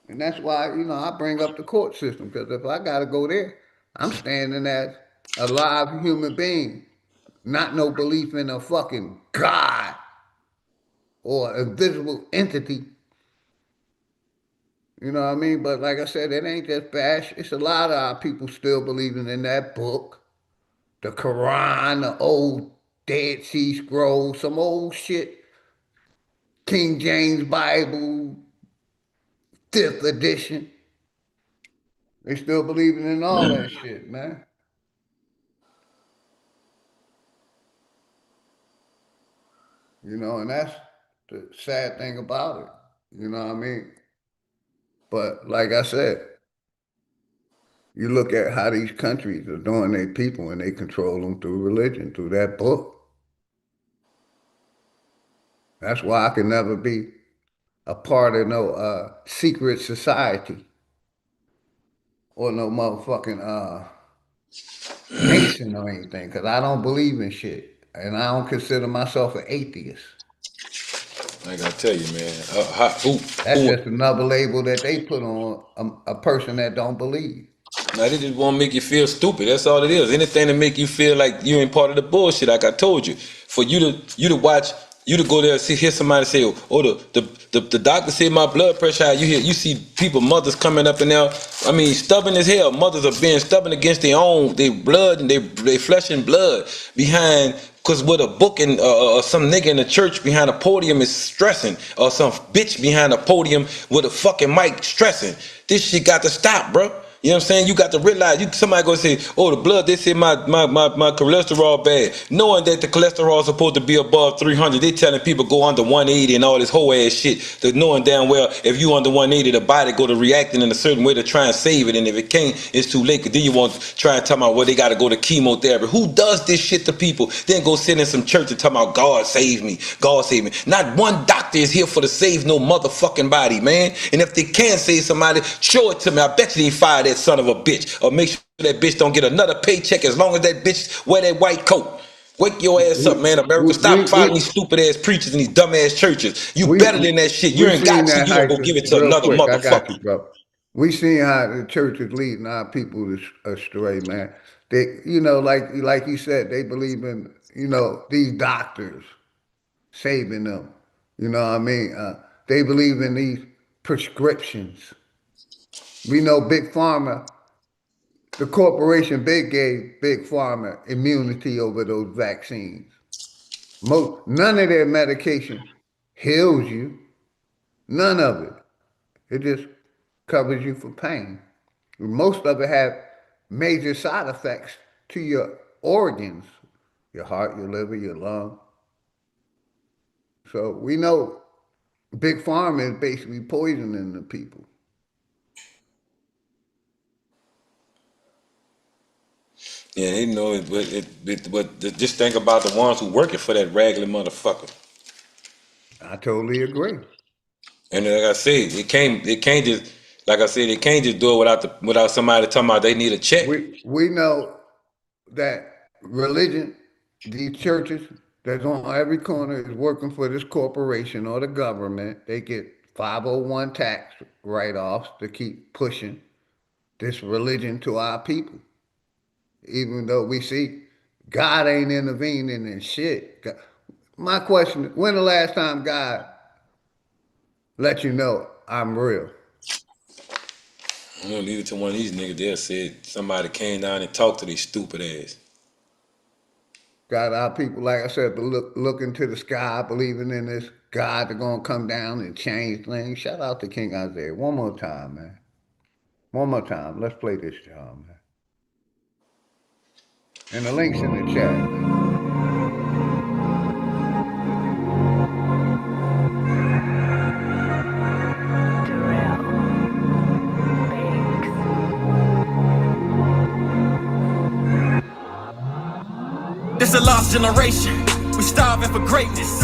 And that's why, I bring up the court system, because if I got to go there, I'm standing as a live human being, not no belief in a fucking God or a visible entity. You know what I mean? But like I said, it ain't just bash. It's a lot of our people still believing in that book, the Quran, the old Dead Sea Scrolls, some old shit, King James Bible, 5th edition. They still believing in all that shit, man. And that's the sad thing about it. You know what I mean? But like I said, you look at how these countries are doing their people, and they control them through religion, through that book. That's why I can never be a part of no secret society or no motherfucking Mason or anything, because I don't believe in shit. And I don't consider myself an atheist. I gotta tell you, man. That's just another label that they put on a person that don't believe. Now they just want to make you feel stupid. That's all it is. Anything to make you feel like you ain't part of the bullshit. Like I told you, for you to watch, you to go there and hear somebody say, "Oh, the doctor said my blood pressure high." You see people, mothers coming up in there. I mean, stubborn as hell. Mothers are being stubborn against their blood and their flesh and blood behind. Cause with a book and some nigga in the church behind a podium is stressing, or some bitch behind a podium with a fucking mic stressing. This shit got to stop, bro. You know what I'm saying? You got to realize, somebody gonna say, "Oh, the blood, they say my cholesterol bad," knowing that the cholesterol is supposed to be above 300. They telling people go under 180 and all this whole ass shit. They're knowing damn well if you under 180, the body go to reacting in a certain way to try and save it, and if it can't, it's too late. Cause then you want to try and talk about, well, they got to go to chemotherapy. Who does this shit to people? Then go sit in some church and talk about God save me, God save me. Not one doctor is here for to save no motherfucking body, man. And if they can save somebody, show it to me. I bet you they fire that son of a bitch, or make sure that bitch don't get another paycheck as long as that bitch wear that white coat. Wake your ass up, man. America, stop following these stupid ass preachers and these dumb ass churches. You better than that shit. You We ain't seen got shit. that You gonna go hype give it to real another quick. I got you, motherfucker. bro. We seen how the church is leading our people astray, man. They, like you said, they believe in, these doctors saving them. You know what I mean? They believe in these prescriptions. We know Big Pharma, the corporation Big gave Big Pharma immunity over those vaccines. None of their medication heals you. None of it. It just covers you for pain. Most of it have major side effects to your organs, your heart, your liver, your lung. So we know Big Pharma is basically poisoning the people. Yeah, they know it, but just think about the ones who working for that raggedy motherfucker. I totally agree. And like I said, it can't just, like I said, it can't just do it without somebody talking about they need a check. We know that religion, these churches that's on every corner is working for this corporation or the government. They get 501 tax write-offs to keep pushing this religion to our people. Even though we see God ain't intervening in shit. My question, when the last time God let you know I'm real. I'm gonna leave it to one of these niggas there said somebody came down and talked to these stupid ass. Got our people, like I said, to look into the sky, believing in this God that's gonna come down and change things. Shout out to King Isaiah. One more time, man. One more time. Let's play this job, man. And the link's in the chat, man. This a lost generation. We starving for greatness.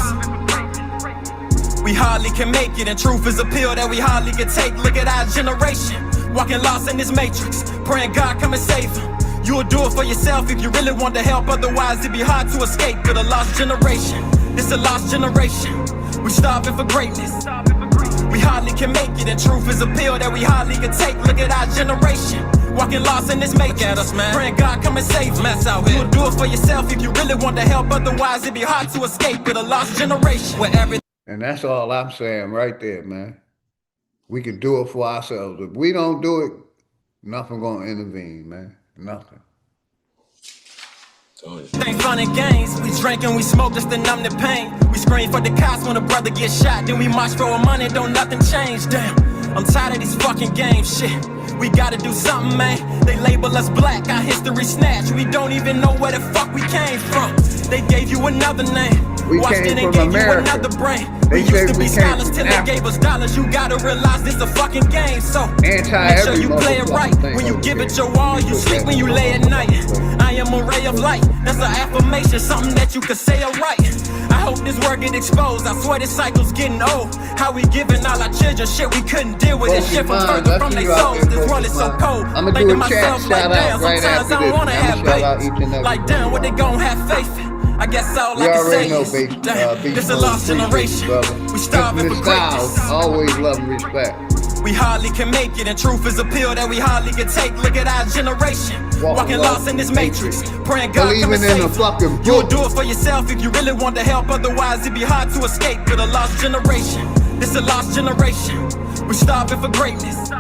We hardly can make it, and truth is a pill that we hardly can take. Look at our generation, walking lost in this matrix, praying God come and save them. You'll do it for yourself if you really want to help, otherwise it'd be hard to escape. With a lost generation, this a lost generation. We starving for greatness. We hardly can make it, and truth is a pill that we hardly can take. Look at our generation, walking lost in this matrix. Look at us, man. Praying God come and save us. You'll do it for yourself if you really want to help, otherwise it'd be hard to escape. With a lost generation, where everything. And that's all I'm saying right there, man. We can do it for ourselves. If we don't do it, nothing gonna intervene, man. Nothing. Ain't fun and games. We drink and we smoke just to numb the pain. We scream for the cops when a brother gets shot. Then we march for our money, don't nothing change. Damn, I'm tired of these fucking games. Shit, we gotta do something, man. They label us black, our history snatched. We don't even know where the fuck we came from. They gave you another name. We came from America. We used to be scholars till they gave us dollars. You gotta realize this a fucking game. So make sure you play it right. When you give it your all, you sleep when you lay at night. I am a ray of light. That's an affirmation, something that you could say or write. I hope this word get exposed. I swear this cycle's getting old. How we giving all our children shit we couldn't deal with. This shit from further from their souls. This world is so cold. I'm gonna do a chat shout out right sometimes I don't wanna have faith. Like damn, what they gon' have faith in? I guess all I can say is, this a lost generation. We starving for greatness. Always love and respect. We hardly can make it, and truth is a pill that we hardly can take. Look at our generation, walking lost in this matrix, praying God come and save you. You'll do it for yourself if you really want to help, otherwise it'd be hard to escape. With a lost generation, this a lost generation. We starving for greatness.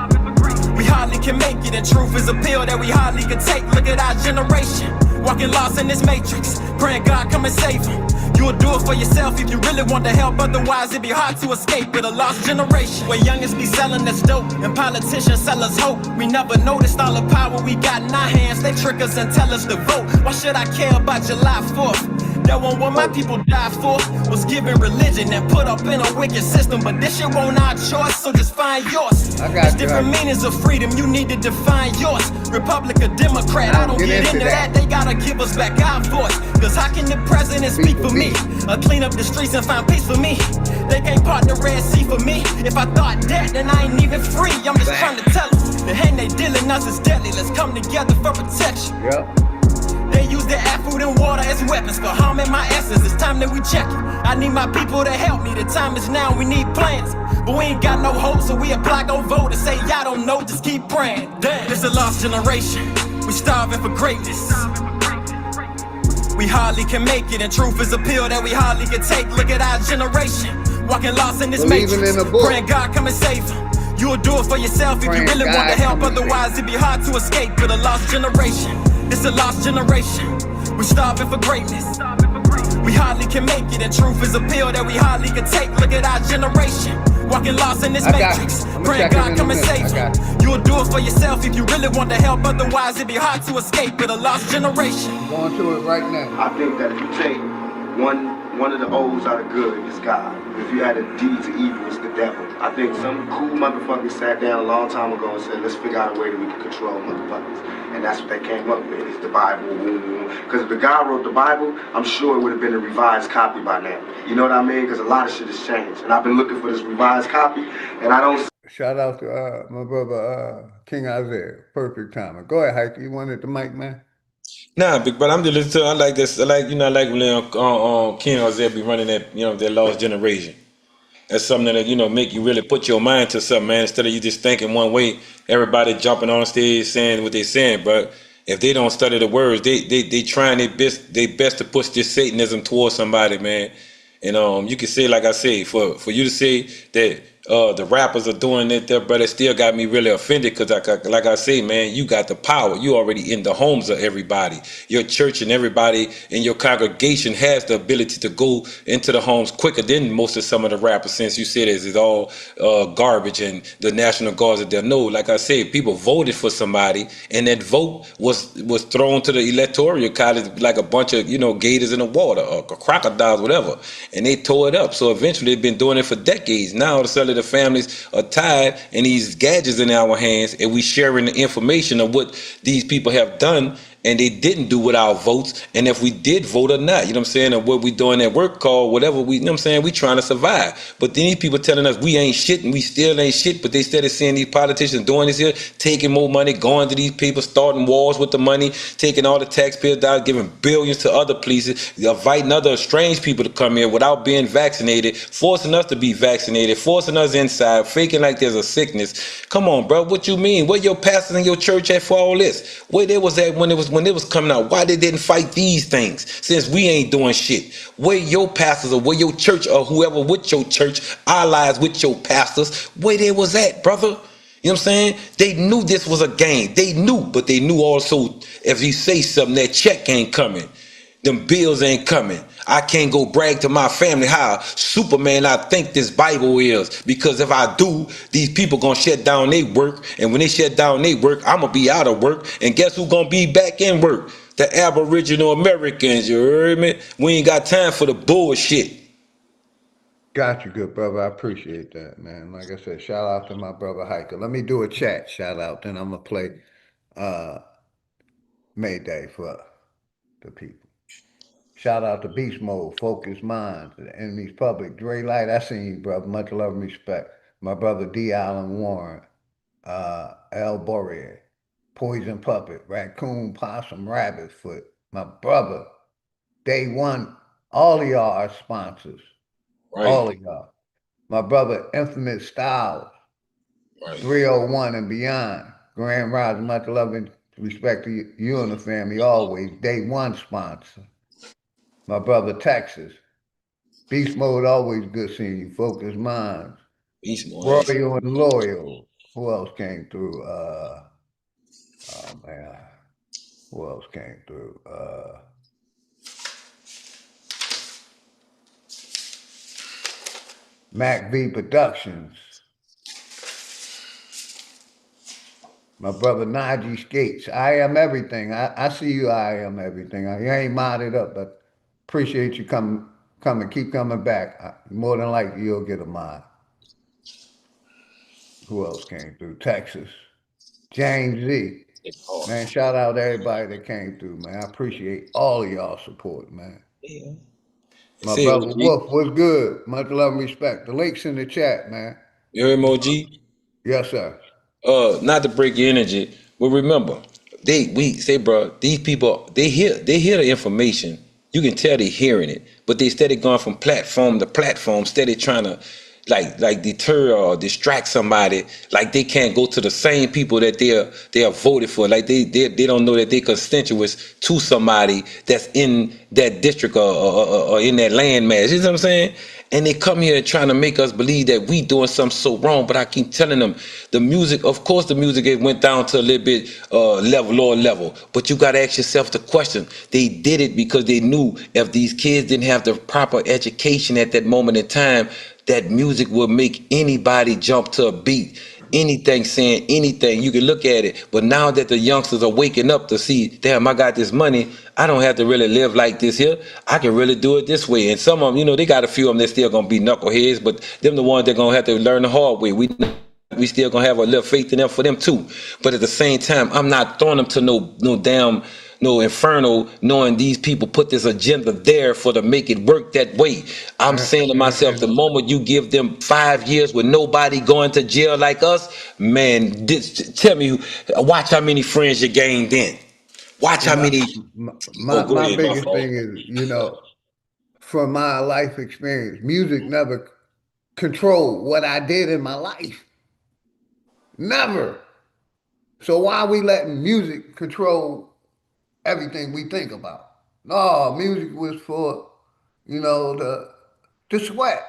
We hardly can make it, and truth is a pill that we hardly can take. Look at our generation, walking lost in this matrix, praying God come and save them. You'll do it for yourself if you really want to help, otherwise it'd be hard to escape. With a lost generation, where youngins be selling us dope and politicians sell us hope. We never noticed all the power we got in our hands. They trick us and tell us to vote. Why should I care about July 4th? That one what my people died for was given religion and put up in a wicked system. But this shit won't our choice, so just find yours. There's different meanings of freedom, you need to define yours. Republic or Democrat, I don't get into that. They gotta give us back our voice. Cause how can the president speak for me? Or clean up the streets and find peace for me? They can't part the Red Sea for me. If I thought that, then I ain't even free. I'm just trying to tell them, the hand they dealing us is deadly. Let's come together for protection. They use their air, food, and water as weapons for harming my essence. It's time that we check it. I need my people to help me. The time is now, we need plans. But we ain't got no hope, so we apply, go vote and say y'all don't know, just keep praying. Damn, this a lost generation. We starving for greatness. We hardly can make it, and truth is a pill that we hardly can take. Look at our generation, walking lost in this matrix, praying God come and save them. You'll do it for yourself if you really want to help, otherwise it'd be hard to escape. With a lost generation, this a lost generation. We starving for greatness. We hardly can make it, and truth is a pill that we hardly can take. Look at our generation, walking lost in this matrix, praying God come and save you. You'll do it for yourself if you really want to help, otherwise it'd be hard to escape. With a lost generation. Going to it right now. I think that if you take one of the O's out of good is God. If you had a D to evil, it's the devil. I think some cool motherfuckers sat down a long time ago and said, let's figure out a way that we can control motherfuckers. And that's what they came up with, is the Bible. Because if the guy wrote the Bible, I'm sure it would have been a revised copy by now. You know what I mean? Because a lot of shit has changed. And I've been looking for this revised copy, and I don't... Shout out to my brother King Isaiah. Perfect timing. Go ahead, Heike. You wanted the mic, man? Nah, big brother, I'm just listening to. I like this. I like when King Isaiah be running that, that lost generation. That's something that make you really put your mind to something, man. Instead of you just thinking one way, everybody jumping on stage saying what they saying. But if they don't study the words, they trying their best to push this Satanism towards somebody, man. And you can say, like I say, for you to say that the rappers are doing it there, but it still got me really offended because, like I say, man, you got the power. You already in the homes of everybody. Your church and everybody in your congregation has the ability to go into the homes quicker than most of some of the rappers. Since you said it's all garbage and the National Guards are there. No, like I said, people voted for somebody, and that vote was thrown to the electoral college like a bunch of gators in the water or crocodiles, whatever, and they tore it up. So eventually, they've been doing it for decades. Now, the suddenly the families are tied, and these gadgets in our hands, and we sharing the information of what these people have done, and they didn't do with our votes, and if we did vote or not, you know what I'm saying, or what we doing at work call, whatever we, you know what I'm saying, we trying to survive. But then these people telling us we ain't shit, and we still ain't shit, but they started seeing these politicians doing this here, taking more money, going to these people, starting wars with the money, taking all the taxpayer dollars, giving billions to other places, inviting other strange people to come here without being vaccinated, forcing us to be vaccinated, forcing us inside, faking like there's a sickness. Come on, bro, what you mean? Where your pastors and your church at for all this? Where they was at when it was coming out? Why they didn't fight these things since we ain't doing shit? Where your pastors or where your church or whoever with your church allies with your pastors, where they was at, brother? You know what I'm saying? They knew this was a game. They knew, but they knew also if you say something, that check ain't coming. Them bills ain't coming. I can't go brag to my family how Superman I think this Bible is. Because if I do, these people gonna shut down their work. And when they shut down their work, I'm gonna be out of work. And guess who gonna be back in work? The Aboriginal Americans, you heard me? We ain't got time for the bullshit. Got you, good brother. I appreciate that, man. Like I said, shout out to my brother Hiker. Let me do a chat shout out, then I'm gonna play uh Mayday for the people. Shout out to Beast Mode, Focus Minds, the Enemy's Public, Dre Light. I seen you, brother. Much love and respect. My brother D. Allen Warren, Al Borre, Poison Puppet, Raccoon Possum Rabbit Foot. My brother, Day One. All of y'all are sponsors. Right. All of y'all. My brother, Infamous Styles, Right. 301 and beyond. Grand Rise, much love and respect to you and the family always. Day One sponsor. My brother, Texas. Beast Mode, always good seeing you. Focus Minds. Beast Mode. Royal and Loyal. Who else came through? Oh man. Who else came through? Mac V Productions. My brother Najee Skates. I am everything. I see you. I am everything. You ain't modded up, but appreciate you coming. Keep coming back. More than likely you'll get a mod. Who else came through? Texas. James Z. Man, shout out to everybody that came through, man. I appreciate all of y'all support, man. Yeah. My Say brother OG. Wolf was good. Much love and respect. The link's in the chat, man. You heard me, OG? Yes, sir. Not to break your energy, but remember, we say, bro, these people they hear the information. You can tell they hearing it, but they steady going from platform to platform, steady trying to like deter or distract somebody. Like they can't go to the same people that they are voted for. Like they don't know that they constituents to somebody that's in that district or in that land mass. You know what I'm saying? And they come here trying to make us believe that we doing something so wrong. But I keep telling them the music, of course, the music it went down to a little bit lower level. But you got to ask yourself the question. They did it because they knew if these kids didn't have the proper education at that moment in time, that music will make anybody jump to a beat. Anything saying anything, you can look at it. But now that the youngsters are waking up to see, damn, I got this money, I don't have to really live like this here. I can really do it this way. And some of them, they got a few of them that still gonna be knuckleheads, but them the ones that gonna have to learn the hard way. We still gonna have a little faith in them for them too. But at the same time, I'm not throwing them to no damn no inferno, knowing these people put this agenda there for to make it work that way. I'm saying to myself, the moment you give them 5 years with nobody going to jail like us, man, tell me, watch how many friends you gained then. Watch See, how my many. my, Oh, go my ahead, my biggest fault. thing is, from my life experience, music never controlled what I did in my life. Never. So why are we letting music control everything we think about? No, music was for, the sweat,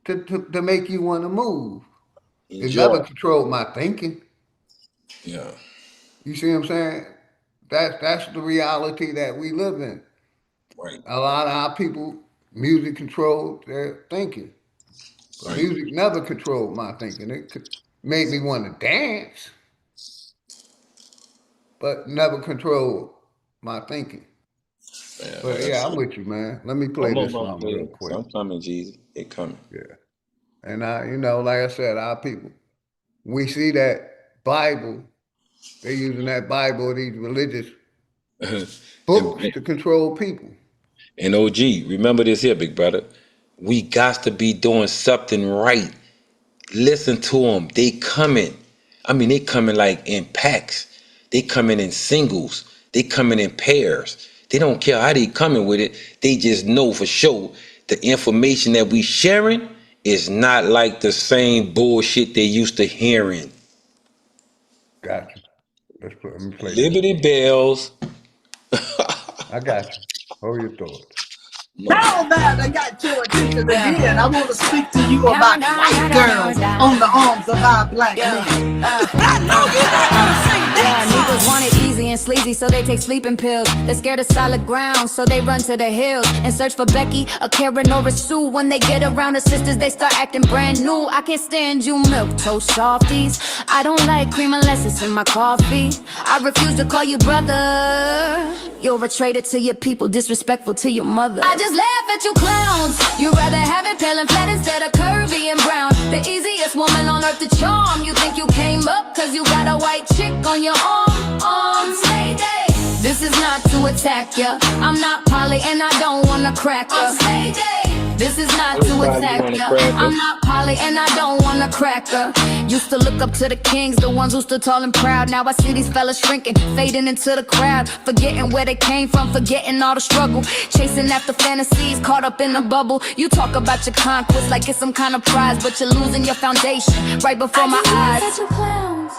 to make you want to move. It Enjoy. never controlled my thinking. Yeah. You see what I'm saying? That's the reality that we live in. Right. A lot of our people, music controlled their thinking. But Right. music never controlled my thinking. It could make me want to dance, but never controlled my thinking. Yeah, But like I yeah, I'm said. with you, man. Let me play I'm this gonna song play real it. quick. Some coming, Jesus. It coming. Yeah. And like I said, our people, we see that Bible, they're using that Bible, these religious and, books to control people. and OG, remember this here, big brother. We got to be doing something right. Listen to them. They coming. I mean, they coming like in packs. They coming in singles. They coming in pairs. They don't care how they coming with it. They just know for sure the information that we sharing is not like the same bullshit they used to hearing. Gotcha. Let me play this. Liberty Bells. I got you. Hold your thoughts. Now that I got your attention again, I want to speak to you about white girls on the arms of our black men. I know you don't want to say that. Niggas want it easy and sleazy, so they take sleeping pills. They're scared of solid ground, so they run to the hills and search for Becky, a Karen, or a Sue. When they get around the sisters, they start acting brand new. I can't stand you milk toast softies. I don't like cream unless it's in my coffee. I refuse to call you brother. You're a traitor to your people, disrespectful to your mother. I just laugh at you clowns. You'd rather have it pale and flat instead of curvy and brown. The easiest woman on earth to charm. You think you came up cause you got a white chick on your arm. Mayday. This is not to attack ya. I'm not Polly and I don't wanna crack her. This is not to attack ya. I'm not Polly and I don't wanna crack her. Used to look up to the kings, the ones who stood tall and proud. Now I see these fellas shrinking, fading into the crowd, forgetting where they came from, forgetting all the struggle, chasing after fantasies, caught up in a bubble. You talk about your conquest like it's some kind of prize, but you're losing your foundation right before my eyes. Such a clowns.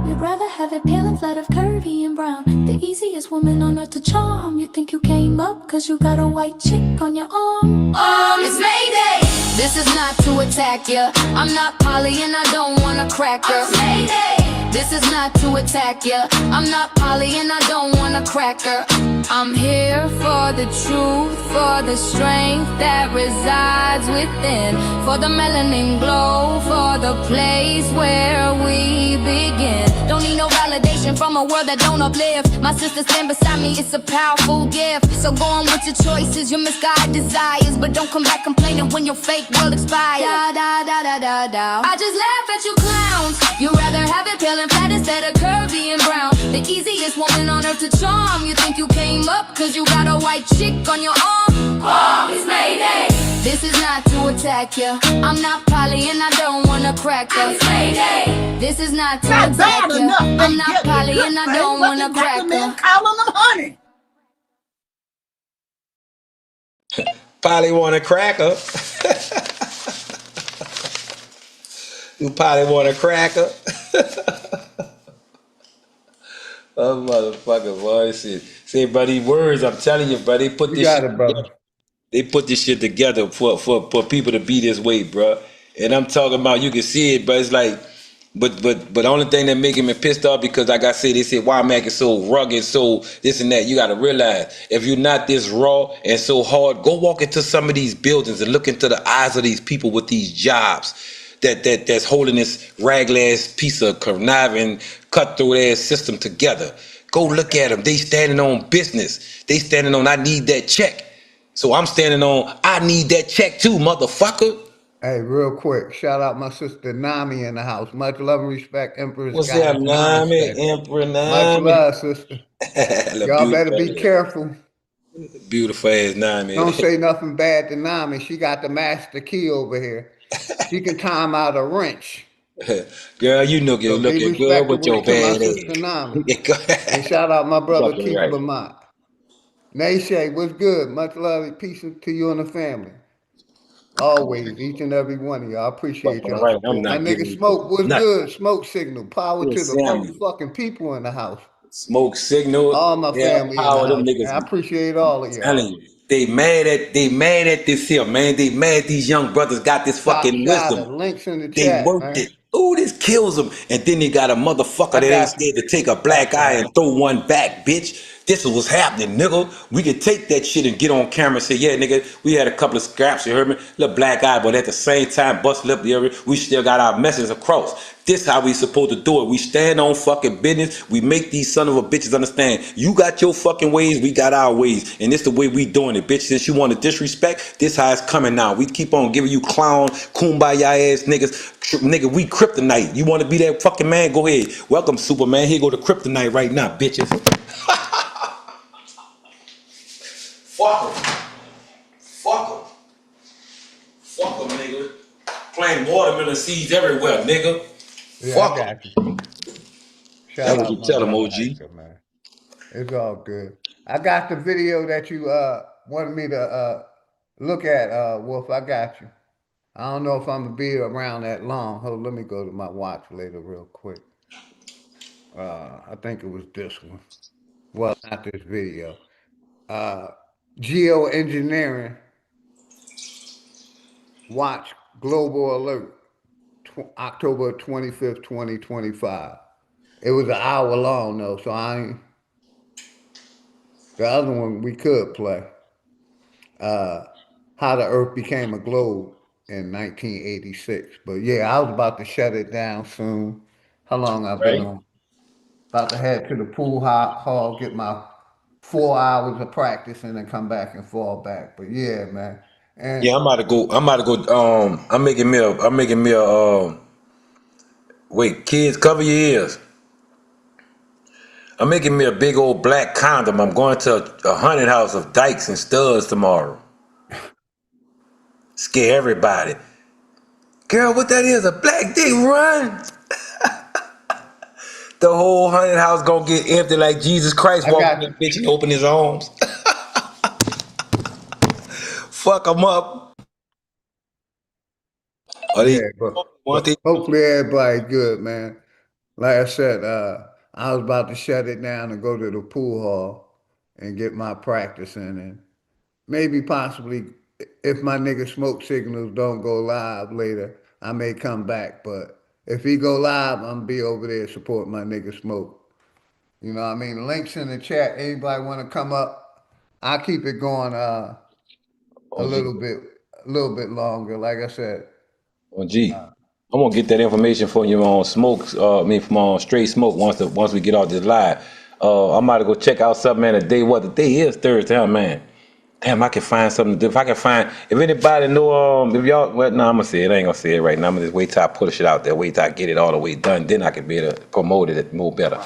You'd rather have it pale and flat of curvy and brown. The easiest woman on earth to charm. You think you came up cause you got a white chick on your arm. It's Mayday. This is not to attack ya. I'm not Polly and I don't wanna crack her. Mayday. This is not to attack ya. I'm not Polly and I don't wanna crack her. I'm here for the truth, for the strength that resides within, for the melanin glow, for the place where we begin. Don't need no validation from a world that don't uplift. My sister stand beside me, it's a powerful gift. So go on with your choices, your misguided desires, but don't come back complaining when your fake world expires. Da, da, da, da, da, da. I just laugh at you clowns. You'd rather have it pale and flat instead of curvy and brown. The easiest woman on earth to charm. You think you came up cause you got a white chick on your arm. It's Mayday. This is not to attack ya. I'm not Polly and I don't wanna crack her. It's Mayday. This is not to attack ya. I'm not Polly and I don't wanna crack her. Calling them honey. Polly want a cracker. You probably want a cracker. Oh, motherfucker, boy. See, buddy, words, I'm telling you, buddy, put this shit together. They put this shit together for people to be this way, bro. And I'm talking about, you can see it, but it's like, but the only thing that making me pissed off because like I said, they said why Mac is so rugged, so this and that. You got to realize if you're not this raw and so hard, go walk into some of these buildings and look into the eyes of these people with these jobs that's holding this raglass piece of conniving cutthroat ass system together. Go look at them. They standing on business. They standing on I need that check. So I'm standing on I need that check too, motherfucker. Hey, real quick, shout out my sister Nami in the house. Much love and respect, Emperor's What's Goddess up, Nami? Namaste. Emperor Much Nami. love, sister. Y'all better be careful. Beautiful ass Nami. Don't say nothing bad to Nami. She got the master key over here. She can time out a wrench. Girl, you know you're looking good with your bad ass. And shout out my brother Fucking Keith right. Lamont. Nayshay, what's good? Much love and peace to you and the family. Always, each and every one of y'all. I appreciate y'all Right, I'm support. My not nigga giving Smoke, what's nothing. good? Smoke signal. Power Good to the Samuel. motherfucking people in the house. Smoke signal. All my Yeah, family in the power them house, niggas. man. I appreciate all of y'all. Telling you. They mad at this here, man. They mad these young brothers got this Top fucking shotter. wisdom. Links in the They chat, worked man. it. Ooh, this kills them. And then they got a motherfucker I that ain't got you. scared to take a Top black eye shotter. and throw one back, bitch. This is what's happening, nigga. We could take that shit and get on camera and say, yeah, nigga, we had a couple of scraps, you heard me? Little black eye, but at the same time, bust lip, you heard me? We still got our message across. This how we supposed to do it. We stand on fucking business. We make these son of a bitches understand. You got your fucking ways, we got our ways. And this the way we doing it, bitch. Since you want to disrespect, this how it's coming now. We keep on giving you clown, kumbaya ass niggas. Nigga, we kryptonite. You want to be that fucking man? Go ahead. Welcome, Superman. Here go to kryptonite right now, bitches. Fuck em. Fuck em. Fuck em, nigga. Playing watermelon seeds everywhere, nigga. Yeah, Fuck I 'em. got you. That's Shout what out you my tell them, brother OG. Hector, man. It's all good. I got the video that you wanted me to look at, Wolf. I got you. I don't know if I'm gonna be around that long. Hold, let me go to my watch later real quick. I think it was this one. Well, not this video. Uh, Geoengineering. Watch Global Alert. October 25th, 2025. It was an hour long though, so I ain't. The other one we could play. Uh, how the Earth became a globe in 1986. But yeah, I was about to shut it down soon. How long I've been Right? on? About to head to the pool hall, get my 4 hours of practice, and then come back and fall back. But yeah, man. And Yeah, I'm about to go. I'm about to go. I'm making me a. Wait, kids, cover your ears. I'm making me a big old black condom. I'm going to a haunted house of dykes and studs tomorrow. Scare everybody. Girl, what that is? A black dick run. The whole haunted house gonna get empty like Jesus Christ I walking got in you. bitch and open his arms. Fuck them up. Or they Yeah, but want they hopefully everybody's good, man. Like I said, I was about to shut it down and go to the pool hall and get my practice in, and maybe possibly if my nigga Smoke Signals don't go live later, I may come back. But if he go live, I'm gonna be over there supporting my nigga Smoke. You know what I mean? Links in the chat. Anybody want to come up? I'll keep it going a OG. little bit longer. Like I said. OG. I'm gonna get that information for you on smoke. From on straight smoke once we get off this live. I'm about to go check out something, man. The day what the day is Thursday, huh, man. Damn, I can find something. If I can find, if anybody know, if y'all, well, no, I'm gonna say it. I ain't gonna say it right now. I'm gonna just wait till I put the shit out there. Wait till I get it all the way done. Then I can be able to promote it more better.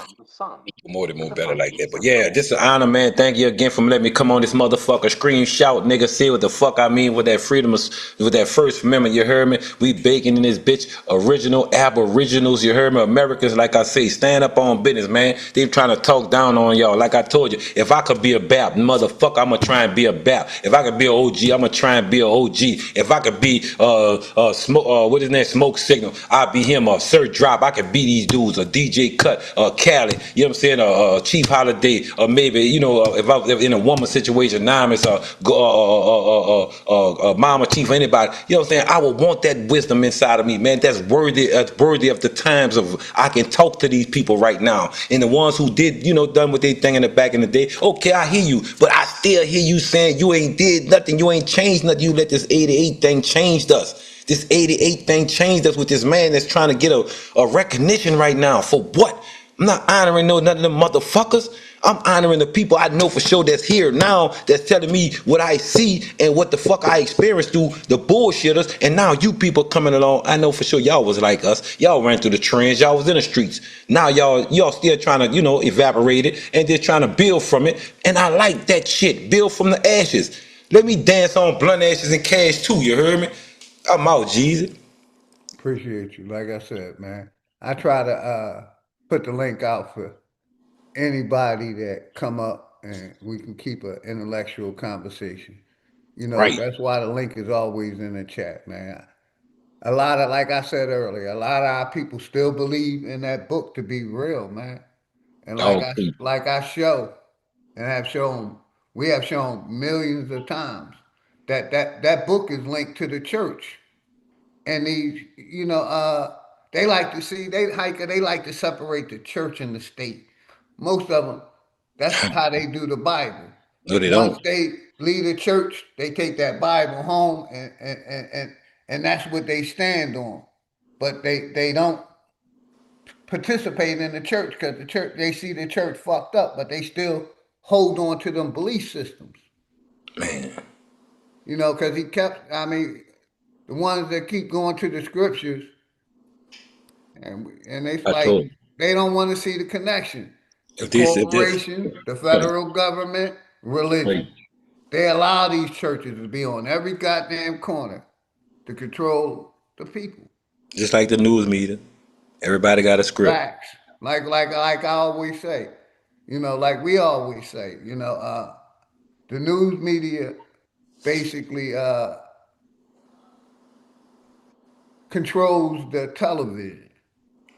More better like that. But yeah, just an honor, man. Thank you again for letting me come on this motherfucker. Scream, shout, nigga, say what the fuck I mean with that freedom, with that First Amendment. You heard me? We baking in this bitch. Original aboriginals. You heard me? Americans, like I say, stand up on business, man. They trying to talk down on y'all. Like I told you, if I could be a BAP, motherfucker, I'ma try and be a BAP. If I could be an OG, I'ma try and be an OG. If I could be smoke, what is that? Smoke Signal. I'll be him. Sir Drop. I could be these dudes. A DJ Cut. Cali. You know what I'm saying? Chief Holiday, or maybe if I was in a woman situation, now it's Mama Chief, anybody. You know what I'm saying? I would want that wisdom inside of me, man. That's worthy. That's worthy of the times of I can talk to these people right now, and the ones who did, done what they thing in the back in the day. Okay, I hear you, but I still hear you saying you ain't did nothing, you ain't changed nothing. You let this 88 thing changed us. This 88 thing changed us with this man that's trying to get a recognition right now. For what? I'm not honoring none of them motherfuckers. I'm honoring the people I know for sure that's here now, that's telling me what I see and what the fuck I experienced through the bullshitters. And now you people coming along, I know for sure y'all was like us. Y'all ran through the trends. Y'all was in the streets. Now y'all still trying to, evaporate it and just trying to build from it. And I like that shit. Build from the ashes. Let me dance on blunt ashes and cash too. You heard me? I'm out, Jesus. Appreciate you. Like I said, man, I try to put the link out for anybody that come up and we can keep an intellectual conversation. Right. That's why the link is always in the chat, man. A lot of, like I said earlier, a lot of our people still believe in that book to be real, man. And Oh, like I show and have shown, We have shown millions of times that book is linked to the church. And these, they like to see they like to separate the church and the state. Most of them, that's how they do the Bible. No, they Once don't. they leave the church, they take that Bible home and that's what they stand on. But they don't participate in the church because the church they see the church fucked up, but they still hold on to them belief systems. Man. Because the ones that keep going to the scriptures, and it's I like told you. they don't want to see the connection. The If this, corporation, the right, federal government, right. religion. They allow these churches to be on every goddamn corner to control the people. Just like the news media, everybody got a script. Facts. Like I always say, like we always say, the news media basically controls the television.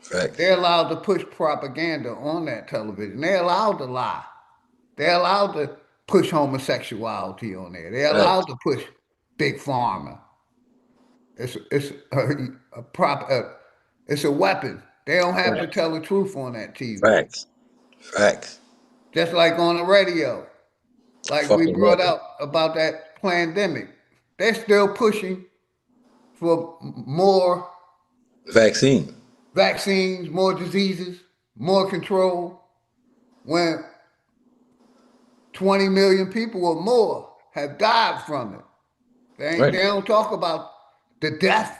Facts. They're allowed to push propaganda on that television. They're allowed to lie. They're allowed to push homosexuality on there. They're allowed Facts. to push big pharma. It's it's a weapon. They don't have to Facts. tell the truth on that TV. Facts. Facts. Just like on the radio, like we Fucking brought weapon. up about that pandemic. They're still pushing for more Vaccine. vaccines, more diseases, more control. When 20 million people or more have died from it. Right. They don't talk about the death,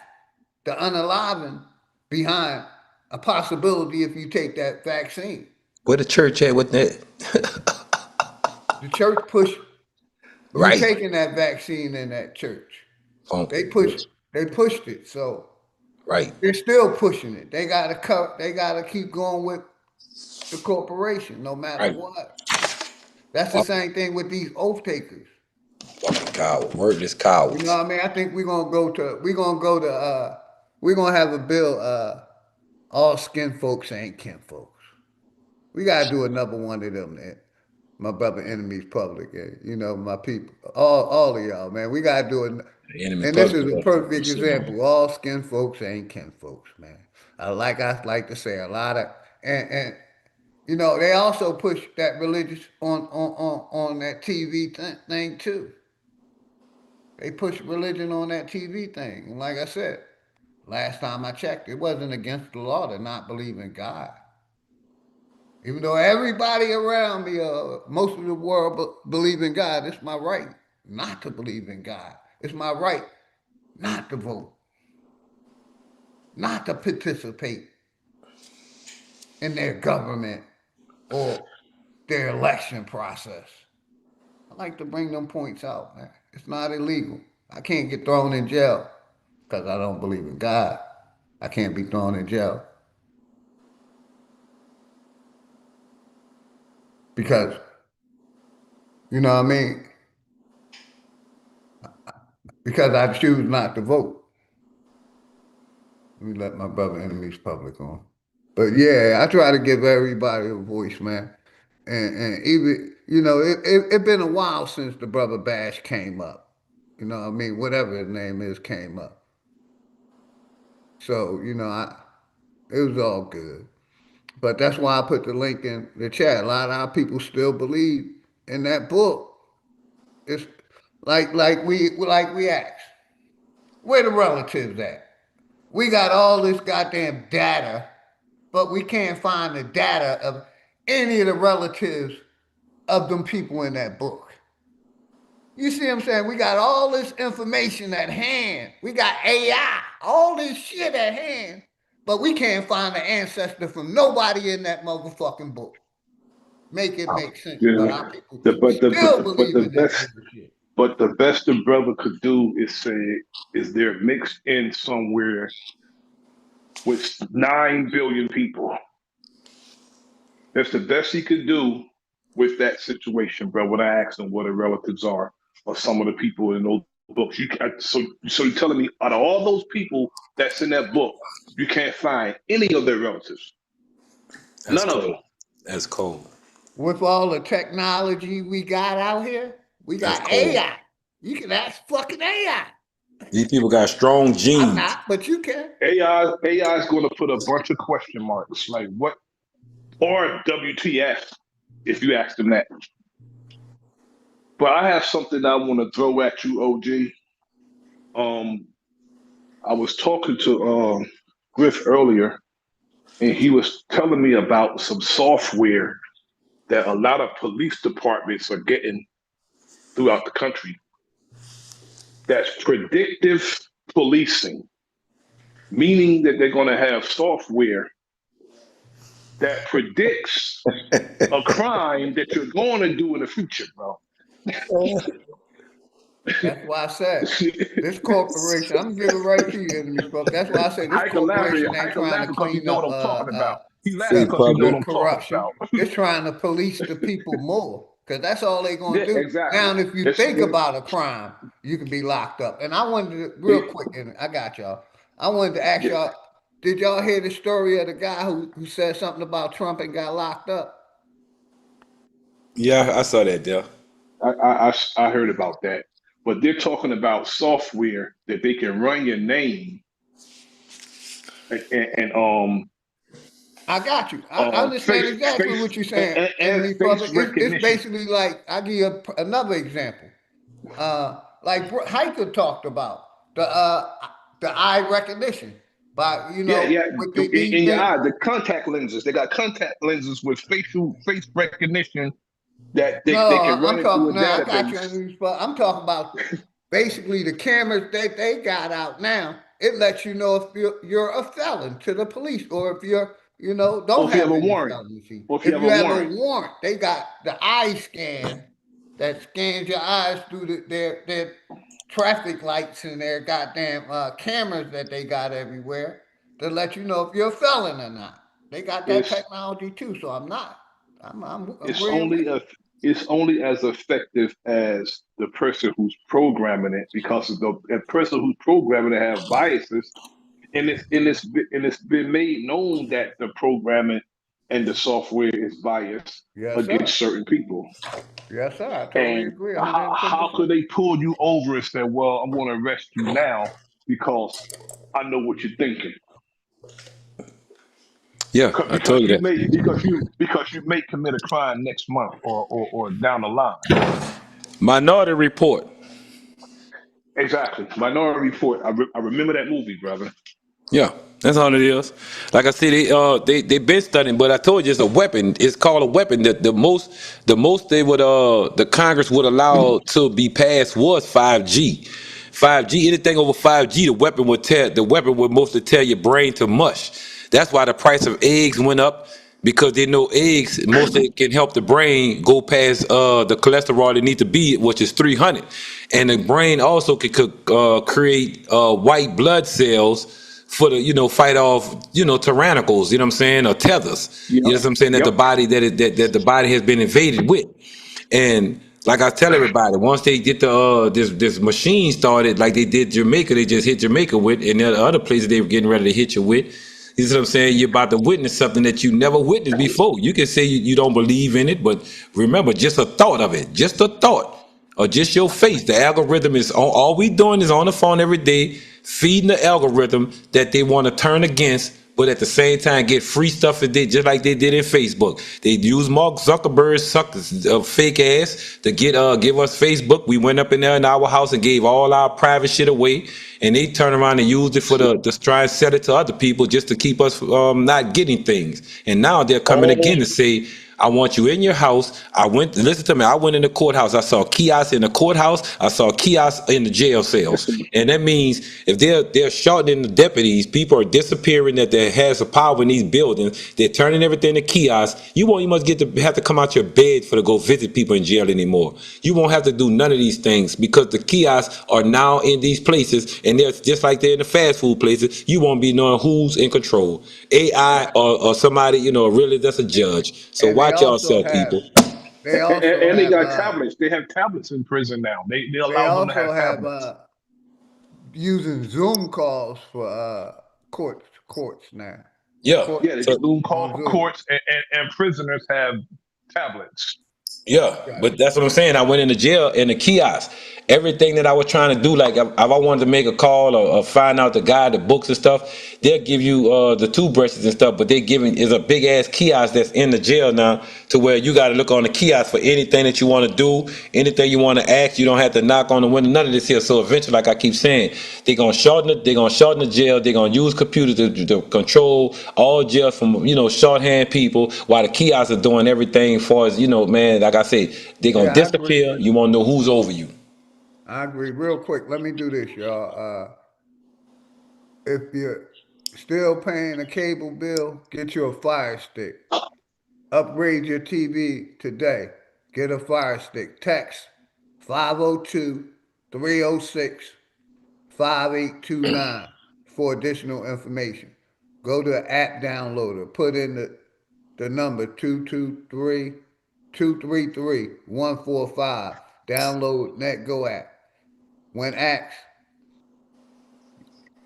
the unaliving behind a possibility if you take that vaccine. Where the church at with that? The church pushed you Right. taking that vaccine in that church. Funky They push bitch. they pushed it. So Right. they're still pushing it. They gotta keep going with the corporation no matter Right. what. That's the Fucking, same thing with these oath takers. fucking coward. Wordless You know cowards. what I mean? I think we're gonna have a bill, all skin folks ain't kin folks. We gotta do another one of them, man. My brother enemies public, my people. All of y'all, man. We gotta do it. The enemy And this public. is a perfect example. All skin folks ain't kin folks, man. I like to say a lot of and they also push that religious on that TV thing too. They push religion on that TV thing. And like I said, last time I checked, it wasn't against the law to not believe in God. Even though everybody around me, most of the world believe in God, it's my right not to believe in God. It's my right not to vote, not to participate in their government or their election process. I like to bring them points out, man. It's not illegal. I can't get thrown in jail because I don't believe in God. I can't be thrown in jail because, you know what I mean? Because I choose not to vote. Let me let my brother enemies public on. But yeah, I try to give everybody a voice, man. And even, it been a while since the brother Bash came up. You know what I mean? Whatever his name is came up. So, it was all good. But that's why I put the link in the chat. A lot of our people still believe in that book. It's like we asked, where the relatives at? We got all this goddamn data, but we can't find the data of any of the relatives of them people in that book. You see what I'm saying? We got all this information at hand. We got AI, all this shit at hand, but we can't find the ancestor from nobody in that motherfucking book. Make it make sense. But our Yeah. people The, but the but still the but believe the in that best bullshit. but the best the brother could do is say is they're mixed in somewhere with 9 billion people. That's the best he could do with that situation, bro. When I asked him what the relatives are of some of the people in those books, so you're telling me out of all those people that's in that book, you can't find any of their relatives, That's none of them. cold. That's cold. with all the technology we got out here, we That's got cold. AI. You can ask fucking AI. These people got strong I'm genes. not, but you can. AI is going to put a bunch of question marks, like what or WTF, if you ask them that. But I have something I want to throw at you, OG. I was talking to Griff earlier, and he was telling me about some software that a lot of police departments are getting throughout the country. That's predictive policing, meaning that they're going to have software that predicts a crime that you're going to do in the future, bro. That's why I said this corporation. I'm gonna give it right to you, enemy spoke. That's why I say this I can laugh corporation ain't trying to because he clean know what up I'm talking about. He laughing See, because he know what public. I'm talking corruption. about. It's trying to police the people more because that's all they're gonna Yeah, do. exactly. Now, if you think about a crime, you can be locked up. And I wanted to, real quick, and I got y'all. I wanted to ask Yeah. y'all: did y'all hear the story of the guy who said something about Trump and got locked up? Yeah, I saw that there. I heard about that, but they're talking about software that they can run your name and I got you. I understand exactly what you're saying, and enemy face public. It's recognition. basically like I give you another example. Like Hiker talked about the eye recognition by Yeah. with these In your things. eye, the contact lenses. They got contact lenses with face recognition that they No, can run I'm it through talking a now. I got you, database. enemy public. I'm talking about basically the cameras that they got out now. It lets you know if you're a felon to the police, or if you're Or don't if you have have a any warrant. felonies. Or if you If have you a have a warrant. warrant, they got the eye scan that scans your eyes through their traffic lights and their goddamn cameras that they got everywhere to let you know if you're a felon or not. They got that It's technology too, so I'm not. I'm it's agreeing only with a you. it's only as effective as the person who's programming it, because the person who's programming it have biases, and it's been made known that the programming and the software is biased Yes, sir. against certain people. Yes, sir. I totally And agree, how 110%. could they pull you over and say, "Well, I'm going to arrest you now because I know what you're thinking"? Yeah, I told you that. Because you may commit a crime next month or down the line. Minority Report. Exactly. Minority Report. I remember that movie, brother. Yeah, that's all it is. Like I said, they been studying, but I told you it's a weapon. It's called a weapon. That the most they would the Congress would allow to be passed was 5G. 5G, anything over 5G, the weapon would mostly tear your brain to mush. That's why the price of eggs went up, because they know eggs mostly can help the brain go past the cholesterol it need to be, which is 300, and the brain also could create white blood cells for the fight off tyrannicals, you know what I'm saying, or tethers, Yep. you know what I'm saying, that Yep. the body that the body has been invaded with. And like I tell everybody, once they get the this machine started, like they did Jamaica, they just hit Jamaica with, and there are other places they were getting ready to hit you with. You see what I'm saying? You're about to witness something that you never witnessed before. You can say you don't believe in it, but remember, just a thought of it, just a thought, or just your face. The algorithm is on. All we doing is on the phone every day, feeding the algorithm that they want to turn against, but at the same time get free stuff that they just like they did in Facebook. They use Mark Zuckerberg's fake ass to give us Facebook. We went up in there in our house and gave all our private shit away, and they turn around and used it for to try and sell it to other people just to keep us not getting things. And now they're coming again to say, I want you in your house. Listen to me. I went in the courthouse. I saw kiosks in the courthouse. I saw kiosks in the jail cells. And that means if they're shortening the deputies, people are disappearing that there has a power in these buildings. They're turning everything to kiosks. You won't even have to come out your bed for to go visit people in jail anymore. You won't have to do none of these things because the kiosks are now in these places, and they're just like they're in the fast food places. You won't be knowing who's in control, AI or somebody really that's a judge. So And watch yourself, people. they also And they have got tablets. They have tablets in prison now. They they allow them to have also have tablets. using Zoom calls for courts now. Yeah. Court Yeah, they So do Zoom call on for Zoom. courts, and prisoners have tablets. Yeah, but that's what I'm saying. I went into jail in the kiosk. Everything that I was trying to do, like if I wanted to make a call or find out the guy, the books and stuff, they'll give you the toothbrushes and stuff, but they're giving is a big ass kiosk that's in the jail now to where you got to look on the kiosk for anything that you want to do, anything you want to ask. You don't have to knock on the window, none of this here. So eventually, like I keep saying, they're gonna shorten the jail. They're gonna use computers to control all jail from shorthand people, while the kiosks are doing everything for us. Man, like I said, they're gonna Yeah, I agree. disappear. You won't know who's over you. I agree. Real quick, let me do this, y'all. If you're still paying a cable bill, get you a Fire Stick. Upgrade your TV today. Get a Fire Stick. Text 502-306-5829 for additional information. Go to the app downloader. Put in the number 223-233-145. Download NetGo app. When asked,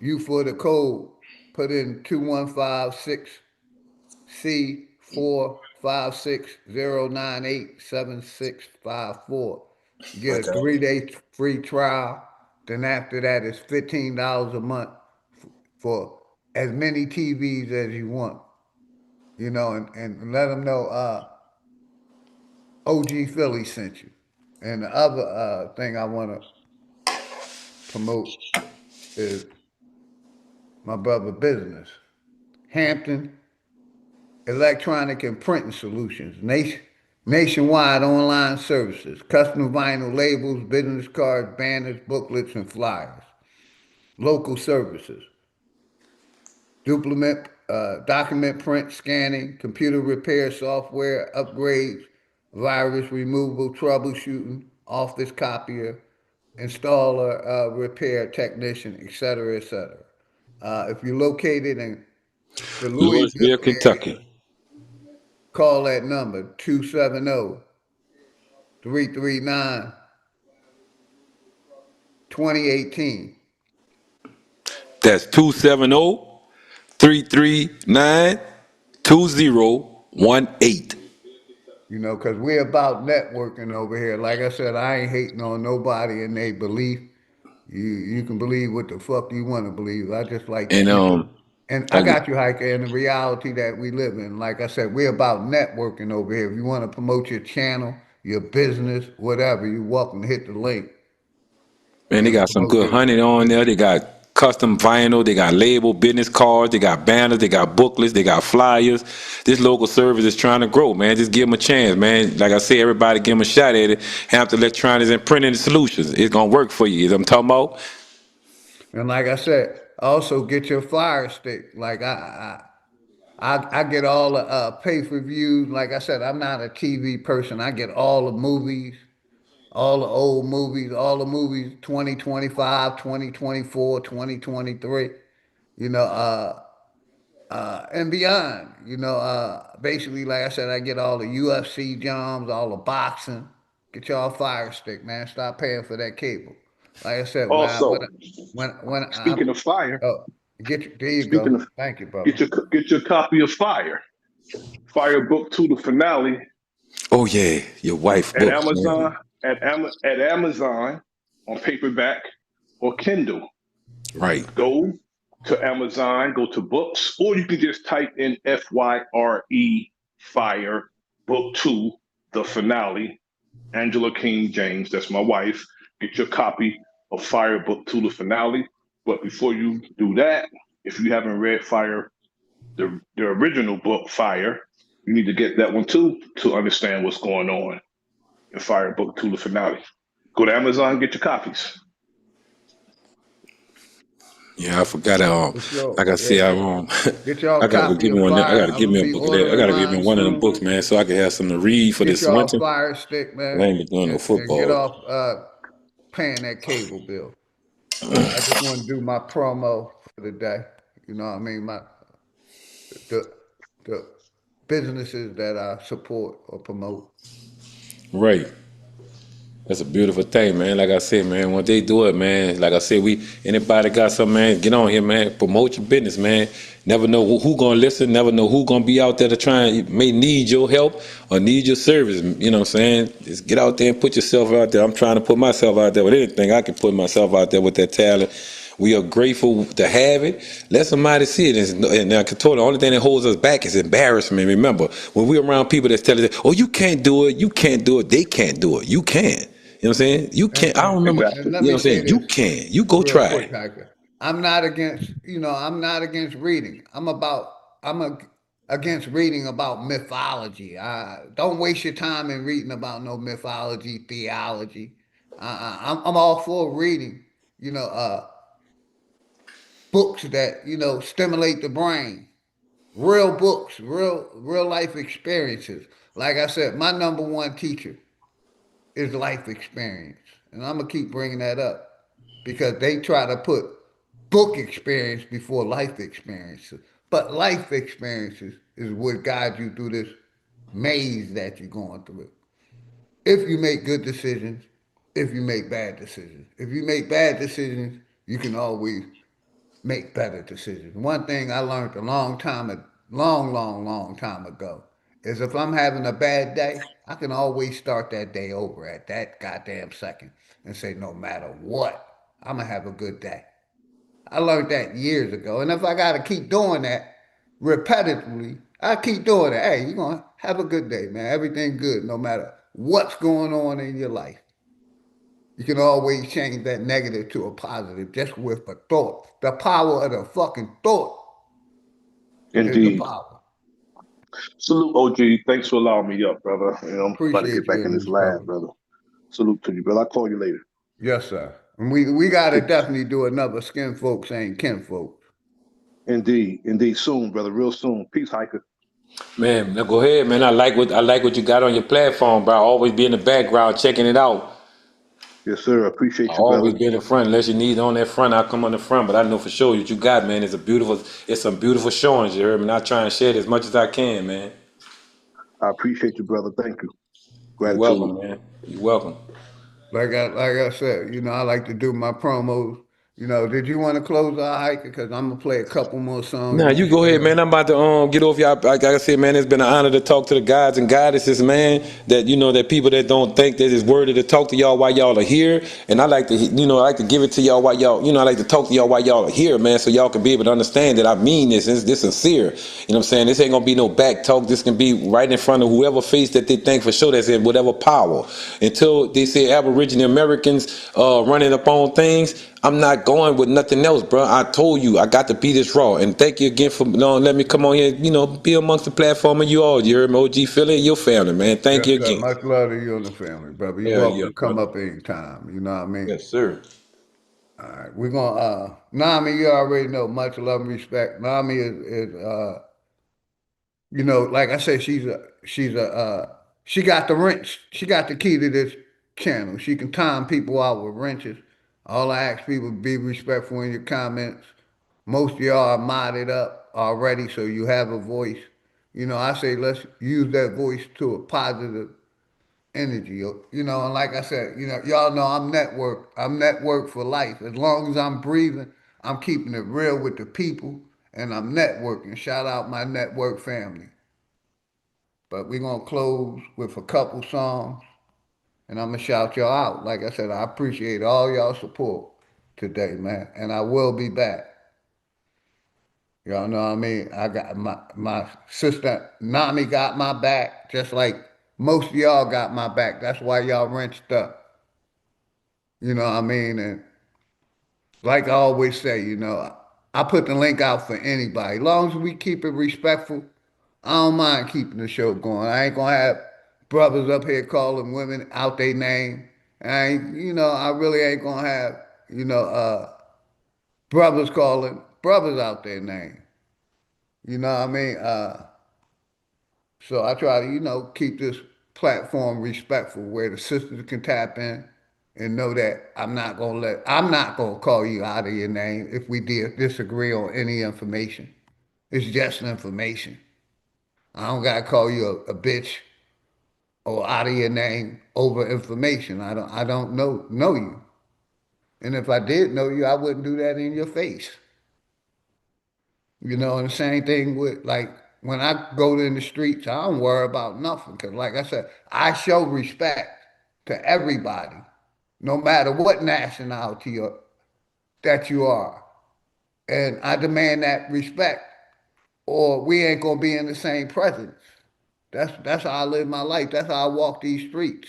you for the code, put in 2156C456098764. You get a Okay. 3-day free trial. Then after that, it's $15 a month for as many TVs as you want. And let them know OG Philly sent you. And the other thing I want to promote is my brother business. Hampton Electronic and Printing Solutions. Nationwide online services. Custom vinyl labels, business cards, banners, booklets, and flyers. Local services. Document print scanning, computer repair software upgrades, virus removal, troubleshooting, office copier, installer, repair technician, etc., etc. If you're located in the Louisville Louisville, area, Kentucky. call that number 270-339-2018. That's 270-339-2018. Because we're about networking over here. Like I said, I ain't hating on nobody and they belief. You can believe what the fuck you want to believe. I just like to And keep it. And I I got you, Hiker, in the reality that we live in. Like I said, we're about networking over here. If you want to promote your channel, your business, whatever, you're welcome to hit the link Man, they and got some promote good your honey on there. They got custom vinyl. They got label business cards. They got banners. They got booklets. They got flyers. This local service is trying to grow, man. Just give them a chance, man. Like I say, everybody give them a shot at it. Hampton Electronics and Printing Solutions. It's going to work for you. I'm talking about. And like I said, also get your Fire Stick. Like I get all the pay-per-views. Like I said, I'm not a TV person. I get all the movies, all the old movies, all the movies 2025, 2024, 2023. You know, and beyond. Basically, like I said, I get all the UFC jumps, all the boxing. Get y'all Fire Stick, man. Stop paying for that cable. Like I said, Also, when I speaking of fire, oh there you speaking go. of Thank you, brother. get your copy of Fire Book 2, the finale, Oh, yeah. Your wife at books, Amazon, man. at Amazon on paperback or Kindle. Right. Go to Amazon, go to books, or you can just type in Fire Book 2, the finale. Angela King James, that's my wife. Get your copy of Fire Book 2, the finale. But before you do that, if you haven't read the original book, Fire, you need to get that one too to understand what's going on in Fire Book 2, the finale. Go to Amazon, get your copies. Yeah, I forgot. Get your Like I yeah, said, get y'all I gotta go copy give me of one. I Fire. gotta I'm give gonna me a be book of that. I ordering gotta give me mine one of them soon. books, man, so I can have something to read for Get this y'all winter. Fire Stick, I man, ain't been doing no and get football. off paying that cable bill. I just want to do my promo for the day. You know what I mean? The the businesses that I support or promote. Right. That's a beautiful thing, man. Like I said, man, when they do it, man, like I said, anybody got something, man, get on here, man. Promote your business, man. Never know who gonna listen, never know who gonna be out there to try and may need your help or need your service. You know what I'm saying? Just get out there and put yourself out there. I'm trying to put myself out there with anything. I can put myself out there with that talent. We are grateful to have it. Let somebody see it. And I can tell the only thing that holds us back is embarrassment. Remember, when we're around people that's telling us, oh, you can't do it, they can't do it. You can. You know what I'm saying? You can't. I don't remember. And let You know what me I'm say saying? You this can. You go real try quick, it. Hiker. I'm not against reading. Against reading about mythology. Don't waste your time in reading about no mythology, theology. I'm all for reading, you know, books that, stimulate the brain. Real books, real life experiences. Like I said, my number one teacher is life experience. And I'm gonna keep bringing that up because they try to put book experience before life experiences. But life experiences is what guides you through this maze that you're going through. If you make good decisions, if you make bad decisions. If you make bad decisions, you can always make better decisions. One thing I learned long time ago, is if I'm having a bad day, I can always start that day over at that goddamn second and say, no matter what, I'm gonna have a good day. I learned that years ago, and if I gotta keep doing that repetitively, I keep doing it. Hey, you're gonna have a good day, man. Everything good, no matter what's going on in your life. You can always change that negative to a positive just with a thought. The power of the fucking thought is the Indeed. power. Salute, OG. Thanks for allowing me up, brother. I'm about to get Appreciate you back in in this this, lab, brother. brother. Salute to you, brother. I'll call you later. Yes, sir. And we gotta Take, definitely do another skin folks ain't kin folks. indeed. Soon, brother. Real soon. Peace, hiker. Man, now go ahead, man. I like what you got on your platform, bro. Always be in the background checking it out. Yes, sir. I Appreciate you, always brother. be in the front. Unless you need on that front, I'll come on the front. But I know for sure what you got, man. It's some beautiful showings, you heard me? And I try and share it as much as I can, man. I appreciate you, brother. Thank you. You're Gratitude. welcome, man. You're welcome. Like I said, I like to do my promos. Did you want to close our hike? Because I'm gonna play a couple more songs. Nah, You you go share ahead, them. man. I'm about to get off y'all. Like I said, man, it's been an honor to talk to the guides and goddesses, man. That people that don't think that it's worthy to talk to y'all while y'all are here. And I like to, I like to give it to y'all while y'all, I like to talk to y'all while y'all are here, man, so y'all can be able to understand that I mean this. This sincere. You know what I'm saying? This ain't gonna be no back talk. This can be right in front of whoever face that they think for sure that's in whatever power. Until they say Aboriginal Americans running up on things, I'm not going with nothing else, bro. I told you I got to be this raw. And thank you again for letting me come on here, be amongst the platform of you all. You heard me, OG Philly and your family, man. Thank Yes, you sir. again. Much love to you and the family, brother. You're Hell welcome yeah, to come brother. up anytime. You know what I mean? Yes, sir. All right, we're gonna Nami, you already know, much love and respect. Nami is like I said, she got the wrench. She got the key to this channel. She can time people out with wrenches. All I ask people be respectful in your comments. Most of y'all are modded up already, so you have a voice. I say let's use that voice to a positive energy. And like I said, y'all know I'm network. I'm network for life. As long as I'm breathing, I'm keeping it real with the people, and I'm networking. Shout out my network family. But we're gonna close with a couple songs, and I'm gonna shout y'all out. Like I said, I appreciate all y'all support today, man, and I will be back. Y'all know what I mean? I got my sister Nami got my back, just like most of y'all got my back. That's why y'all wrenched up. You know what I mean? And like I always say, I put the link out for anybody. As long as we keep it respectful, I don't mind keeping the show going. I ain't gonna have brothers up here calling women out their name. I really ain't gonna have, brothers calling brothers out their name. You know what I mean? So I try to, keep this platform respectful where the sisters can tap in and know that I'm not gonna call you out of your name if we disagree on any information. It's just information. I don't gotta call you a bitch or out of your name over information. I don't know you. And if I did know you, I wouldn't do that in your face. You know, and the same thing with like when I go in the streets, I don't worry about nothing. Cause like I said, I show respect to everybody, no matter what nationality that you are. And I demand that respect, or we ain't gonna be in the same presence. That's how I live my life. That's how I walk these streets,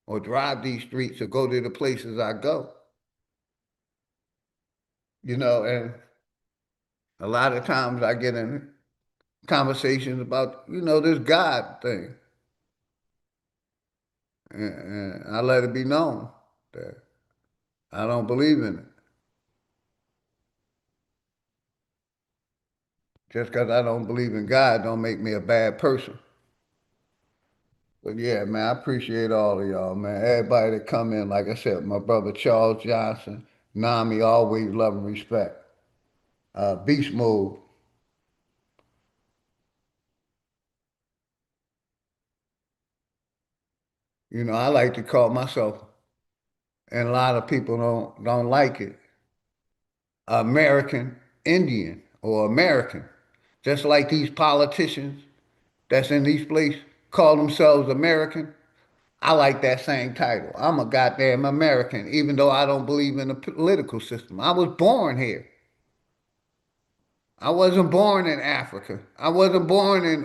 or drive these streets, or go to the places I go. You know, and a lot of times I get in conversations about, this God thing. And I let it be known that I don't believe in it. Just because I don't believe in God don't make me a bad person. But yeah, man, I appreciate all of y'all, man. Everybody that come in, like I said, my brother Charles Johnson, Nami, always love and respect. Beast Mode. I like to call myself, and a lot of people don't like it, American Indian or American. Just like these politicians that's in these places call themselves American. I like that same title. I'm a goddamn American, even though I don't believe in the political system. I was born here. I wasn't born in Africa. I wasn't born in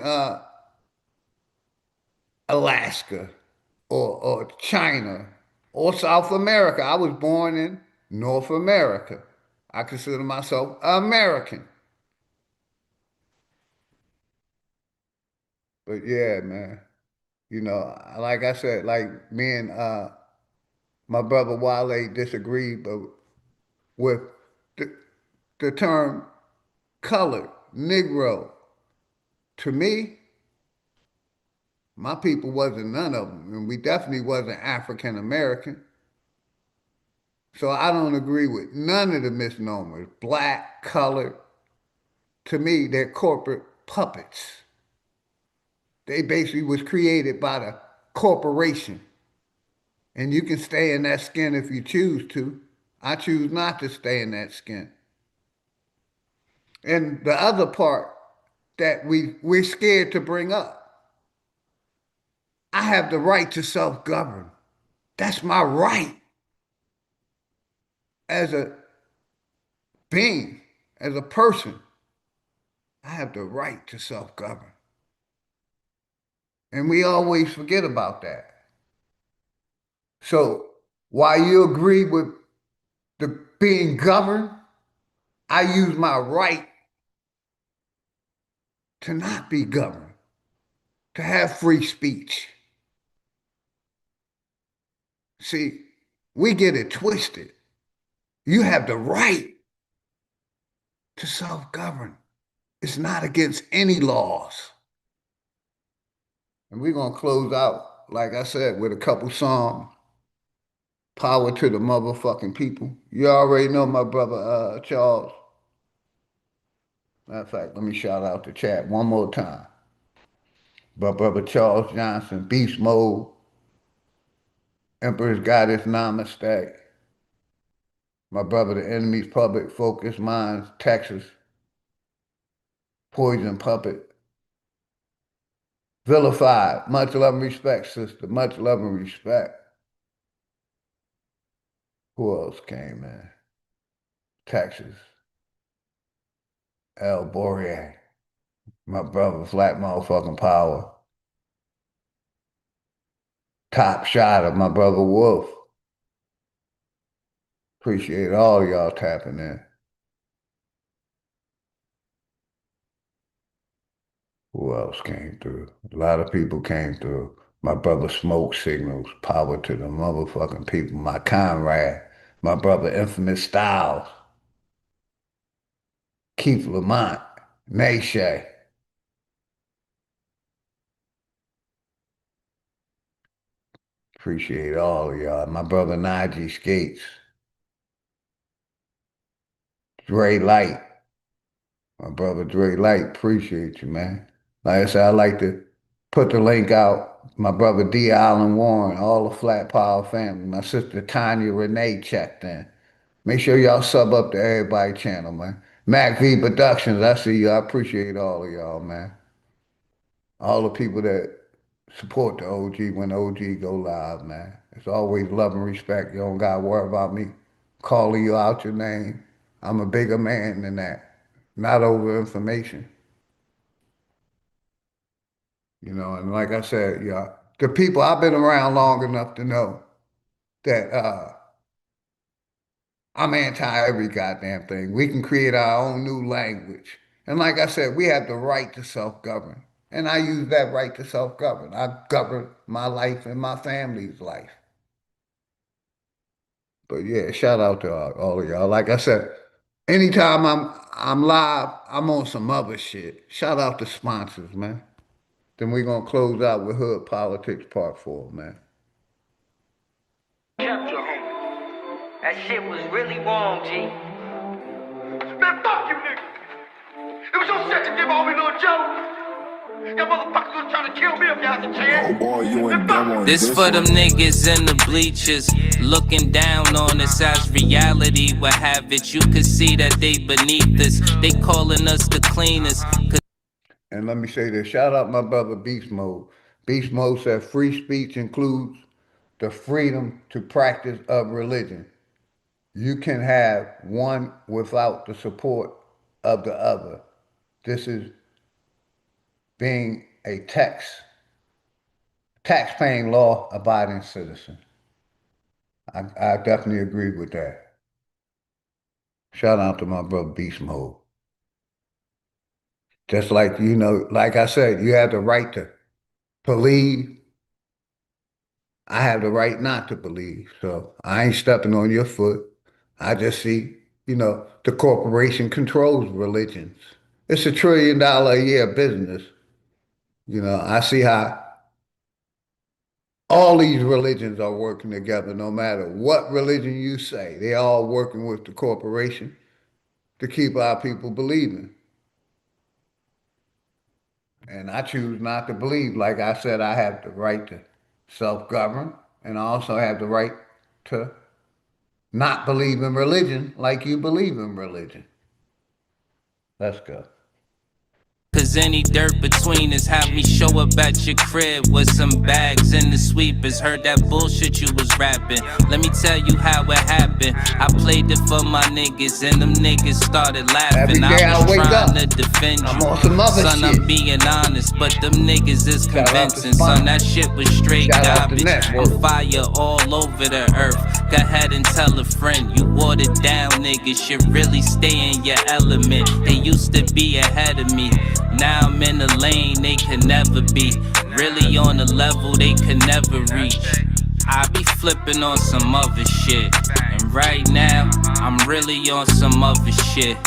Alaska or China or South America. I was born in North America. I consider myself American. But yeah, man, like I said, like me and my brother Wale disagreed, but with the, the term colored, Negro, to me, my people wasn't none of them, and we definitely wasn't African American. So I don't agree with none of the misnomers, black, colored. To me, they're corporate puppets. They basically was created by the corporation, and you can stay in that skin if you choose to. I choose not to stay in that skin. And the other part that we're scared to bring up, I have the right to self-govern. That's my right as a being, as a person. I have the right to self-govern. And we always forget about that. So while you agree with the being governed, I use my right to not be governed, to have free speech. See, we get it twisted. You have the right to self-govern. It's not against any laws. And we're going to close out, like I said, with a couple songs. Power to the motherfucking people. You already know my brother Charles. Matter of fact, let me shout out the chat one more time. My brother Charles Johnson, Beast Mode, Emperor's Goddess Namaste. My brother, the enemy's public focus minds, Texas, Poison Puppet. Vilified. Much love and respect, sister. Much love and respect. Who else came in? Texas. El Boreac. My brother, Flat Motherfucking Power. Top shot of my brother Wolf. Appreciate all y'all tapping in. Who else came through? A lot of people came through. My brother Smoke Signals, power to the motherfucking people. My comrade, my brother Infamous Styles, Keith Lamont, Nayshay. Appreciate all of y'all. My brother Najee Skates, Dre Light. My brother Dre Light, appreciate you, man. Like I said, I like to put the link out. My brother D. Allen Warren, all the Flat Power family. My sister Tanya Renee checked in. Make sure y'all sub up to everybody channel, man. Mac V Productions, I see you. I appreciate all of y'all, man. All the people that support the OG when OG go live, man. It's always love and respect. You don't gotta worry about me calling you out your name. I'm a bigger man than that. Not over information. You know, and like I said, yeah, the people I've been around long enough to know that I'm anti every goddamn thing. We can create our own new language. And like I said, we have the right to self-govern. And I use that right to self-govern. I govern my life and my family's life. But yeah, shout out to all of y'all. Like I said, anytime I'm live, I'm on some other shit. Shout out to sponsors, man. Then we're gonna close out with Hood Politics Part 4, man. Capture home. That shit was really wrong, G. Man, fuck you, nigga. It was your shit to give all me little Joe. Y'all motherfuckers was trying to kill me if y'all had a chance. Oh boy, you ain't dumb on This for them niggas in the bleachers, looking down on us as reality would have it. You could see that they beneath us. They calling us the cleaners. And let me say this, shout out my brother Beast Mode. Beast Mode said free speech includes the freedom to practice of religion. You can have one without the support of the other. This is being a tax-paying, law-abiding citizen. I definitely agree with that. Shout out to my brother Beast Mode. Just like, you know, like I said, you have the right to believe. I have the right not to believe. So I ain't stepping on your foot. I just see, you know, the corporation controls religions. It's $1 trillion a year business. You know, I see how all these religions are working together, no matter what religion you say. They're all working with the corporation to keep our people believing. And I choose not to believe. Like I said, I have the right to self-govern, and I also have the right to not believe in religion like you believe in religion. Let's go. Cause any dirt between us have me show up at your crib with some bags and the sweepers. Heard that bullshit you was rapping. Let me tell you how it happened. I played it for my niggas and them niggas started laughing. Every day I was wake trying up, to defend you. I'm on some other Son, shit. I'm being honest, but them niggas is convincing. Son, that shit was straight garbage. I'm fire all over the earth. Go ahead and tell a friend you watered down niggas should really stay in your element. They used to be ahead of me. Now I'm in a lane they can never be. Really on a level they can never reach. I be flipping on some other shit. And right now, I'm really on some other shit.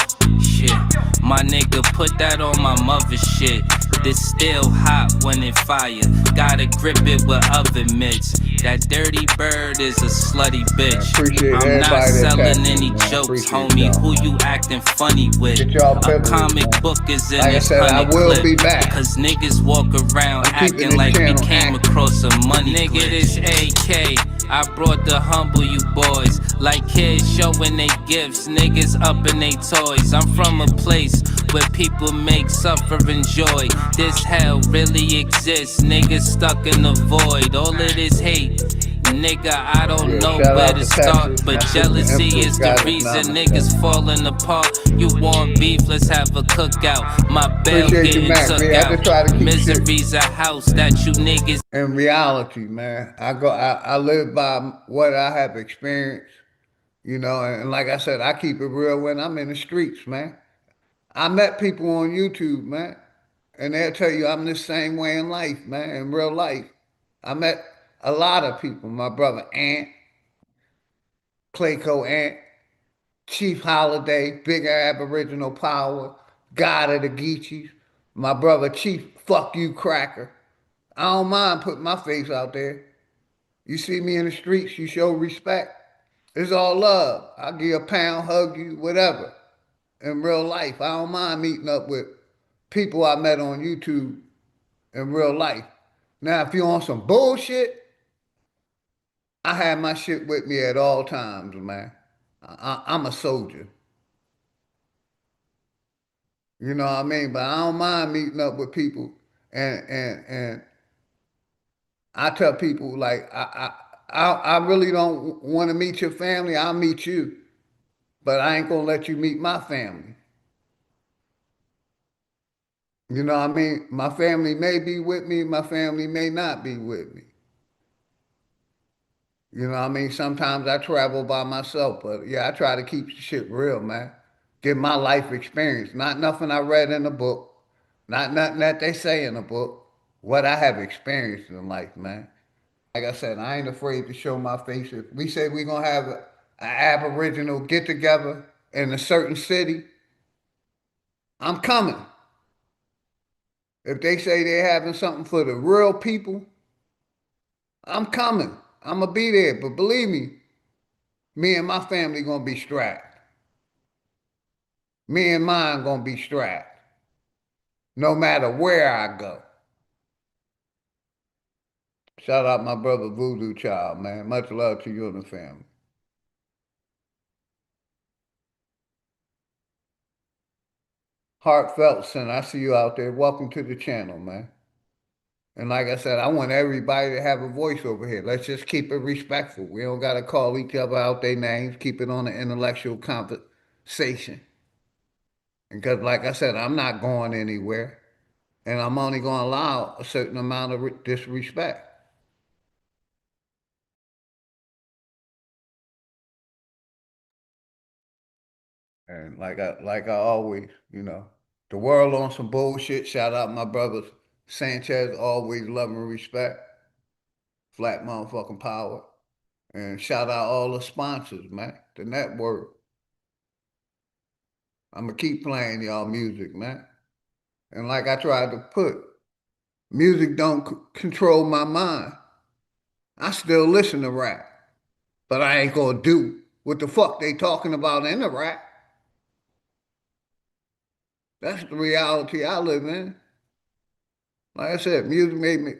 My nigga, put that on my mother shit. This still hot when it fire. Gotta grip it with oven mitts. That dirty bird is a slutty bitch. I'm not selling any jokes, homie. Who you acting funny with? A comic book is in this 100 clip. Cause niggas walk around acting like we came across some money. Nigga, this AK. I brought the humble you boys. Like kids showing they gifts, niggas up in they toys. I'm from a place where people make, suffer, enjoy. This hell really exists, niggas stuck in the void. All of this hate, nigga, I don't know where to start. But jealousy is the reason niggas falling apart. You want beef, let's have a cookout. My bail getting took out. Misery's a house that you niggas. In reality, man, I live by what I have experienced, you know, and like I said, I keep it real when I'm in the streets, man. I met people on YouTube, man, and they'll tell you I'm the same way in life, man, in real life. I met a lot of people. My brother Ant, Clayco Ant, Chief Holiday, Bigger Aboriginal Power, God of the Geechees, my brother Chief Fuck You Cracker. I don't mind putting my face out there. You see me in the streets, you show respect. It's all love. I'll give you a pound, hug you, whatever. In real life, I don't mind meeting up with people I met on YouTube in real life. Now, if you on some bullshit, I have my shit with me at all times, man. I'm a soldier. You know what I mean? But I don't mind meeting up with people, and I tell people like I really don't want to meet your family. I'll meet you, but I ain't gonna let you meet my family. You know what I mean? My family may be with me, my family may not be with me. You know what I mean? Sometimes I travel by myself, but yeah, I try to keep the shit real, man. Get my life experience, not nothing I read in a book, not nothing that they say in a book. What I have experienced in life, man. Like I said, I ain't afraid to show my face. If we say we're gonna have an Aboriginal get together in a certain city, I'm coming. If they say they're having something for the real people, I'm coming. I'm gonna be there. But believe me and my family gonna be strapped. Me and mine gonna be strapped, no matter where I go. Shout out my brother Voodoo Child, man. Much love to you and the family. Heartfelt sin, I see you out there. Welcome to the channel, man. And like I said, I want everybody to have a voice over here. Let's just keep it respectful. We don't got to call each other out their names. Keep it on an intellectual conversation. Because like I said, I'm not going anywhere. And I'm only going to allow a certain amount of disrespect. And like I always, the world on some bullshit. Shout out my brothers Sanchez, always love and respect. Flat motherfucking power. And shout out all the sponsors, man. The network. I'm gonna keep playing y'all music, man. And like I tried to put, music don't control my mind. I still listen to rap, but I ain't gonna do what the fuck they talking about in the rap. That's the reality I live in. Like I said, music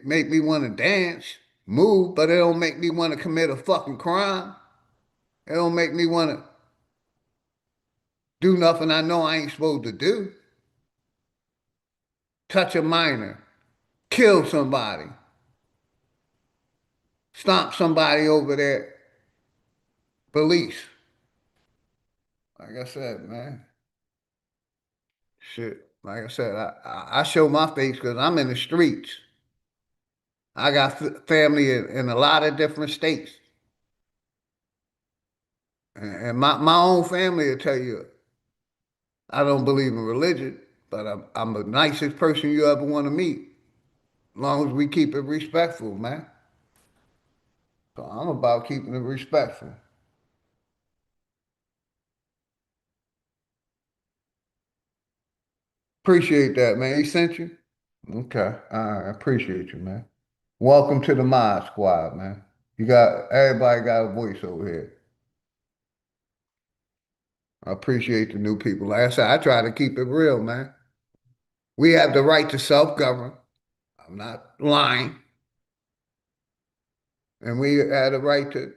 make me want to dance, move, but it don't make me want to commit a fucking crime. It don't make me want to do nothing I know I ain't supposed to do. Touch a minor, kill somebody, stomp somebody over their beliefs. Like I said, man, shit. Like I said, I show my face because I'm in the streets. I got family in a lot of different states. And my own family will tell you I don't believe in religion, but I'm the nicest person you ever want to meet. As long as we keep it respectful, man. So I'm about keeping it respectful. Appreciate that, man. He sent you? Okay. All right. I appreciate you, man. Welcome to the Mod Squad, man. Everybody got a voice over here. I appreciate the new people. Like I said, I try to keep it real, man. We have the right to self-govern. I'm not lying. And we have the right to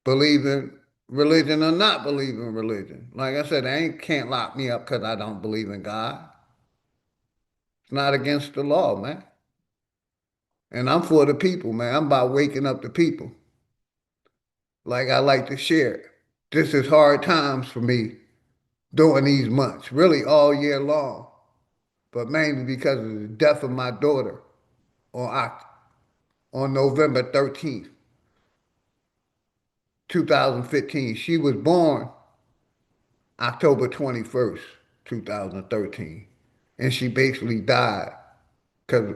believe in religion or not believe in religion. Like I said, they can't lock me up because I don't believe in God. It's not against the law, man. And I'm for the people, man. I'm about waking up the people. Like I like to share. This is hard times for me during these months, really all year long, but mainly because of the death of my daughter on, on November 13th, 2015. She was born October 21st, 2013. And she basically died because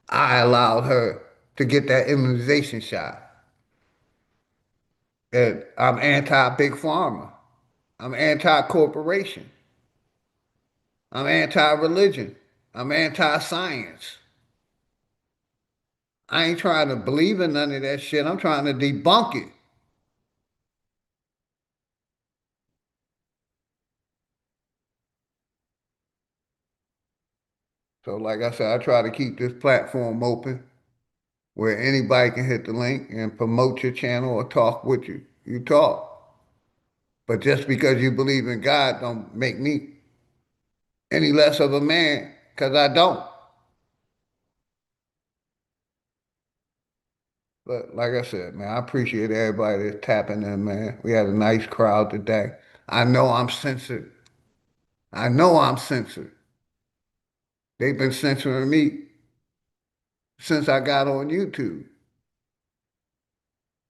I allowed her to get that immunization shot. And I'm anti-big pharma. I'm anti-corporation. I'm anti-religion. I'm anti-science. I ain't trying to believe in none of that shit. I'm trying to debunk it. So like I said, I try to keep this platform open. where anybody can hit the link and promote your channel or talk with you. You talk. But just because you believe in God don't make me any less of a man, because I don't. But like I said, man, I appreciate everybody that's tapping in, man. We had a nice crowd today. I know I'm censored. I know I'm censored. They've been censoring me since I got on YouTube,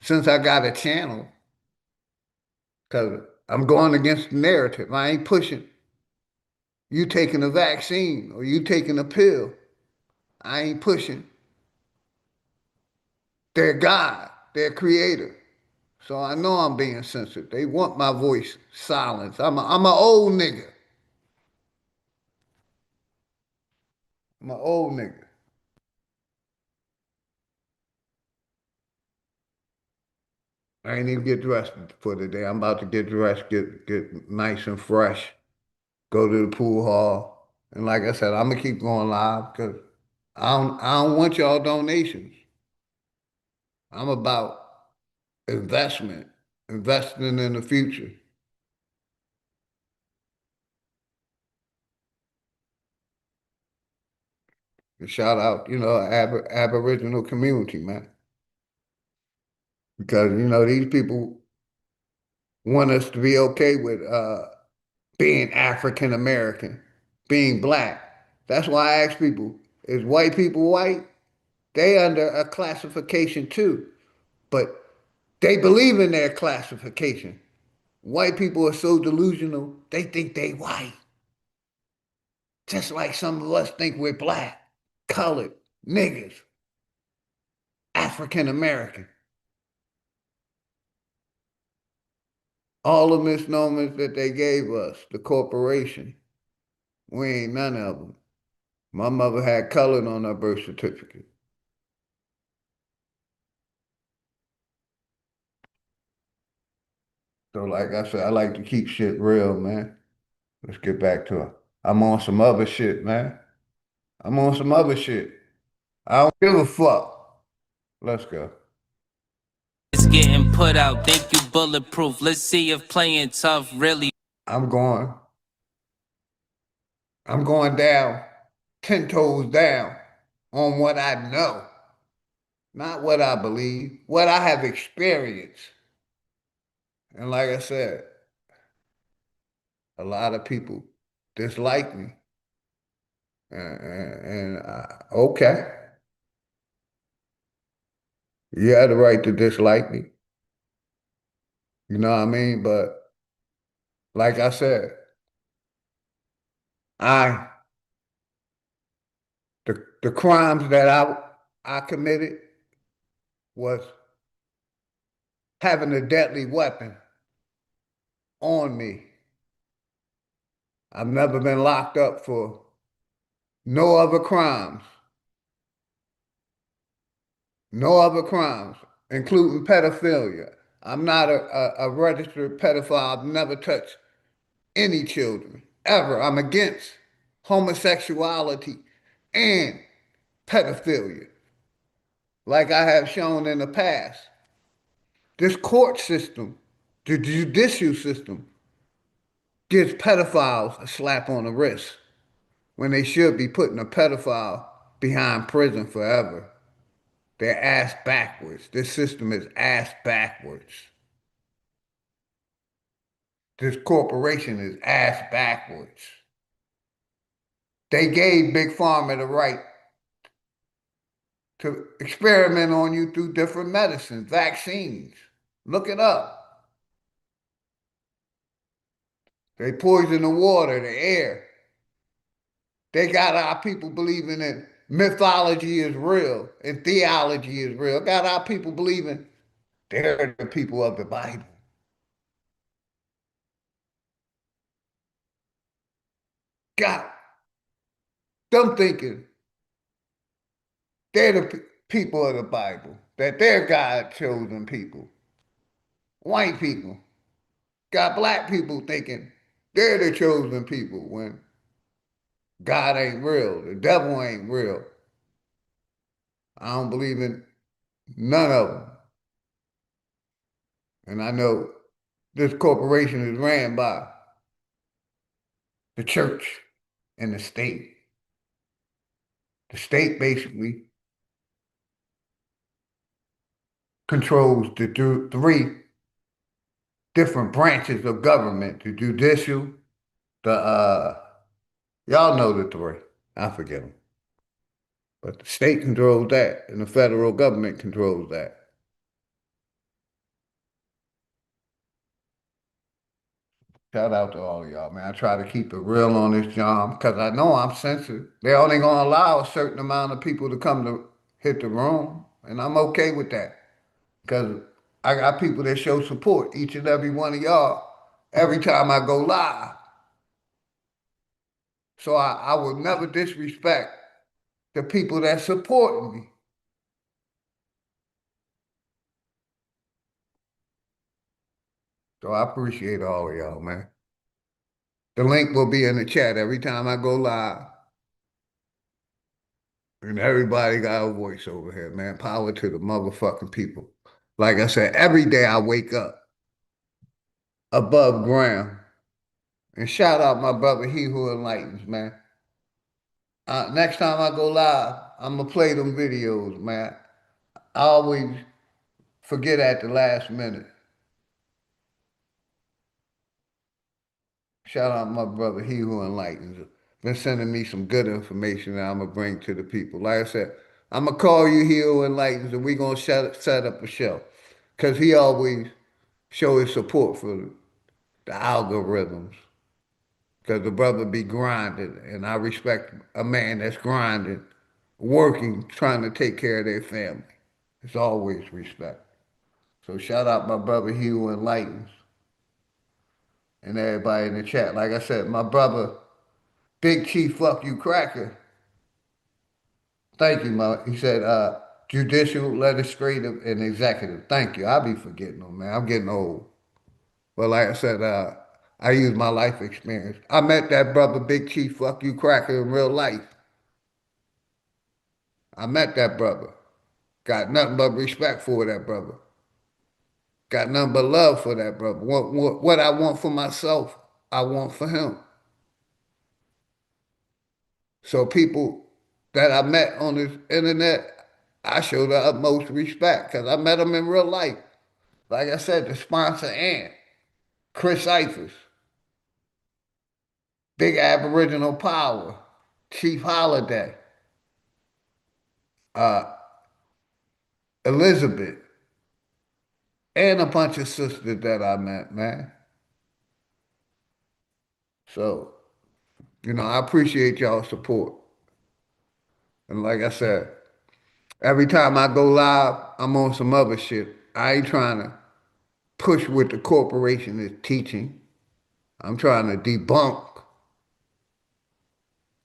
since I got a channel, because I'm going against the narrative. I ain't pushing you taking a vaccine or you taking a pill. I ain't pushing their God, their creator. So I know I'm being censored. They want my voice silenced. I'm an old nigga. I'm an old nigga. I ain't even get dressed for today. I'm about to get dressed, get nice and fresh, go to the pool hall. And like I said, I'm gonna keep going live because I don't want y'all donations. I'm about investment, investing in the future. And shout out, Aboriginal community, man. Because, these people want us to be okay with being African American, being black. That's why I ask people, is white people white? They under a classification too, but they believe in their classification. White people are so delusional, they think they white. Just like some of us think we're black, colored, niggas, African American. All the misnomers that they gave us, the corporation, we ain't none of them. My mother had colored on her birth certificate. So like I said, I like to keep shit real, man. Let's get back to it. I'm on some other shit, man. I'm on some other shit. I don't give a fuck. Let's go. It's getting put out. Think you bulletproof. Let's see if playing tough really. I'm going. I'm going down, 10 toes down on what I know, not what I believe, what I have experienced. And like I said, a lot of people dislike me. Okay, you had the right to dislike me. You know what I mean? But like I said, I the crimes that I committed was having a deadly weapon on me. I've never been locked up for no other crimes. No other crimes, including pedophilia. I'm not a registered pedophile. I've never touched any children, ever. I'm against homosexuality and pedophilia, like I have shown in the past. This court system, the judicial system, gives pedophiles a slap on the wrist when they should be putting a pedophile behind prison forever. They're ass backwards. This system is ass backwards. This corporation is ass backwards. They gave Big Pharma the right to experiment on you through different medicines, vaccines. Look it up. They poison the water, the air. They got our people believing that mythology is real and theology is real. Got our people believing they're the people of the Bible. Got them thinking they're the people of the Bible, that they're God chosen people. White people got black people thinking they're the chosen people when God ain't real, the devil ain't real. I don't believe in None of them. And I know this corporation is ran by the church and the state. The state basically controls the three different branches of government: the judicial, the y'all know the three. I forget them. But the state controls that, and the federal government controls that. Shout out to all of y'all, man. I try to keep it real on this job because I know I'm sensitive. They're only going to allow a certain amount of people to come to hit the room, and I'm okay with that because I got people that show support, each and every one of y'all, every time I go live. So I will never disrespect the people that support me. So I appreciate all of y'all, man. The link will be in the chat every time I go live. And everybody got a voice over here, man. Power to the motherfucking people. Like I said, every day I wake up above ground. And shout out my brother, He Who Enlightens, man. Next time I go live, I'm going to play them videos, man. I always forget at the last minute. Shout out my brother, He Who Enlightens. Been sending me some good information that I'm going to bring to the people. Like I said, I'm going to call you He Who Enlightens, and we're going to set up a show. Because he always show his support for the algorithms. Because the brother be grinding, and I respect a man that's grinding, working, trying to take care of their family. It's always respect. So shout out my brother, He Who Enlightens, and everybody in the chat. Like I said, my brother, Big Chief Fuck You Cracker, thank you, he said, judicial, legislative, and executive. Thank you. I'll be forgetting them, man. I'm getting old. But like I said, I use my life experience. I met that brother, Big Chief Fuck You Cracker, in real life. I met that brother. Got nothing but respect for that brother. Got nothing but love for that brother. What I want for myself, I want for him. So people that I met on this internet, I show the utmost respect because I met them in real life. Like I said, the sponsor Ant, Chris Cyphers, Big Aboriginal Power, Chief Holiday, Elizabeth, and a bunch of sisters that I met, man. So, I appreciate y'all's support. And like I said, every time I go live, I'm on some other shit. I ain't trying to push what the corporation is teaching. I'm trying to debunk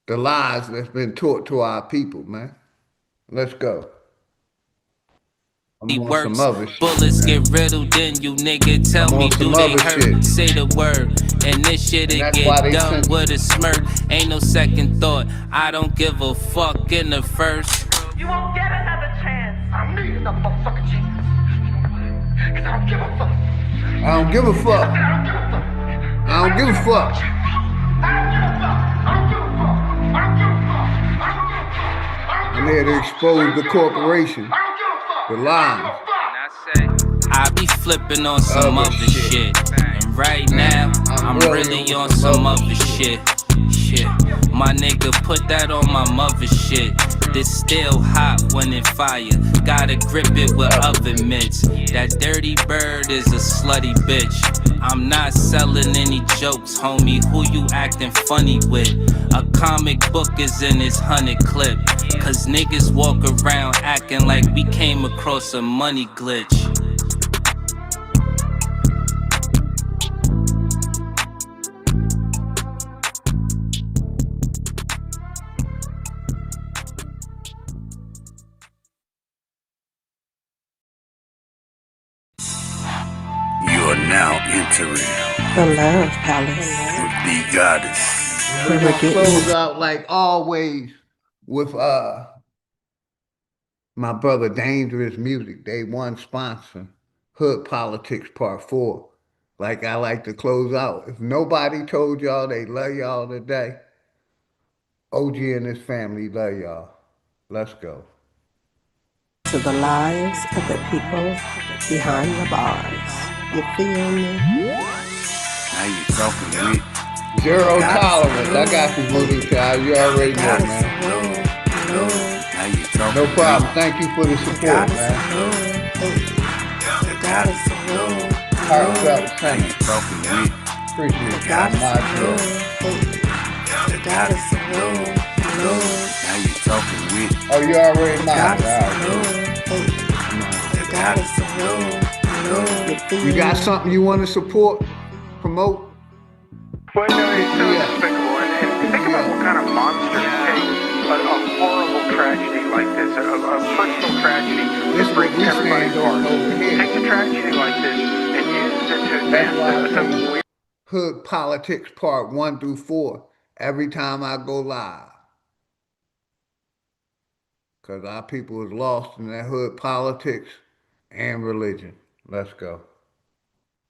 the lies that's been taught to our people, man. Let's go. He works, bullets get riddled in you, nigga. Tell me, do they hurt? Say the word, and this shit'll get done with a smirk. Ain't no second thought. I don't give a fuck in the first. You won't get another chance. I need another motherfucking chance. Cause I don't give a fuck. I don't give a fuck. I don't give a fuck. I'm here to expose the corporation, the lies. I be flipping on some other shit. And right now, I'm really on some other shit. My nigga, put that on my mother shit. This still hot when it fire. Gotta grip it with oven mitts. That dirty bird is a slutty bitch. I'm not selling any jokes, homie. Who you acting funny with? A comic book is in his 100 clip. Cause niggas walk around acting like we came across a money glitch. You are now entering the Love Palace with the goddess. We're gonna close out like always with my brother Dangerous Music, Day One sponsor, Hood Politics Part 4. Like I like to close out. If nobody told y'all they love y'all today, OG and his family love y'all. Let's go. To the lives of the people behind the bars. You feel me? Now you talking to me. Zero tolerance. I got you, Voodoo Child. You already know, man. Now you talking No problem. Thank you for the support, man. Heartfelt Now you sentiment. talking to me. Appreciate you. I'm not sure. Now you talking to me. Oh, you already modded. All right. You got something you want to support, promote? Well, no, it's so despicable. And think about what kind of monsters take a horrible tragedy like this, a personal tragedy that breaks everybody's heart. Take a tragedy like this and use it to advance some weird. Hood Politics Part 1 through 4 every time I go live. Because our people is lost in that hood politics and religion. Let's go.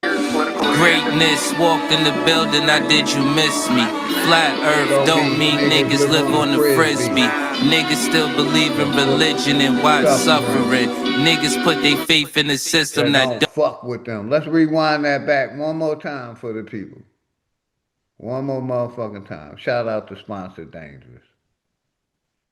Greatness walked in the building, I did you miss me? Flat earth don't mean niggas live on the frisbee. Niggas still believe in religion and watch suffering. Niggas put their faith in the system that don't fuck with them. Let's rewind that back one more time for the people. One more motherfucking time. Shout out to sponsor Dangerous.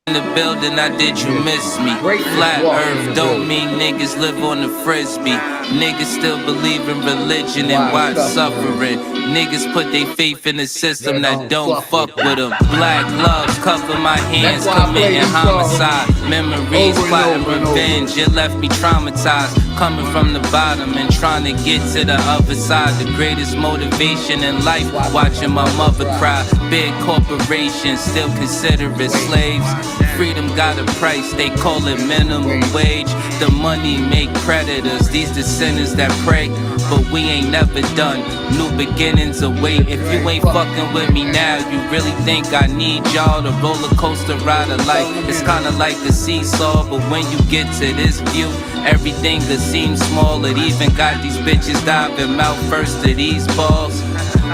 In the building, I did you miss me? Flat earth don't mean niggas live on the frisbee. Niggas still believe in religion and watch suffering. Niggas put their faith in the system that don't fuck with them. Black gloves cover my hands, committing homicide. Memories, plotting revenge, it left me traumatized. Coming from the bottom and trying to get to the other side. The greatest motivation in life, watching my mother cry. Big corporations still consider it slaves. Freedom got a price, they call it minimum wage. The money make predators, these the sinners that pray. But we ain't never done, new beginnings await. If you ain't fucking with me now, you really think I need y'all? The roller coaster ride of life, it's kinda like a seesaw. But when you get to this view, everything that seems small. It even got these bitches diving mouth first to these balls.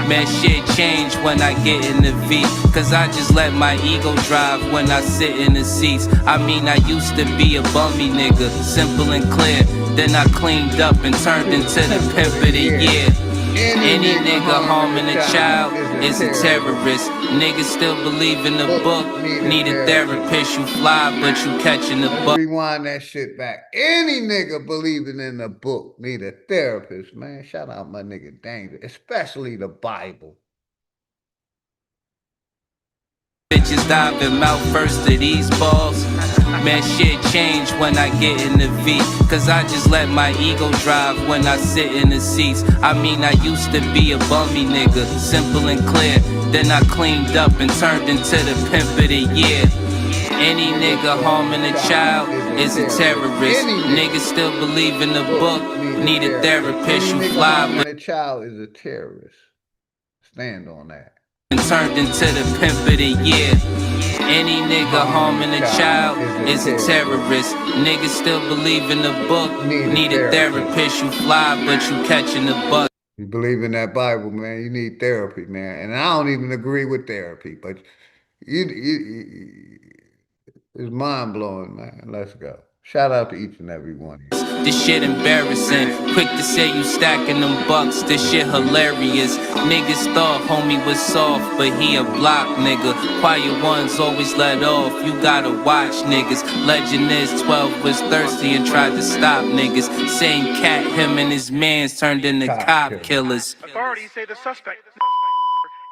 Man, shit change when I get in the V. Cause I just let my ego drive when I sit in the seats. I mean, I used to be a bummy nigga, simple and clear. Then I cleaned up and turned into the pimp of the year. Any nigga harming a child is a terrorist. Niggas still believe in the book. Need a therapist. You fly, but you catching the bug. Rewind that shit back. Any nigga believing in the book need a therapist, man. Shout out my nigga Danger, especially the Bible. Bitches diving mouth first to these balls. Man, shit change when I get in the V. Cause I just let my ego drive when I sit in the seats. I mean, I used to be a bummy nigga, simple and clear. Then I cleaned up and turned into the pimp of the year. Any nigga harming a child is a terrorist. Niggas still believe in the book. Need a therapist. You fly, but a child is a terrorist. Stand on that. And turned into the pimp of the year. Any nigga harming a child is a terrorist. Niggas still believe in the book. Need a therapist. You fly, but you catching the bug. You believe in that Bible, man. You need therapy, man. And I don't even agree with therapy, but it's mind-blowing, man. Let's go. Shout out to each and every one of you. This shit embarrassing. Quick to say you stacking them bucks. This shit hilarious. Niggas thought homie was soft, but he a block nigga. Quiet ones always let off. You gotta watch niggas. Legend is 12 was thirsty and tried to stop niggas. Same cat, him and his mans turned into cop killers. Authorities say the suspect,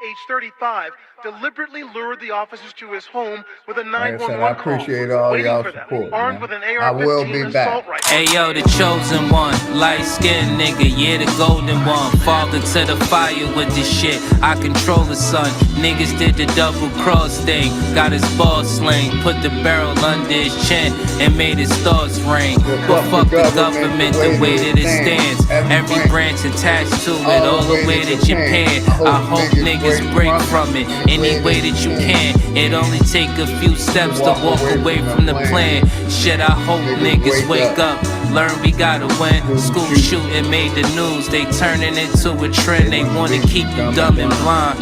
age 35, deliberately lured the officers to his home with a 911 I appreciate all y'all support, armed with an I will be back. Hey yo, the chosen one, light skinned nigga, yeah, the golden one. Father to the fire with this shit, I control the sun. Niggas did the double cross thing, got his ball sling, put the barrel under his chin and made his thoughts ring. But fuck the government the way that it stands. Every branch attached to it, all the way to Japan. I hope niggas break from it any way that you can. It only take a few steps to walk away from the plan. Shit, I hope niggas wake up, learn we gotta win. School shooting made the news, they turning into a trend. They wanna keep you dumb and blind.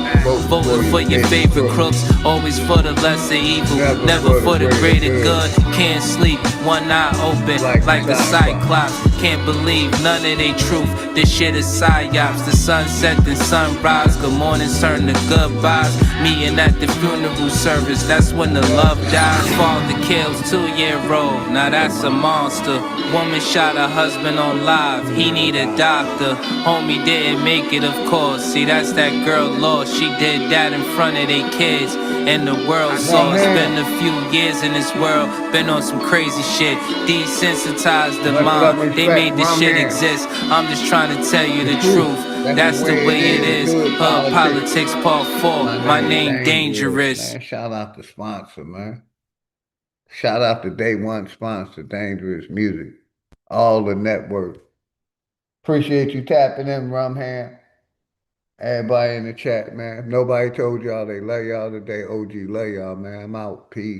Voting for your favorite crooks, always for the lesser evil, never for the greater good. Can't sleep, one eye open like the Cyclops. Can't believe none of they truth. This shit is psyops. The sunset and sunrise, good mornings turn to goodbyes. Meeting at the funeral service, that's when the love dies. Father kills 2-year-old, now that's a monster. Woman shot her husband on live, he need a doctor. Homie didn't make it, of course. See, that's that girl lost. She did that in front of their kids, and the world saw. It's been a few years in this world, been on some crazy shit. Desensitized the mind, they made this shit exist. I'm just trying to tell you the truth. That's the way it is. Politics Part 4. My name Dangerous. Man, shout out the sponsor, man. Shout out to day one sponsor, Dangerous Music. All the network. Appreciate you tapping in, Rumham. Everybody in the chat, man. If nobody told y'all they love y'all today, OG love y'all, man. I'm out. Peace.